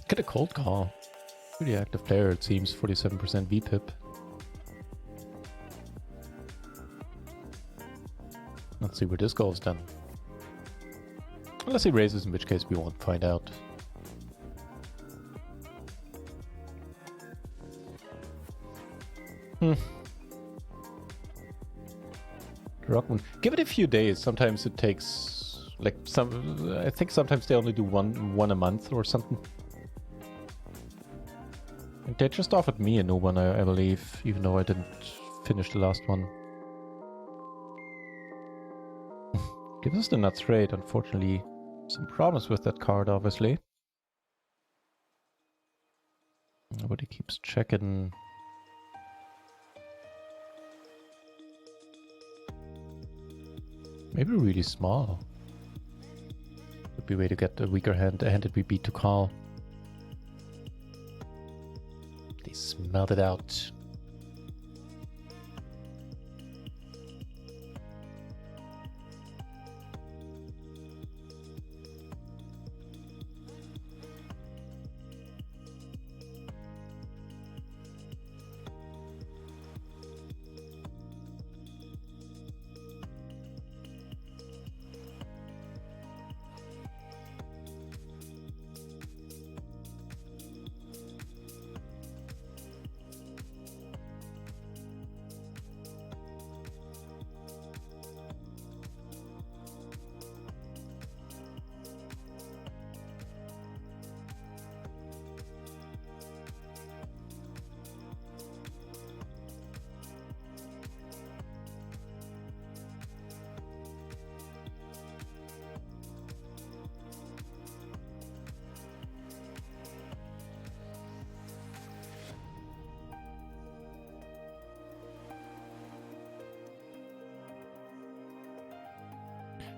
Get a cold call. Pretty active player, it seems. 47% VPIP. Let's see where this goes then. Unless he raises, in which case we won't find out. Rockman. Give it a few days. Sometimes it takes like I think sometimes they only do one a month or something. And they just offered me a new one, I believe, even though I didn't finish the last one. Gives us the nuts rate. Unfortunately, some problems with that card, obviously. Nobody keeps checking. Maybe really small. Would be a way to get a weaker hand, a hand that we beat to call. They smelled it out.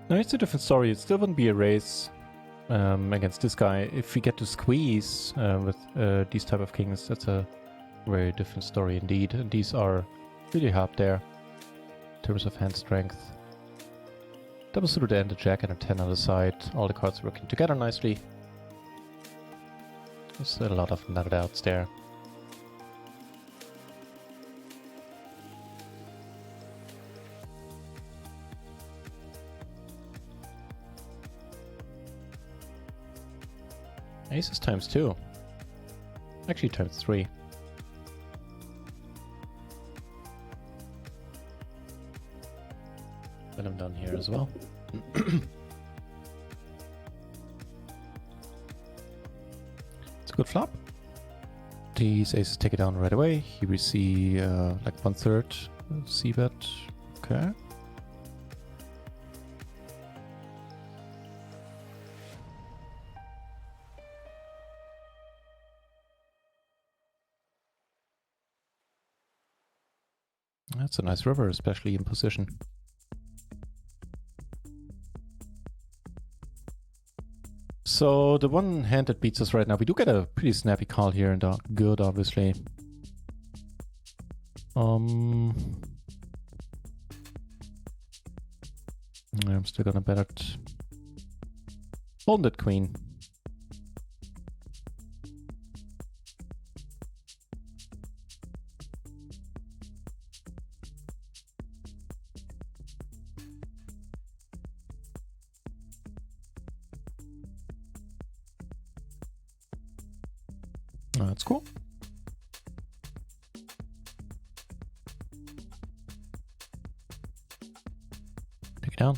No, it's a different story. It still wouldn't be a race against this guy. If we get to squeeze with these type of kings, that's a very different story indeed. And these are really hard there in terms of hand strength. Double suited and a jack and a 10 on the side. All the cards working together nicely. There's a lot of nutted outs there. Aces times 2. Actually times 3. Put him down here as well. It's a good flop. These aces take it down right away. Here we see like 1/3 c-bet. Okay. That's a nice river, especially in position. So the one hand that beats us right now, we do get a pretty snappy call here and good, obviously. I'm still gonna bet it. Hold it, queen. Oh, that's cool. Take it down.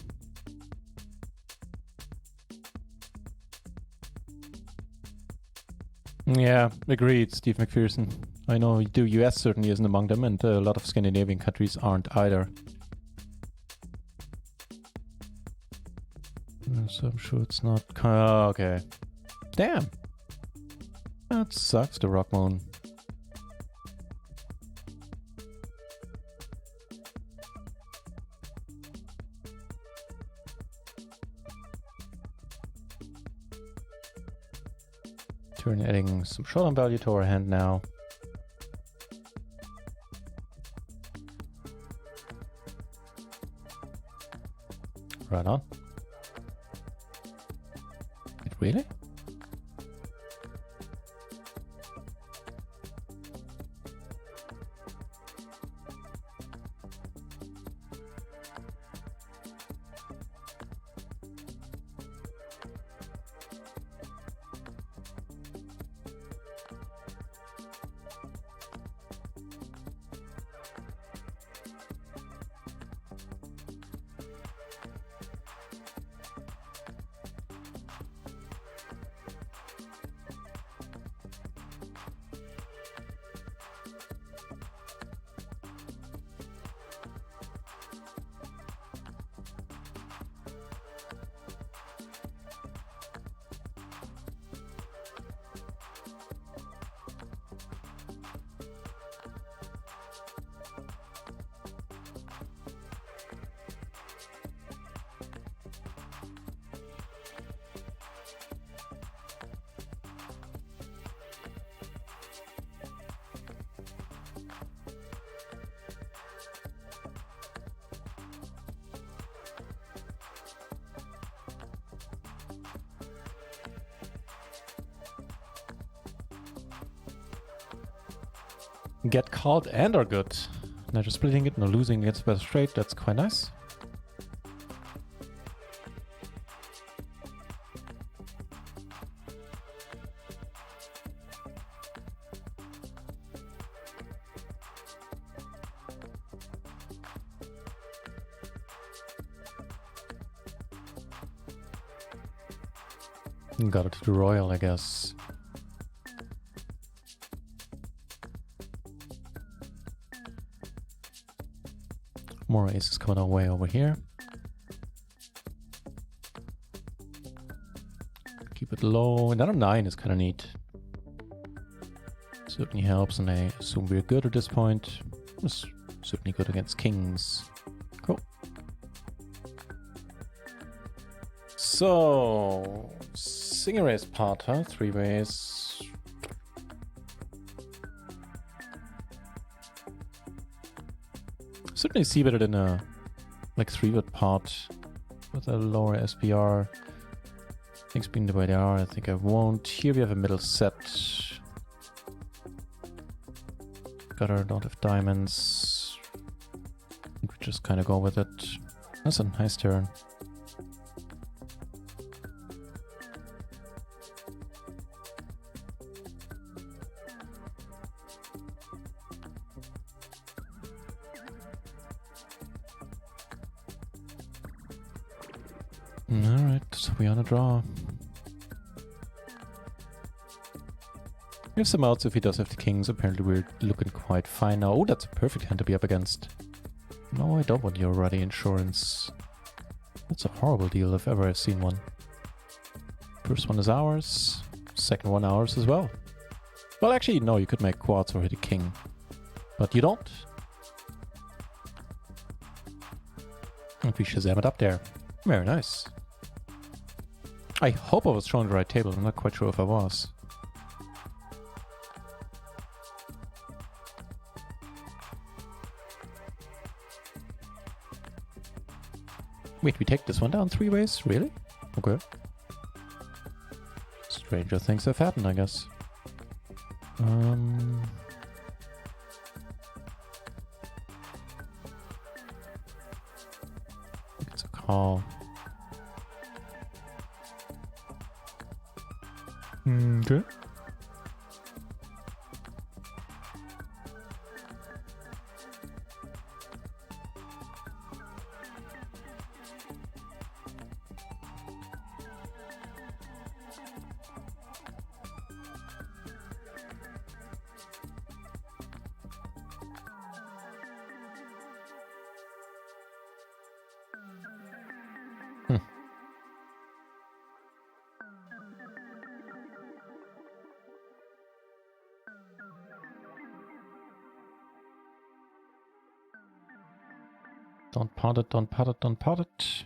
Yeah, agreed, Steve McPherson. I know the US certainly isn't among them, and a lot of Scandinavian countries aren't either. So I'm sure it's not... okay. Damn! That sucks, the Rock Moon. Turn adding some showdown value to our hand now. Right on. Really? Get called and are good. Neither splitting it nor losing against better straight. That's quite nice. Got it to the royal, I guess. More aces coming our way over here. Keep it low. Another 9 is kind of neat. Certainly helps, and I assume we're good at this point. It's certainly good against kings. Cool. So, single raise part, huh? 3 ways. Certainly see better than a like 3-wood pot with a lower SPR. Things being the way they are, I think I won't. Here we have a middle set. Gutter, don't have diamonds. I think we just kind of go with it. That's a nice turn. Alright, so we on a draw. We have some outs if he does have the kings. Apparently we're looking quite fine now. Oh, that's a perfect hand to be up against. No, I don't want your ruddy insurance. That's a horrible deal if ever I've seen one. First one is ours. Second one ours as well. Well, actually, no, you could make quads or hit a king. But you don't. And we Shazam it up there. Very nice. I hope I was showing the right table. I'm not quite sure if I was. Wait, we take this one down 3 ways? Really? Okay. Stranger things have happened, I guess. It's a call. Okay. Don't pot it, don't pot it, don't pot it.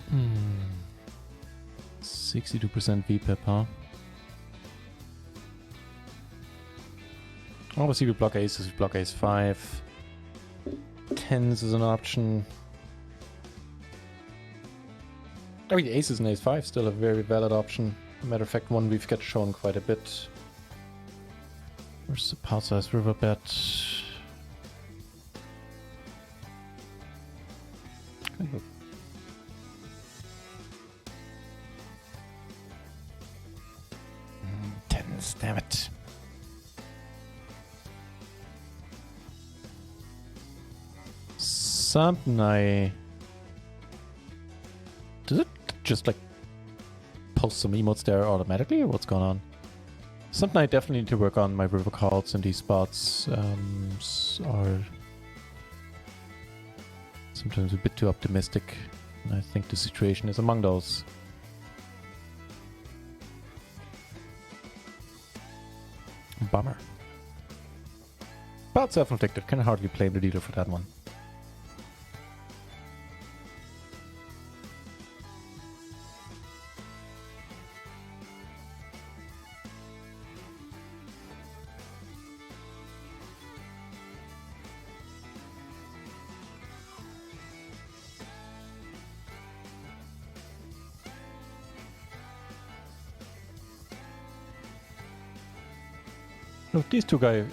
Hmm. 62% VPIP, huh? Obviously we block aces, we block ace 5. 10s is an option. I mean, aces and ace 5 still a very valid option. Matter of fact, one we've got shown quite a bit. Where's the pot size river bet? Tens, damn it. Something does it just like post some emotes there automatically, or what's going on? Something I definitely need to work on. My river calls in these spots are sometimes a bit too optimistic, and I think the situation is among those. Bummer. But self-inflicted, can hardly blame the dealer for that one.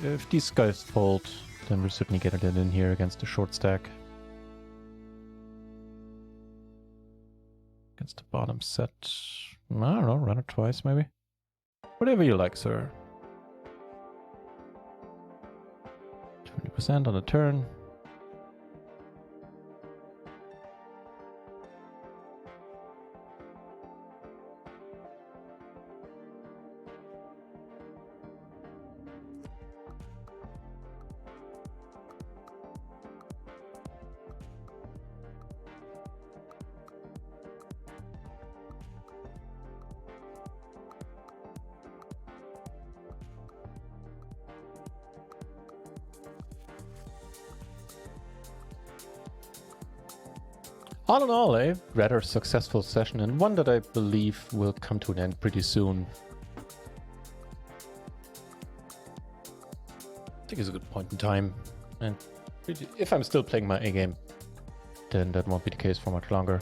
If these guys fold, then we're certainly getting it in here against the short stack. Against the bottom set. I don't know, run it twice maybe. Whatever you like, sir. 20% on the turn. All in all, a rather successful session, and one that I believe will come to an end pretty soon. I think it's a good point in time, and if I'm still playing my A game, then that won't be the case for much longer.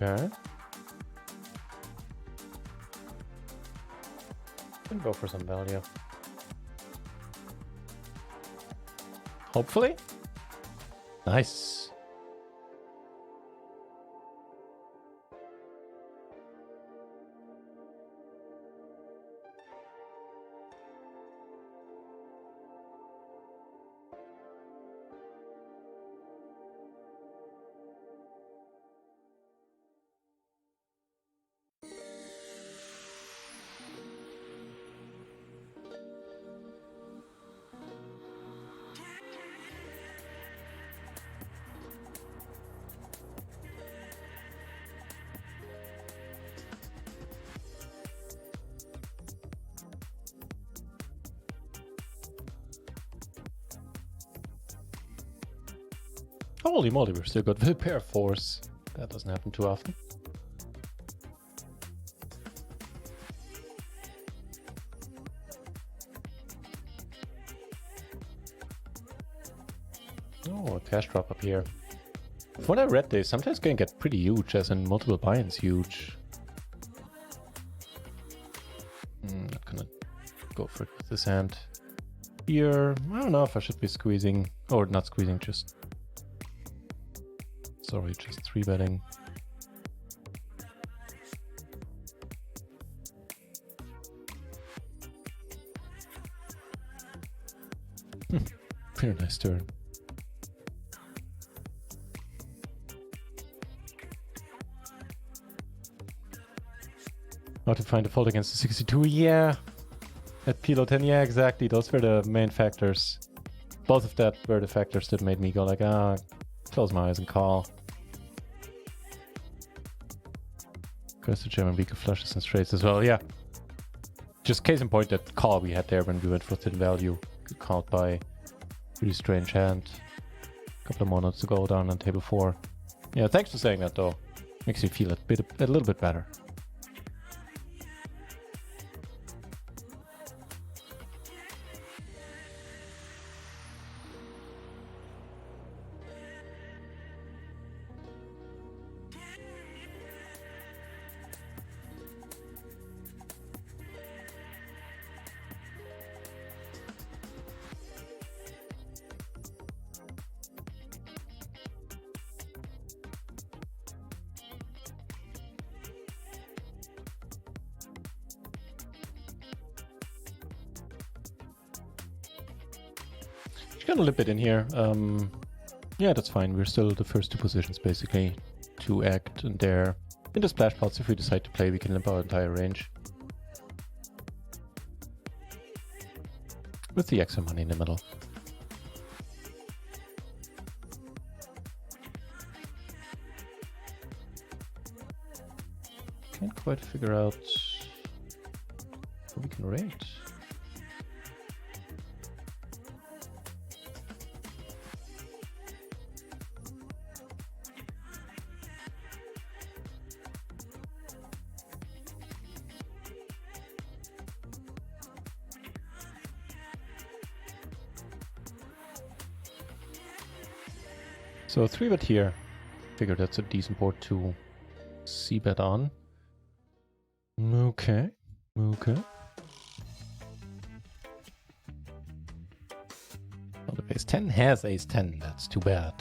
Okay. Can go for some value. Hopefully. Nice. Holy moly, we're still good with pair force. That doesn't happen too often. Oh, a cash drop up here. From what I read, they sometimes can get pretty huge, as in multiple buy-ins huge. Not gonna go for it with this hand. Here, I don't know if I should be squeezing, or not squeezing, just... Sorry, just 3-betting. Pretty nice turn. How to find a fault against the 62? Yeah. At PLO 10, yeah, exactly. Those were the main factors. Both of that were the factors that made me go like, close my eyes and call. Goes to German weaker flushes and straights as well, yeah. Just case in point, that call we had there when we went for thin value. Called by really strange hand. Couple of more notes to go down on table 4. Yeah, thanks for saying that though. Makes me feel a little bit better. Got a little bit in here. Yeah, that's fine. We're still the first 2 positions basically to act, and there in the splash pots, if we decide to play, we can limp our entire range with the extra money in the middle. Can't quite figure out what we can rate. So 3-bet here. Figure that's a decent board to c-bet on. Okay. Okay. Well, the base 10 has ace 10. That's too bad.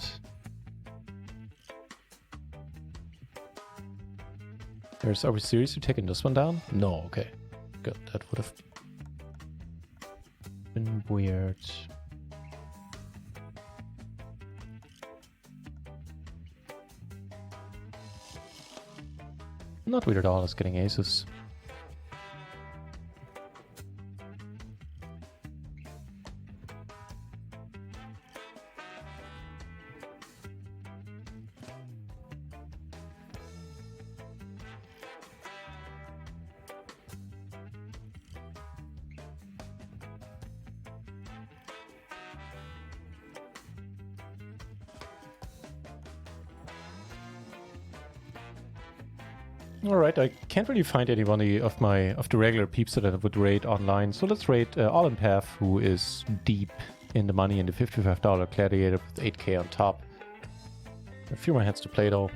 Are we seriously taking this one down? No, okay. Good. That would have been weird. Not weird at all, it's getting aces. Alright, I can't really find anybody of the regular peeps that I would rate online, so let's rate All Path, who is deep in the money in the $55 Gladiator with 8k on top. A few more hands to play though.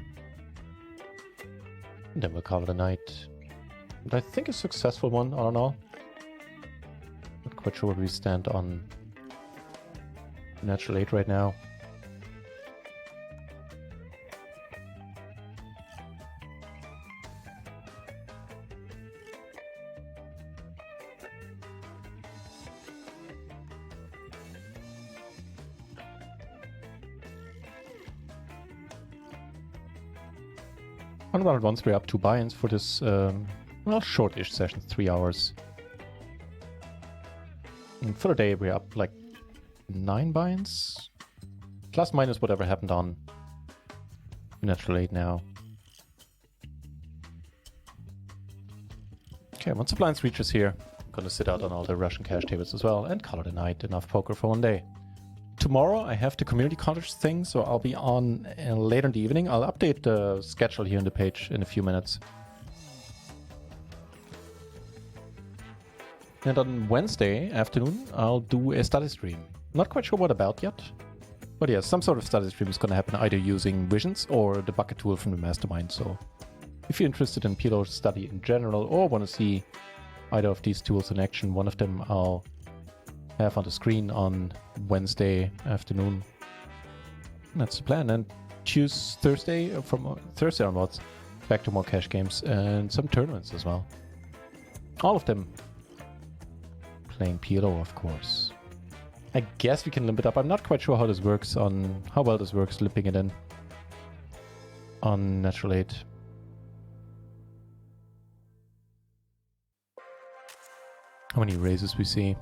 And then we'll call it a night. But I think a successful one, all in all. Not quite sure where we stand on natural 8 right now. Once we're up 2 buy-ins for this, well, short-ish session, 3 hours. And for the day, we're up like 9 buy-ins? Plus minus whatever happened on natural 8 now. Okay, once the blinds reaches here, I'm gonna sit out on all the Russian cash tables as well and call it a night. Enough poker for one day. tomorrow I have the community contest thing, so I'll be on later in the evening. I'll update the schedule here on the page in a few minutes. And on Wednesday afternoon, I'll do a study stream. Not quite sure what about yet. But yeah, some sort of study stream is going to happen either using Visions or the bucket tool from the mastermind. So if you're interested in PLO study in general or want to see either of these tools in action, one of them I'll have on the screen on Wednesday afternoon. And that's the plan. And Thursday, from Thursday onwards, back to more cash games and some tournaments as well. All of them playing PLO, of course. I guess we can limp it up. I'm not quite sure how this works how well this works, limping it in on Natural 8. How many raises we see?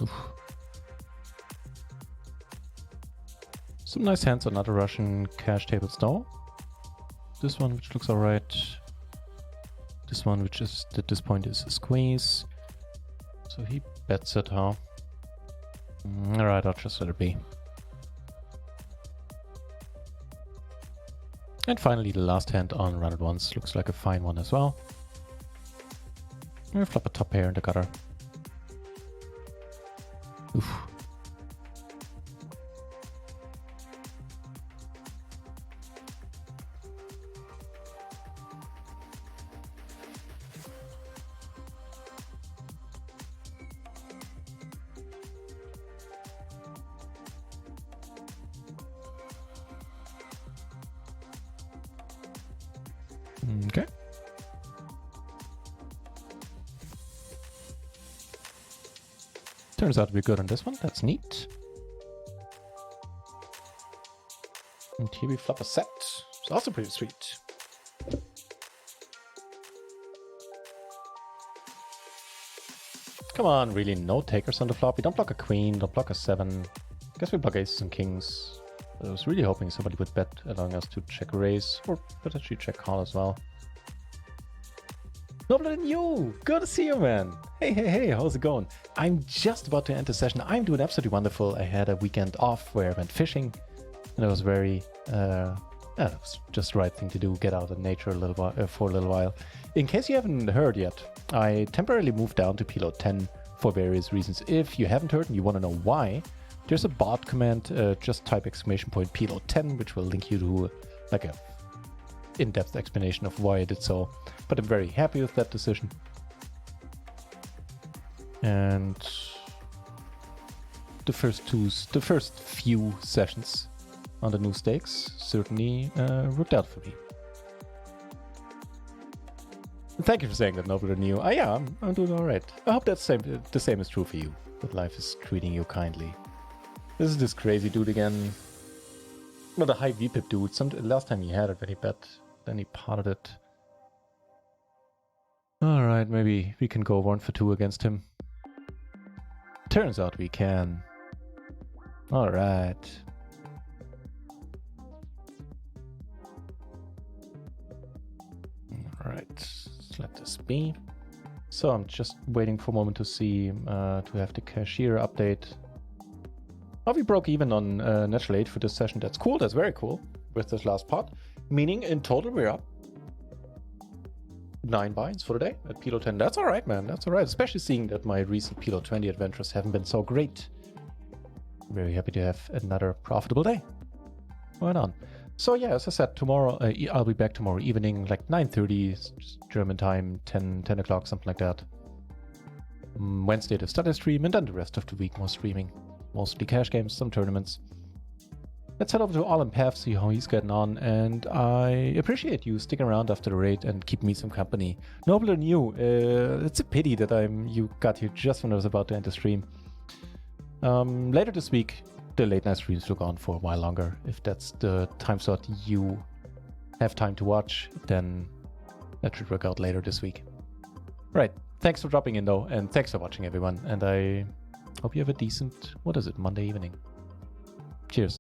Oof. Some nice hands on other Russian cash tables though. This one, which looks alright. This one, which is at this point is a squeeze. So he bets it, huh? Alright, I'll just let it be. And finally, the last hand on RunItOnce looks like a fine one as well. We flop a top pair in the gutter. Oof. Okay. Turns out to be good on this one. That's neat. And here we flop a set. It's also pretty sweet. Come on, really, no takers on the flop. We don't block a queen, don't block a 7. Guess we block aces and kings. I was really hoping somebody would bet, allowing us to check raise, or potentially check call as well. Nobler than you! Good to see you, man! Hey, how's it going? I'm just about to end the session. I'm doing absolutely wonderful. I had a weekend off where I went fishing, and it was very, it was just the right thing to do, get out in nature a little while, for a little while. In case you haven't heard yet, I temporarily moved down to PLO 10 for various reasons. If you haven't heard and you want to know why, there's a bot command, just type !PLO 10, which will link you to like a in-depth explanation of why I did so. But I'm very happy with that decision. And the first few sessions on the new stakes certainly worked out for me. Thank you for saying that, Nobler than you. Yeah, I'm doing all right. I hope that's the same is true for you, that life is treating you kindly. This is this crazy dude again. Well, the high VPIP dude. Last time he had it when he bet, then he potted it. Alright, maybe we can go 1 for 2 against him. Turns out we can. Alright. Alright, let's let this be. So I'm just waiting for a moment to see, to have the cashier update. Oh, we broke even on Natural 8 for this session. That's cool, that's very cool with this last pot. Meaning in total we're up 9 binds for the day at PLO 10. That's alright, man, that's alright. Especially seeing that my recent PLO 20 adventures haven't been so great. Very happy to have another profitable day. Right on. So yeah, as I said, tomorrow, I'll be back tomorrow evening, like 9:30 German time, 10 o'clock, something like that. Wednesday the study stream, and then the rest of the week more streaming. Mostly cash games, some tournaments. Let's head over to All-in-Path, see how he's getting on, and I appreciate you sticking around after the raid and keep me some company. Nobler than you, it's a pity that you got here just when I was about to end the stream. Later this week, the late night streams will go on for a while longer. If that's the time slot you have time to watch, then that should work out later this week. Right. Thanks for dropping in, though, and thanks for watching, everyone. And I hope you have a decent, what is it, Monday evening. Cheers.